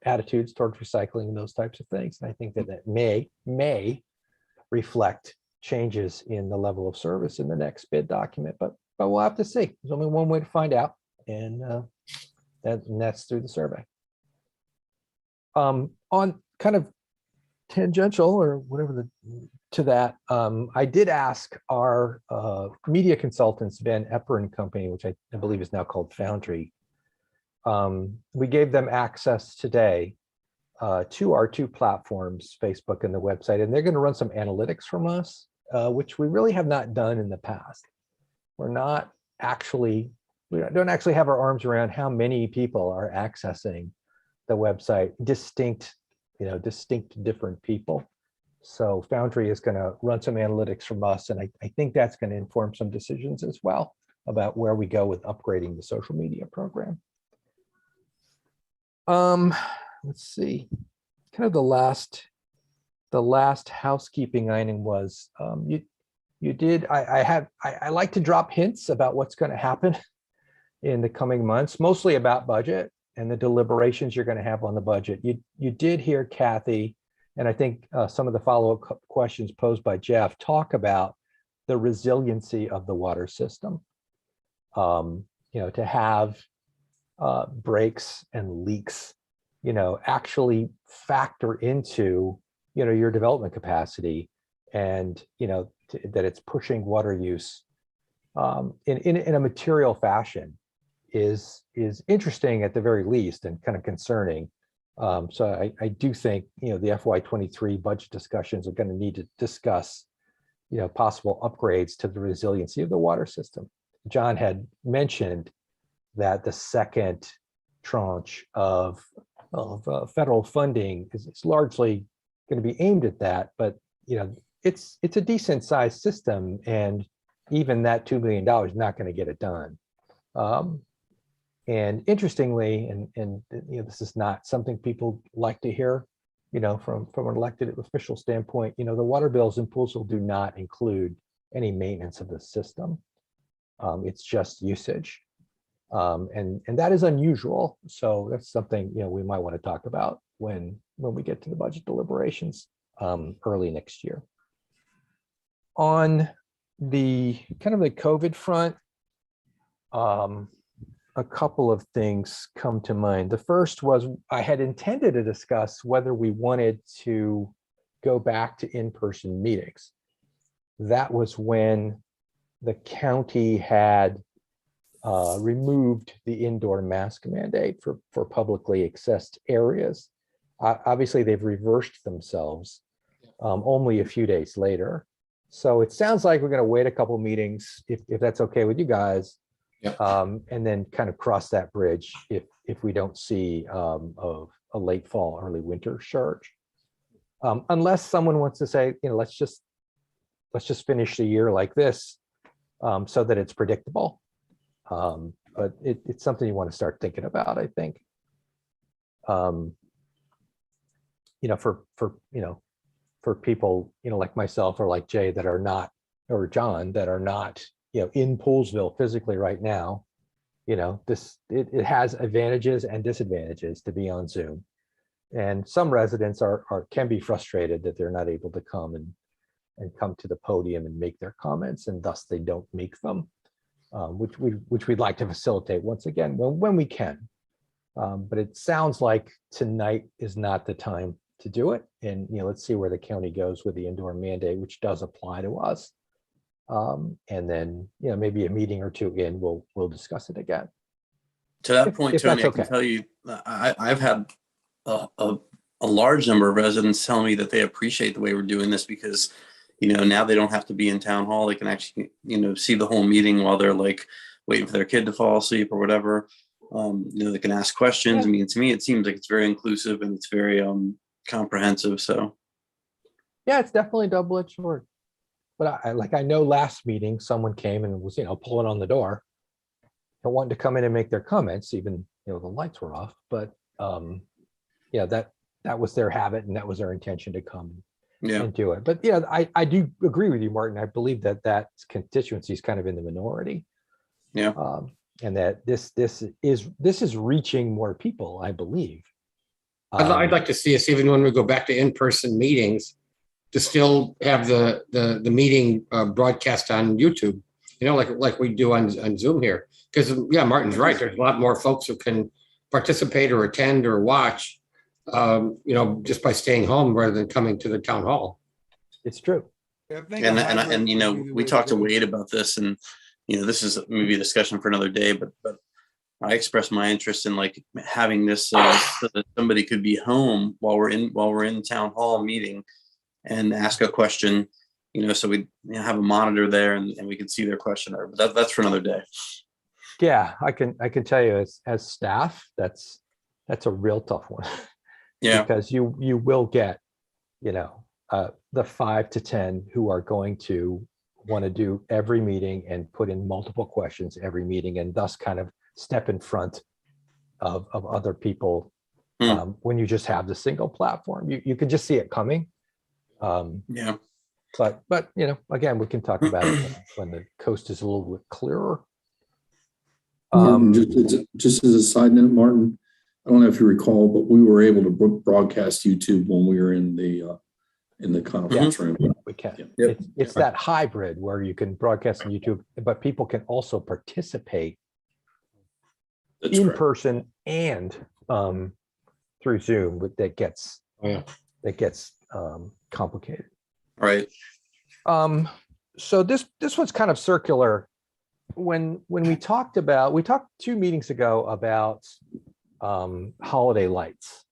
attitudes towards recycling and those types of things. And I think that may reflect changes in the level of service in the next bid document, but we'll have to see. There's only one way to find out, and that's through the survey. On kind of tangential or whatever to that, I did ask our media consultants, Van Epper and Company, which I believe is now called Foundry. We gave them access today to our two platforms, Facebook and the website, and they're going to run some analytics from us, which we really have not done in the past. We don't actually have our arms around how many people are accessing the website, distinct different people. So Foundry is going to run some analytics from us, and I think that's going to inform some decisions as well about where we go with upgrading the social media program. Let's see, kind of the last housekeeping item was I like to drop hints about what's going to happen in the coming months, mostly about budget and the deliberations you're going to have on the budget. You did hear Kathy, and I think some of the follow-up questions posed by Jeff talk about the resiliency of the water system. To have breaks and leaks, actually factor into, your development capacity, and, that it's pushing water use in a material fashion is interesting at the very least, and kind of concerning. So I do think, the FY23 budget discussions are going to need to discuss, possible upgrades to the resiliency of the water system. John had mentioned that the second tranche of federal funding is largely going to be aimed at that, but it's a decent sized system, and even that $2 million is not going to get it done. And interestingly, and this is not something people like to hear, from an elected official standpoint, the water bills in Poolesville do not include any maintenance of the system. It's just usage. And that is unusual. So that's something, we might want to talk about when we get to the budget deliberations. early next year. On the kind of the COVID front, a couple of things come to mind. The first was I had intended to discuss whether we wanted to go back to in-person meetings. That was when the county had removed the indoor mask mandate for publicly accessed areas. Obviously, they've reversed themselves only a few days later. So it sounds like we're going to wait a couple meetings, if that's okay with you guys, and then kind of cross that bridge if we don't see a late fall, early winter surge. Unless someone wants to say, let's just finish the year like this, so that it's predictable. But it's something you want to start thinking about, I think. For people, like myself or like Jay that are not, or John that are not, in Poolesville physically right now, it has advantages and disadvantages to be on Zoom. And some residents can be frustrated that they're not able to come and come to the podium and make their comments, and thus they don't make them, which we'd like to facilitate once again when we can. But it sounds like tonight is not the time to do it. And let's see where the county goes with the indoor mandate, which does apply to us. And then maybe a meeting or two in, we'll discuss it again. To that point, if Tony, that's I can tell you, I've had a large number of residents tell me that they appreciate the way we're doing this because, now they don't have to be in town hall. They can actually, see the whole meeting while they're like waiting for their kid to fall asleep or whatever. They can ask questions. Yeah. I mean, to me, it seems like it's very inclusive and it's very comprehensive. So Yeah, it's definitely a double-edged sword. But I know last meeting, someone came and was, pulling on the door and wanting to come in and make their comments, even, the lights were off. But that was their habit and that was their intention to come and do it. But I do agree with you, Martin. I believe that constituency is kind of in the minority. Yeah. And that this is reaching more people, I believe. I'd like to see us, even when we go back to in-person meetings, to still have the meeting broadcast on YouTube, like we do on Zoom here. Because Martin's right. There's a lot more folks who can participate or attend or watch, just by staying home rather than coming to the town hall. It's true. And we talked to Wade about this, and this is maybe a discussion for another day, but I expressed my interest in like having this so that somebody could be home while we're in town hall meeting and ask a question, so we have a monitor there and we can see their question. But that's for another day. Yeah, I can tell you as staff, that's a real tough one. Yeah, because you will get, the 5 to 10 who are going to want to do every meeting and put in multiple questions every meeting, and thus kind of step in front of other people when you just have the single platform. You can just see it coming. But again, we can talk about it when the coast is a little bit clearer. Martin, just as a side note, Martin, I don't know if you recall, but we were able to broadcast YouTube when we were in the conference room. We can. Yep. It's that hybrid where you can broadcast on YouTube, but people can also participate in person and through Zoom. That gets complicated. Right. So this one's kind of circular. When we talked 2 meetings ago about holiday lights,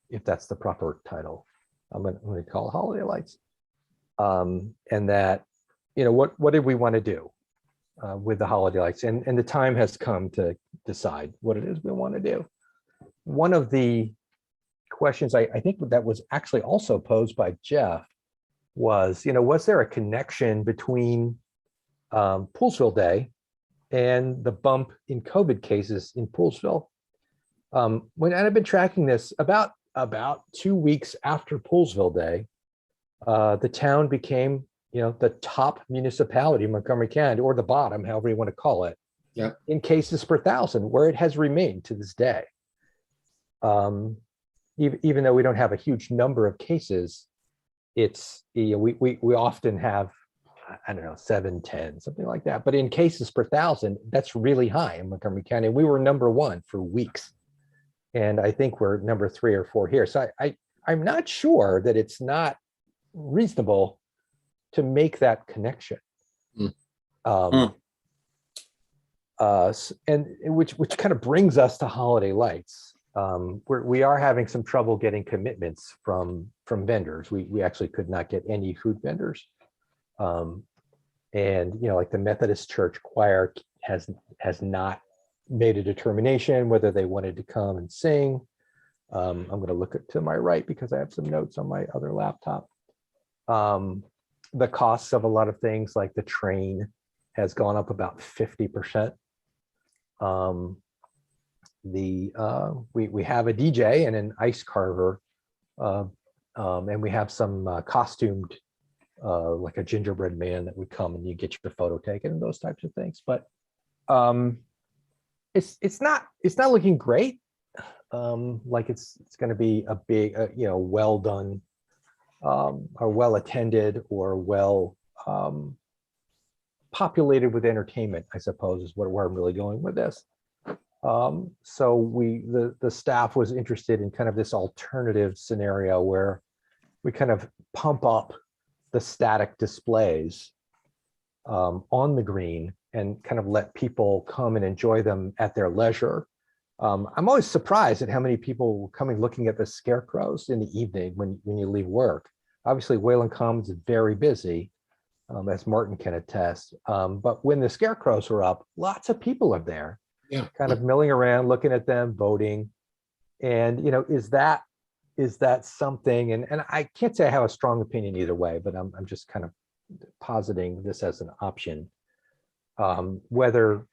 if that's the proper title. I'm going to call it holiday lights. And that, what did we want to do with the holiday lights? And the time has come to decide what it is we want to do. One of the questions I think that was actually also posed by Jeff was, was there a connection between Poolesville Day and the bump in COVID cases in Poolesville? When I've been tracking this, about 2 weeks after Poolesville Day, the town became, the top municipality in Montgomery County, or the bottom, however you want to call it, in cases per thousand, where it has remained to this day. even though we don't have a huge number of cases, it's, you know, we often have, I don't know, 7, 10, something like that. But in cases per thousand, that's really high in Montgomery County. We were number 1 for weeks. And I think we're number 3 or 4 here. So I'm not sure that it's not reasonable to make that connection. And which kind of brings us to holiday lights. We are having some trouble getting commitments from vendors. We actually could not get any food vendors. And, you know, like the Methodist Church Choir has not made a determination whether they wanted to come and sing. I'm going to look to my right because I have some notes on my other laptop. The costs of a lot of things like the train has gone up about 50%. We have a DJ and an ice carver, and we have some costumed, like a gingerbread man that would come and you get your photo taken and those types of things. But it's not looking great. Like it's going to be a big, you know, well done, or well attended, or well populated with entertainment, I suppose, is where I'm really going with this. So the staff was interested in kind of this alternative scenario where we kind of pump up the static displays on the green and kind of let people come and enjoy them at their leisure. I'm always surprised at how many people were coming looking at the scarecrows in the evening when you leave work. Obviously, Wayland Commons is very busy, as Martin can attest. But when the scarecrows were up, lots of people are there, kind of milling around, looking at them, voting. And, you know, is that something? And I can't say I have a strong opinion either way, but I'm just kind of positing this as an option. Whether,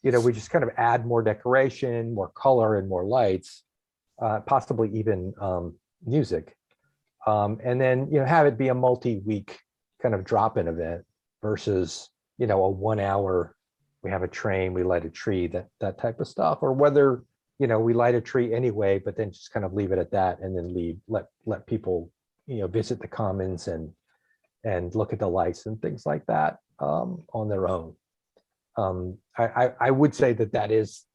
you know, we just kind of add more decoration, more color, and more lights, possibly even music. And then, you know, have it be a multi-week kind of drop-in event versus, you know, a 1 hour, we have a train, we light a tree, that type of stuff. Or whether, you know, we light a tree anyway, but then just kind of leave it at that and then let people, you know, visit the commons and look at the lights and things like that on their own. I would say that is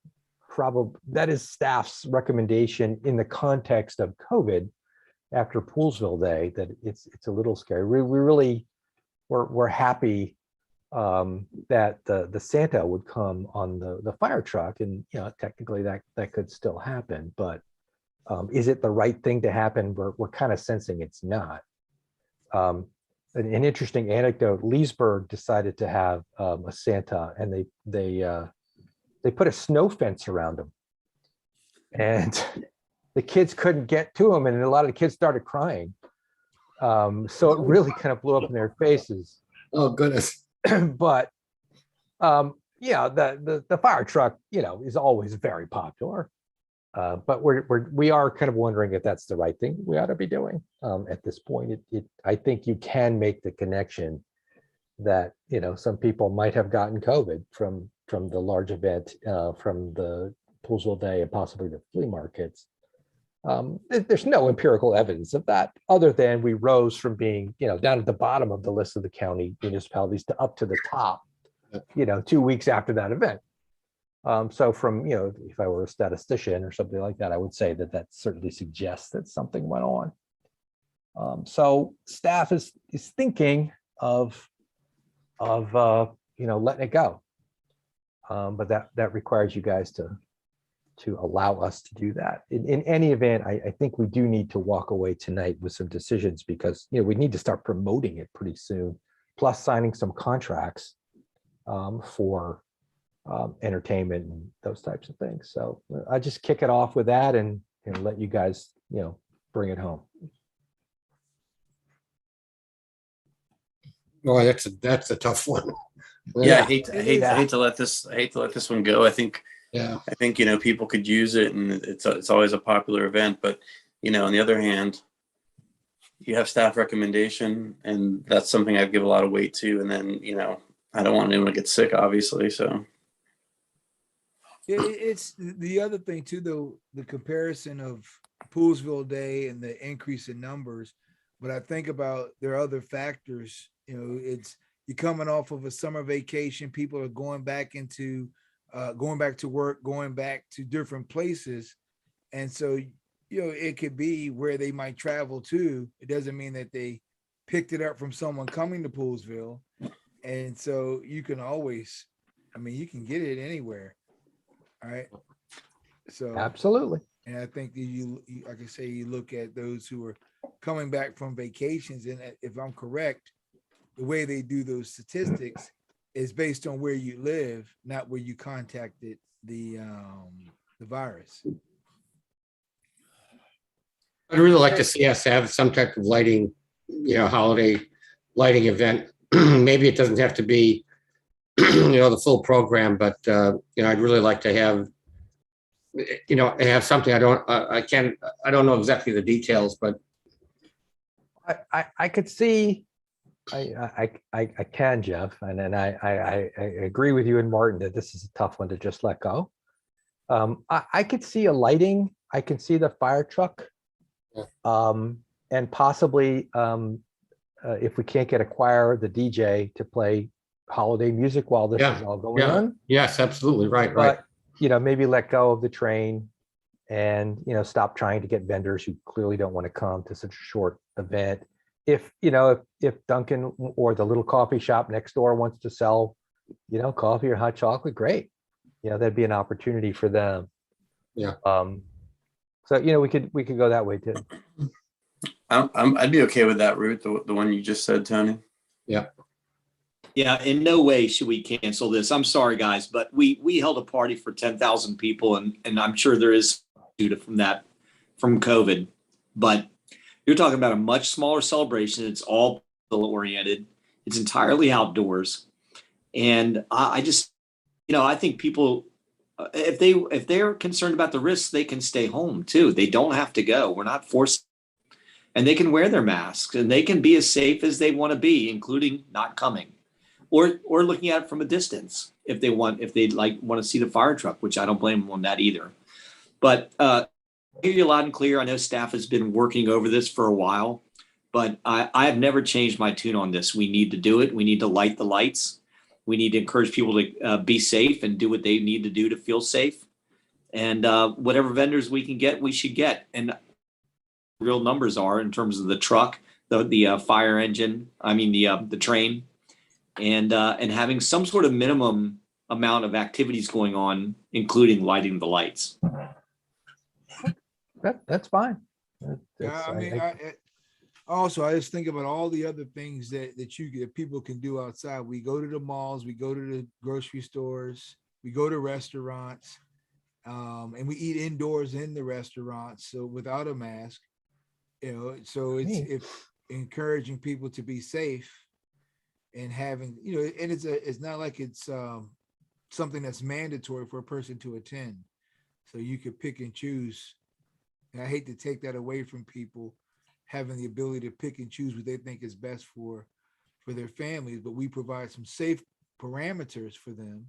staff's recommendation in the context of COVID after Poolesville Day, that it's a little scary. We're happy that the Santa would come on the fire truck, and, you know, technically that could still happen, but is it the right thing to happen? We're kind of sensing it's not. An interesting anecdote: Leesburg decided to have a Santa, and they put a snow fence around him, and the kids couldn't get to him, and a lot of the kids started crying. So it really kind of blew up in their faces. Oh, goodness. But yeah, the fire truck, you know, is always very popular. But we are kind of wondering if that's the right thing we ought to be doing at this point. I think you can make the connection that, you know, some people might have gotten COVID from the large event, from the Poolesville Day, and possibly the flea markets. There's no empirical evidence of that, other than we rose from being, you know, down at the bottom of the list of the county municipalities to up to the top, you know, 2 weeks after that event. So from, you know, if I were a statistician or something like that, I would say that certainly suggests that something went on. So staff is thinking of you know, letting it go. But that requires you guys to allow us to do that. In any event, I think we do need to walk away tonight with some decisions, because, you know, we need to start promoting it pretty soon, plus signing some contracts for entertainment and those types of things. So I just kick it off with that and let you guys, you know, bring it home. Boy, that's a tough one. Yeah, I hate to let this one go. I think, you know, people could use it, and it's always a popular event. But, you know, on the other hand, you have staff recommendation, and that's something I'd give a lot of weight to. And then, you know, I don't want anyone to get sick, obviously. So it's the other thing too, though, the comparison of Poolesville Day and the increase in numbers, but I think about there are other factors. You know, it's you're coming off of a summer vacation. People are going back to work, going back to different places, and so it could be where they might travel to. It doesn't mean that they picked it up from someone coming to Poolesville, and so you can always, you can get it anywhere. All right. So Absolutely. and I think that like I say, you look at those who are coming back from vacations, and if I'm correct, the way they do those statistics is based on where you live, not where you contacted the virus. I'd really like to see us have some type of lighting, holiday lighting event. Maybe it doesn't have to be, the full program, but I'd really like to have, have something. I don't know exactly the details, but I could see, I can, Jeff, and then I agree with you and Martin that this is a tough one to just let go. I could see a lighting. I can see the fire truck, and possibly if we can't get a choir, the DJ to play holiday music while this is all going on. Yes, absolutely, right. But maybe let go of the train, and stop trying to get vendors who clearly don't want to come to such a short event. If Duncan or the little coffee shop next door wants to sell coffee or hot chocolate, great. That'd be an opportunity for them. So we could go that way too. I'd be okay with that route, the one you just said, Tony. Yeah, in no way should we cancel this. I'm sorry, guys, but we held a party for 10,000 people, and I'm sure there is due to from COVID. But you're talking about a much smaller celebration. It's all oriented. It's entirely outdoors, and I just, I think people, if they're concerned about the risks, they can stay home too. They don't have to go. We're not forced, and they can wear their masks, and they can be as safe as they want to be, including not coming. Or looking at it from a distance if they want to see the fire truck, which I don't blame them on that either. But I hear you loud and clear. I know staff has been working over this for a while, but I have never changed my tune on this. We need to do it. We need to light the lights. We need to encourage people to be safe and do what they need to do to feel safe. And whatever vendors we can get, we should get. And real numbers are in terms of the truck, the fire engine. The train. And having some sort of minimum amount of activities going on, including lighting the lights. That's fine. Also, I just think about all the other things that people can do outside. We go to the malls, we go to the grocery stores, we go to restaurants, and we eat indoors in the restaurants, so without a mask. So it's encouraging people to be safe. And having, and it's not like it's something that's mandatory for a person to attend. So you could pick and choose. And I hate to take that away from people having the ability to pick and choose what they think is best for their families, but we provide some safe parameters for them.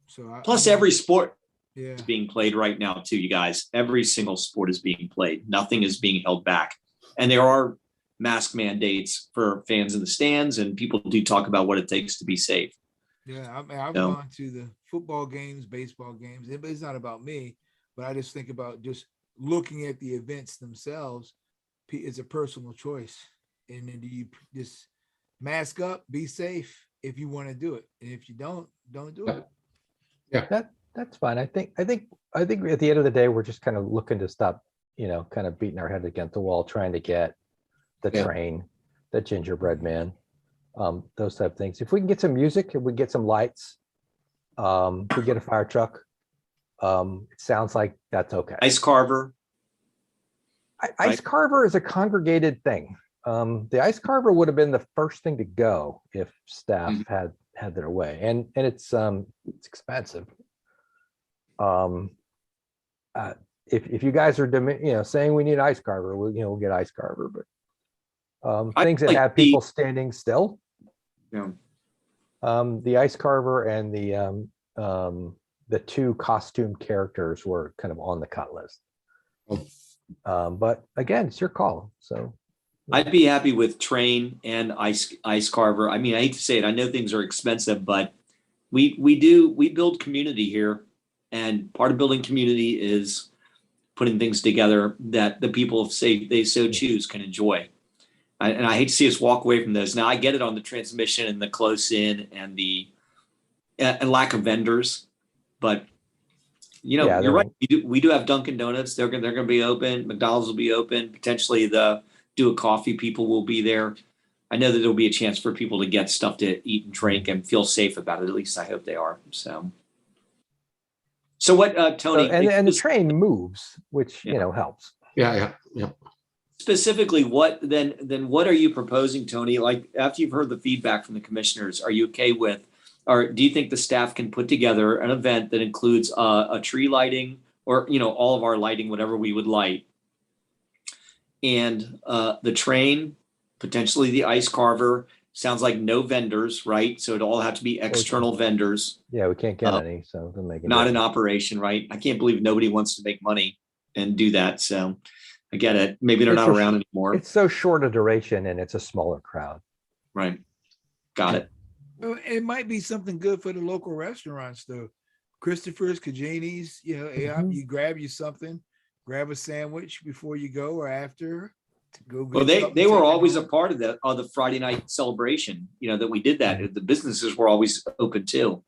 So plus every sport is being played right now too, you guys. Every single sport is being played. Nothing is being held back. And there are mask mandates for fans in the stands, and people do talk about what it takes to be safe. Yeah, I've gone to the football games, baseball games. It's not about me, but I just think about just looking at the events themselves. It's a personal choice, and then you just mask up, be safe if you want to do it, and if you don't do it. Yeah, that's fine. I think at the end of the day, we're just kind of looking to stop, kind of beating our head against the wall, trying to get the train, the gingerbread man, those type of things. If we can get some music, if we get some lights, if we get a fire truck, it sounds like that's okay. Ice carver. Ice carver is a congregated thing. The ice carver would have been the first thing to go if staff had their way, and it's expensive. If you guys are saying we need ice carver, we'll get ice carver, but things that have people standing still. The ice carver and the two costume characters were kind of on the cut list. But again, it's your call. So I'd be happy with train and ice carver. I mean, I hate to say it. I know things are expensive, but we build community here, and part of building community is putting things together that the people, say they so choose, can enjoy. And I hate to see us walk away from those. Now, I get it on the transmission and the close in and the and lack of vendors, but Yeah, you're right. We do have Dunkin' Donuts. They're gonna be open. McDonald's will be open. Potentially the Do a Coffee people will be there. I know that there'll be a chance for people to get stuff to eat and drink and feel safe about it. At least I hope they are. So what, Tony? and the train moves, which helps. Yeah. Specifically, what are you proposing, Tony? Like, after you've heard the feedback from the commissioners, are you okay with, or do you think the staff can put together an event that includes a tree lighting, or all of our lighting, whatever we would light, and the train, potentially the ice carver? Sounds like no vendors, right? So it all have to be external vendors. Yeah, we can't get any, so it doesn't make it Not in operation, right? I can't believe nobody wants to make money and do that. So I get it. Maybe they're not around anymore. It's so short a duration and it's a smaller crowd. Right. Got it. Well, it might be something good for the local restaurants though. Christopher's, Kajani's, you grab you something, grab a sandwich before you go or after. To go Well, they were always a part of the Friday night celebration, that we did that. The businesses were always open too,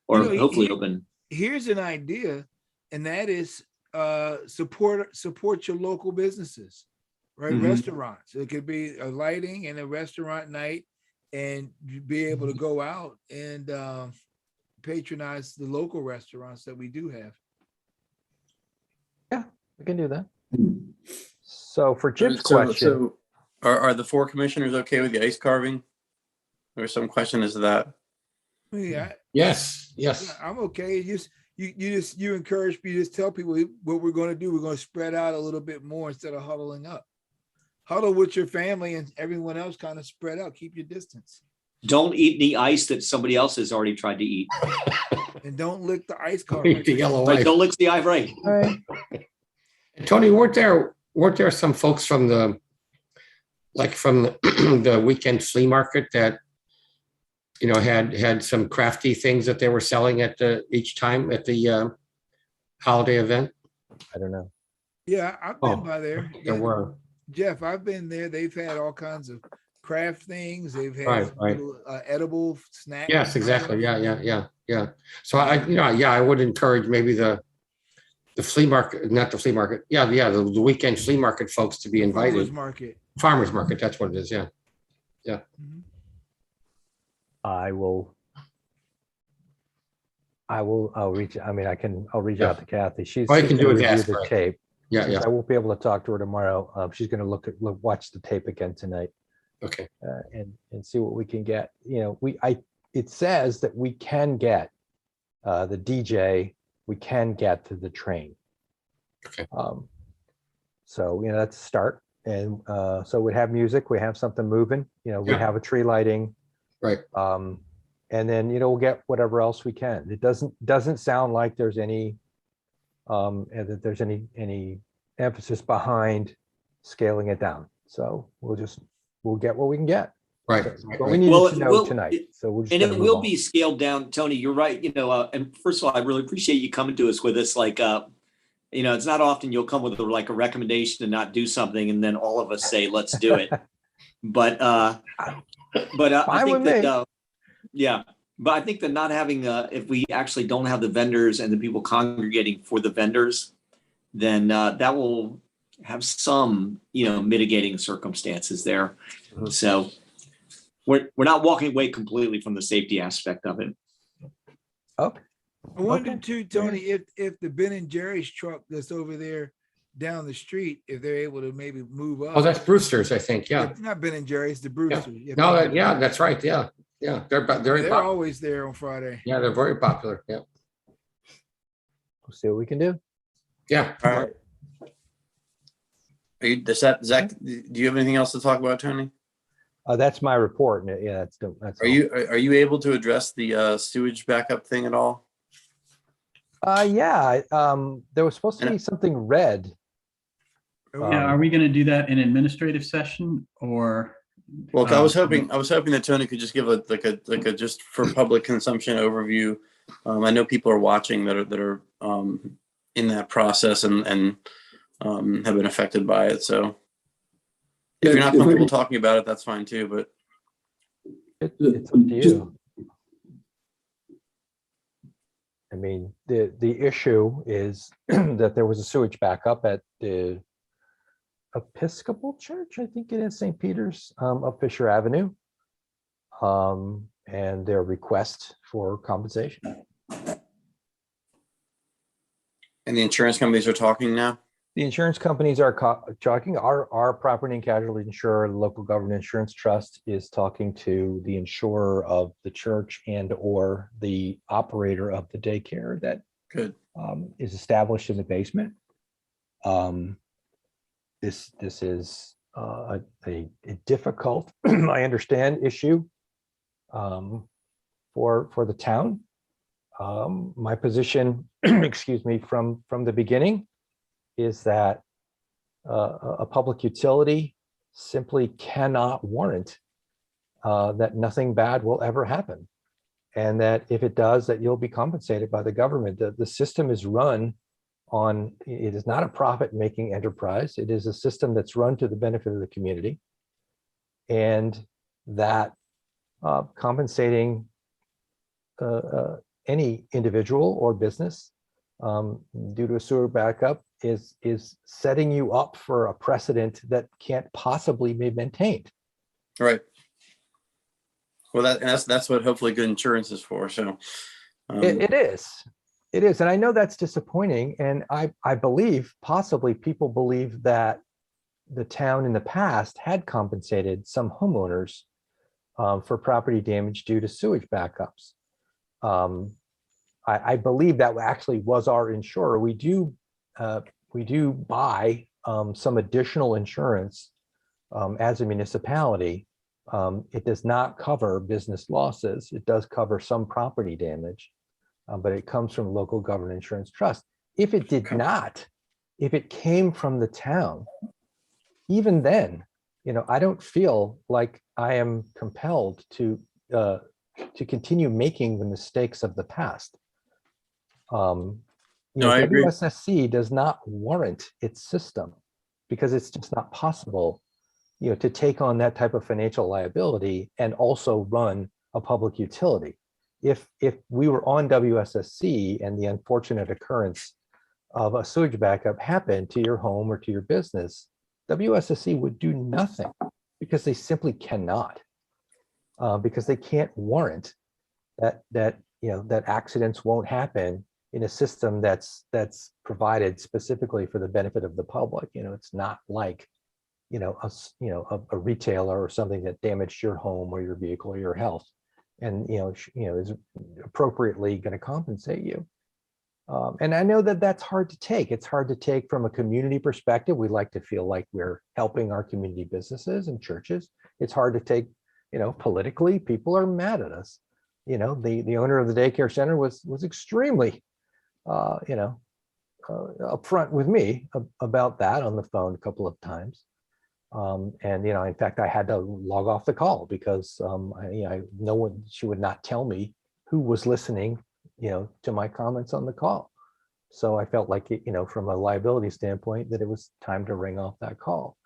or hopefully open. Here's an idea, and that is support your local businesses, right? Mhm. Restaurants. It could be a lighting and a restaurant night, and be able to go out and patronize the local restaurants that we do have. Yeah, we can do that. So for Jim's question, So are the 4 commissioners okay with the ice carving? There's some question as to that. Yeah, Yes. I'm okay. You encourage me, just tell people what we're going to do. We're going to spread out a little bit more instead of huddling up. Huddle with your family and everyone else, kind of spread out. Keep your distance. Don't eat any ice that somebody else has already tried to eat. And don't lick the ice carver. Eat the yellow Right, ice. don't lick the eye, right? all right. Tony, weren't there some folks from the the weekend flea market that had some crafty things that they were selling at each time at the holiday event? I don't know. Yeah, I've been by there. There were. Jeff, I've been there. They've had all kinds of craft things. They've had Right. little, edible snacks. Yes, exactly. Yeah. So I would encourage maybe the flea market, not the flea market. Yeah, the weekend flea market folks to be invited. Farmers market. Farmers market, that's what it is. Yeah. Mhm. I'll reach out to Kathy. She's All you can gonna do is review ask the her. tape. Yeah. Since I won't be able to talk to her tomorrow. She's going to watch the tape again tonight Okay. and see what we can get. It says that we can get the DJ, we can get to the train. Okay. So that's a start. And so we have music, we have something moving. We Yeah. have a tree lighting. Right. And then we'll get whatever else we can. It doesn't sound like there's any and that there's any emphasis behind scaling it down. So we'll get what we can get. Right. But we needed to know tonight. So we'll just And gotta it move will on. be scaled down, Tony. You're right. And first of all, I really appreciate you coming to us with this. Like, it's not often you'll come with a recommendation to not do something, and then all of us say, "Let's do it." But I Fine think with that, yeah. But I think that not having, if we actually don't have the vendors and the people congregating for the vendors, then that will have some, mitigating circumstances there. Mhm. So we're not walking away completely from the safety aspect of it. Okay. I wonder Okay. too, Tony, if the Ben and Jerry's truck that's over there down the street, if they're able to maybe move up. Oh, that's Brewster's, I think. Yeah. It's not Ben and Jerry's, the Brewster. No, that's right. Yeah. They're very They're popular. always there on Friday. Yeah, they're very popular. Yeah. We'll see what we can do. Yeah. All right. Zach, do you have anything else to talk about, Tony? That's my report. And yeah, that's Are you able to address the sewage backup thing at all? Yeah. There was supposed to be something red Yeah, are we going to do that in administrative session or? Well, I was hoping that Tony could just give a just for public consumption overview. I know people are watching that are in that process and have been affected by it. So if you're not comfortable talking about it, that's fine too. But it's up to you. I mean, the issue is that there was a sewage backup at the Episcopal Church, I think it is, St. Peter's, up Fisher Avenue, and their request for compensation. And the insurance companies are talking now? The insurance companies are talking. Our property and casualty insurer, the local government insurance trust, is talking to the insurer of the church and or the operator of the daycare that Good. Is established in the basement. This is a difficult, I understand, issue for the town. My position, excuse me, from the beginning is that a public utility simply cannot warrant that nothing bad will ever happen. And that if it does, that you'll be compensated by the government. The system is run on, it is not a profit-making enterprise. It is a system that's run to the benefit of the community. And that compensating any individual or business due to a sewer backup is setting you up for a precedent that can't possibly be maintained. Right. Well, that's what hopefully good insurance is for. So It is. And I know that's disappointing. And I believe possibly people believe that the town in the past had compensated some homeowners for property damage due to sewage backups. I believe that actually was our insurer. We do buy some additional insurance as a municipality. It does not cover business losses. It does cover some property damage, but it comes from local government insurance trust. If it did not, if it came from the town, even then, I don't feel like I am compelled to continue making the mistakes of the past. I agree. WSSC does not warrant its system because it's just not possible, to take on that type of financial liability and also run a public utility. If we were on WSSC and the unfortunate occurrence of a sewage backup happened to your home or to your business, WSSC would do nothing because they simply cannot, because they can't warrant that accidents won't happen in a system that's provided specifically for the benefit of the public. It's not like a retailer or something that damaged your home or your vehicle or your health, and is appropriately going to compensate you. And I know that that's hard to take. It's hard to take from a community perspective. We like to feel like we're helping our community businesses and churches. It's hard to take, politically. People are mad at us. The owner of the daycare center was extremely, upfront with me about that on the phone a couple of times. And in fact, I had to log off the call because she would not tell me who was listening, to my comments on the call. So I felt like from a liability standpoint, that it was time to ring off that call.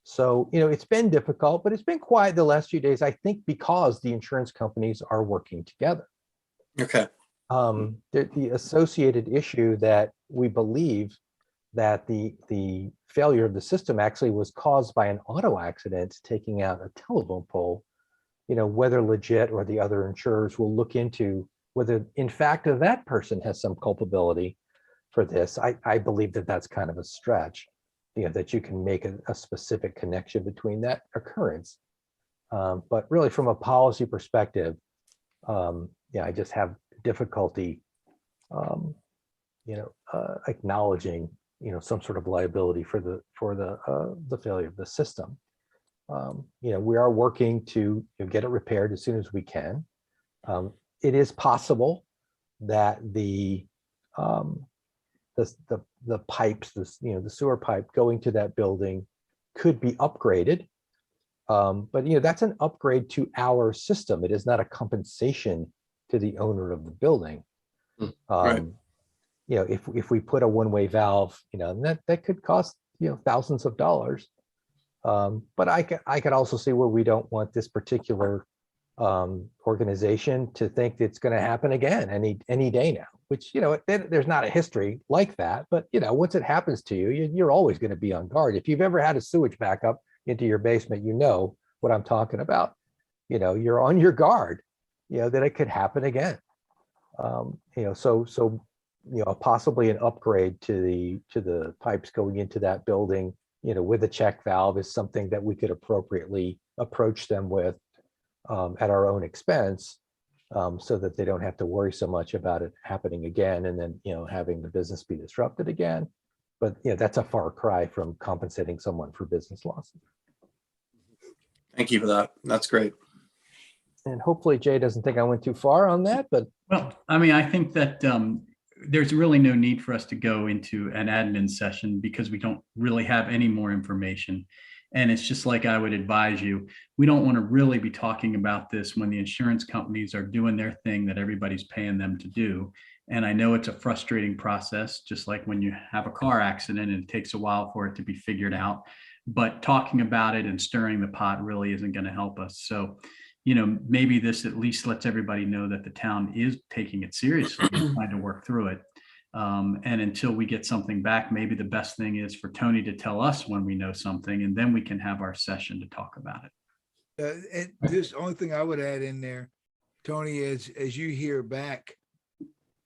So, it's been difficult, but it's been quiet the last few days, I think, because the insurance companies are working together. Okay. The associated issue that we believe that the failure of the system actually was caused by an auto accident taking out a telephone pole, whether legit or the other insurers will look into whether in fact that person has some culpability for this. I believe that that's kind of a stretch, that you can make a specific connection between that occurrence. But really from a policy perspective, I just have difficulty, acknowledging, some sort of liability for the failure of the system. We are working to get it repaired as soon as we can. It is possible that the the pipes, the sewer pipe going to that building could be upgraded. But that's an upgrade to our system. It is not a compensation to the owner of the building. Right. If we put a one-way valve, and that could cost thousands of dollars. But I could also see where we don't want this particular organization to think it's going to happen again any day now. Which there's not a history like that. But once it happens to you, you're always going to be on guard. If you've ever had a sewage backup into your basement, you know what I'm talking about. You're on your guard. That it could happen again. So possibly an upgrade to the pipes going into that building, with a check valve is something that we could appropriately approach them with at our own expense, so that they don't have to worry so much about it happening again and then having the business be disrupted again. But that's a far cry from compensating someone for business losses. Thank you for that. That's great. And hopefully Jay doesn't think I went too far on that, but Well, I mean, I think that there's really no need for us to go into an admin session because we don't really have any more information. And it's just like I would advise you, we don't want to really be talking about this when the insurance companies are doing their thing that everybody's paying them to do. And I know it's a frustrating process, just like when you have a car accident and it takes a while for it to be figured out. But talking about it and stirring the pot really isn't going to help us. So, maybe this at least lets everybody know that the town is taking it seriously and trying to work through it. And until we get something back, maybe the best thing is for Tony to tell us when we know something, and then we can have our session to talk about it. And this only thing I would add in there, Tony, is as you hear back,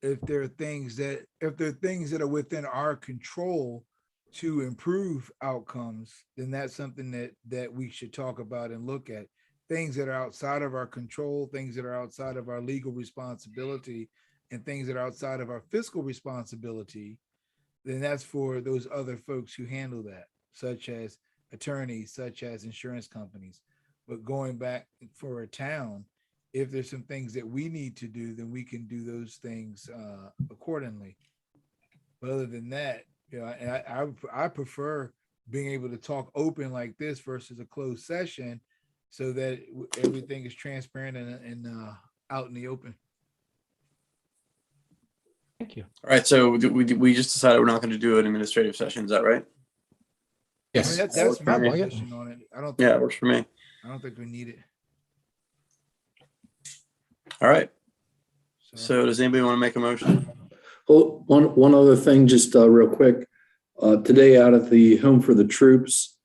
if there are things that are within our control to improve outcomes, then that's something that we should talk about and look at. Things that are outside of our control, things that are outside of our legal responsibility, and things that are outside of our fiscal responsibility, then that's for those other folks who handle that, such as attorneys, such as insurance companies. But going back for a town, if there's some things that we need to do, then we can do those things accordingly. But other than that, I prefer being able to talk open like this versus a closed session, so that everything is transparent and out in the open. thank you. All right. So we just decided we're not going to do an administrative session. Is that right? Yes. That's my Yeah. position on it. Yeah, it works for me. I don't think we need it. All right. So does anybody want to make a motion? Well, one other thing, just real quick. Today out at the Home for the Troops,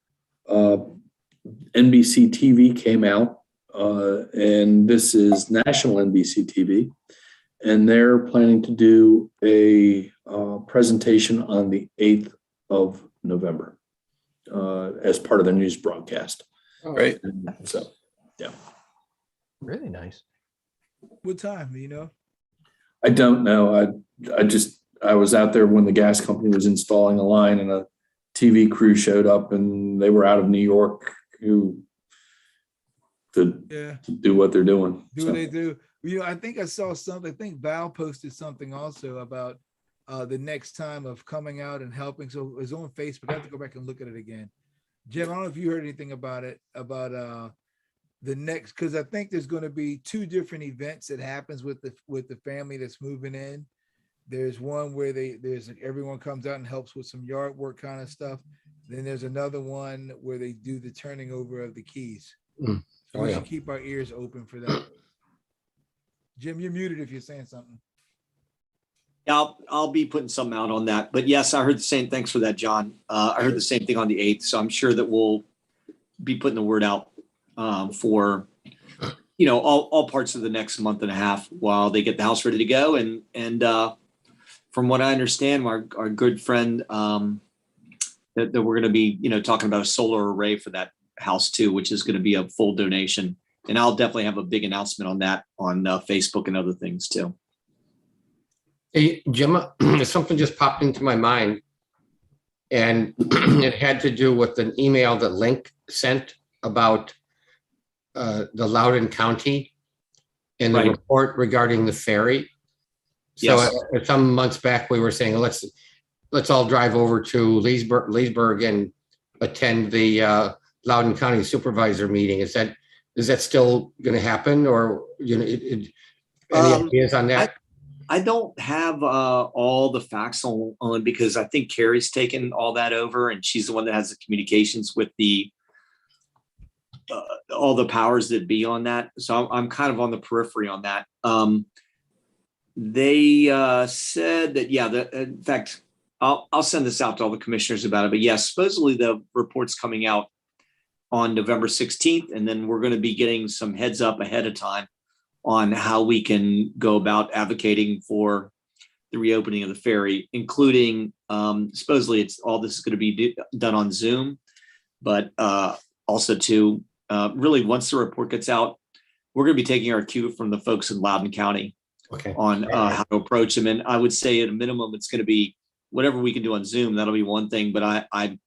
NBC TV came out, and this is national NBC TV, and they're planning to do a presentation on the 8th of November as part of the news broadcast. Great. So, yeah. Really nice. What time, do you know? I don't know. I was out there when the gas company was installing a line, and a TV crew showed up, and they were out of New York to do what they're doing. What they do. I think I saw something. I think Val posted something also about the next time of coming out and helping. So it's on Facebook. I have to go back and look at it again. Jim, I don't know if you heard anything about it, about the next, because I think there's going to be 2 different events that happens with the family that's moving in. There's one where everyone comes out and helps with some yard work kind of stuff. Then there's another one where they do the turning over of the keys. Mm. So we should keep our ears open for that. Jim, you're muted if you're saying something. Yeah, I'll be putting something out on that. But yes, I heard the same. Thanks for that, John. I heard the same thing on the 8th. So I'm sure that we'll be putting the word out for, all parts of the next month and a half while they get the house ready to go. And from what I understand, our good friend that we're going to be, talking about a solar array for that house too, which is going to be a full donation. And I'll definitely have a big announcement on that on Facebook and other things too. Hey, Jim, something just popped into my mind, and it had to do with an email that Link sent about the Loudoun County and the Right. report regarding the ferry. So Yes. some months back, we were saying, let's all drive over to Leesburg and attend the Loudoun County Supervisor meeting. Is that still going to happen, or any ideas on that? I don't have all the facts on because I think Carrie's taken all that over, and she's the one that has the communications with the all the powers that be on that. So I'm kind of on the periphery on that. They said that, yeah, in fact, I'll send this out to all the commissioners about it. But yes, supposedly the report's coming out on November 16th, and then we're going to be getting some heads up ahead of time on how we can go about advocating for the reopening of the ferry, including supposedly it's all this is going to be done on Zoom, but also to really once the report gets out, we're going to be taking our cue from the folks in Loudoun County on how to approach them. And I would say at a minimum, it's going to be whatever we can do on Zoom. That'll be one thing, but I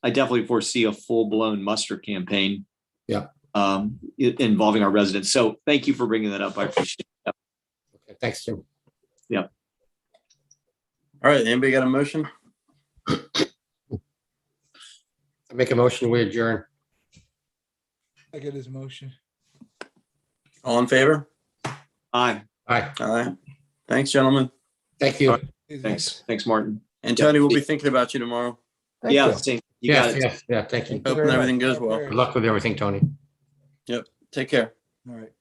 definitely foresee a full blown muster campaign. Yeah. Involving our residents. So thank you for bringing that up. I appreciate it. Okay, thanks, Jim. Yeah. All right, anybody got a motion? I make a motion, we adjourn. I get his motion. All in favor? Aye. Aye. Aye. Thanks, gentlemen. Thank you. Thanks, Martin. And Tony, we'll be thinking about you tomorrow. Thank Yeah, you. same. You got it. Yes, yeah, thank you. Thank you Hoping very much. everything goes well. Good luck with everything, Tony. Yep. Take care. All right.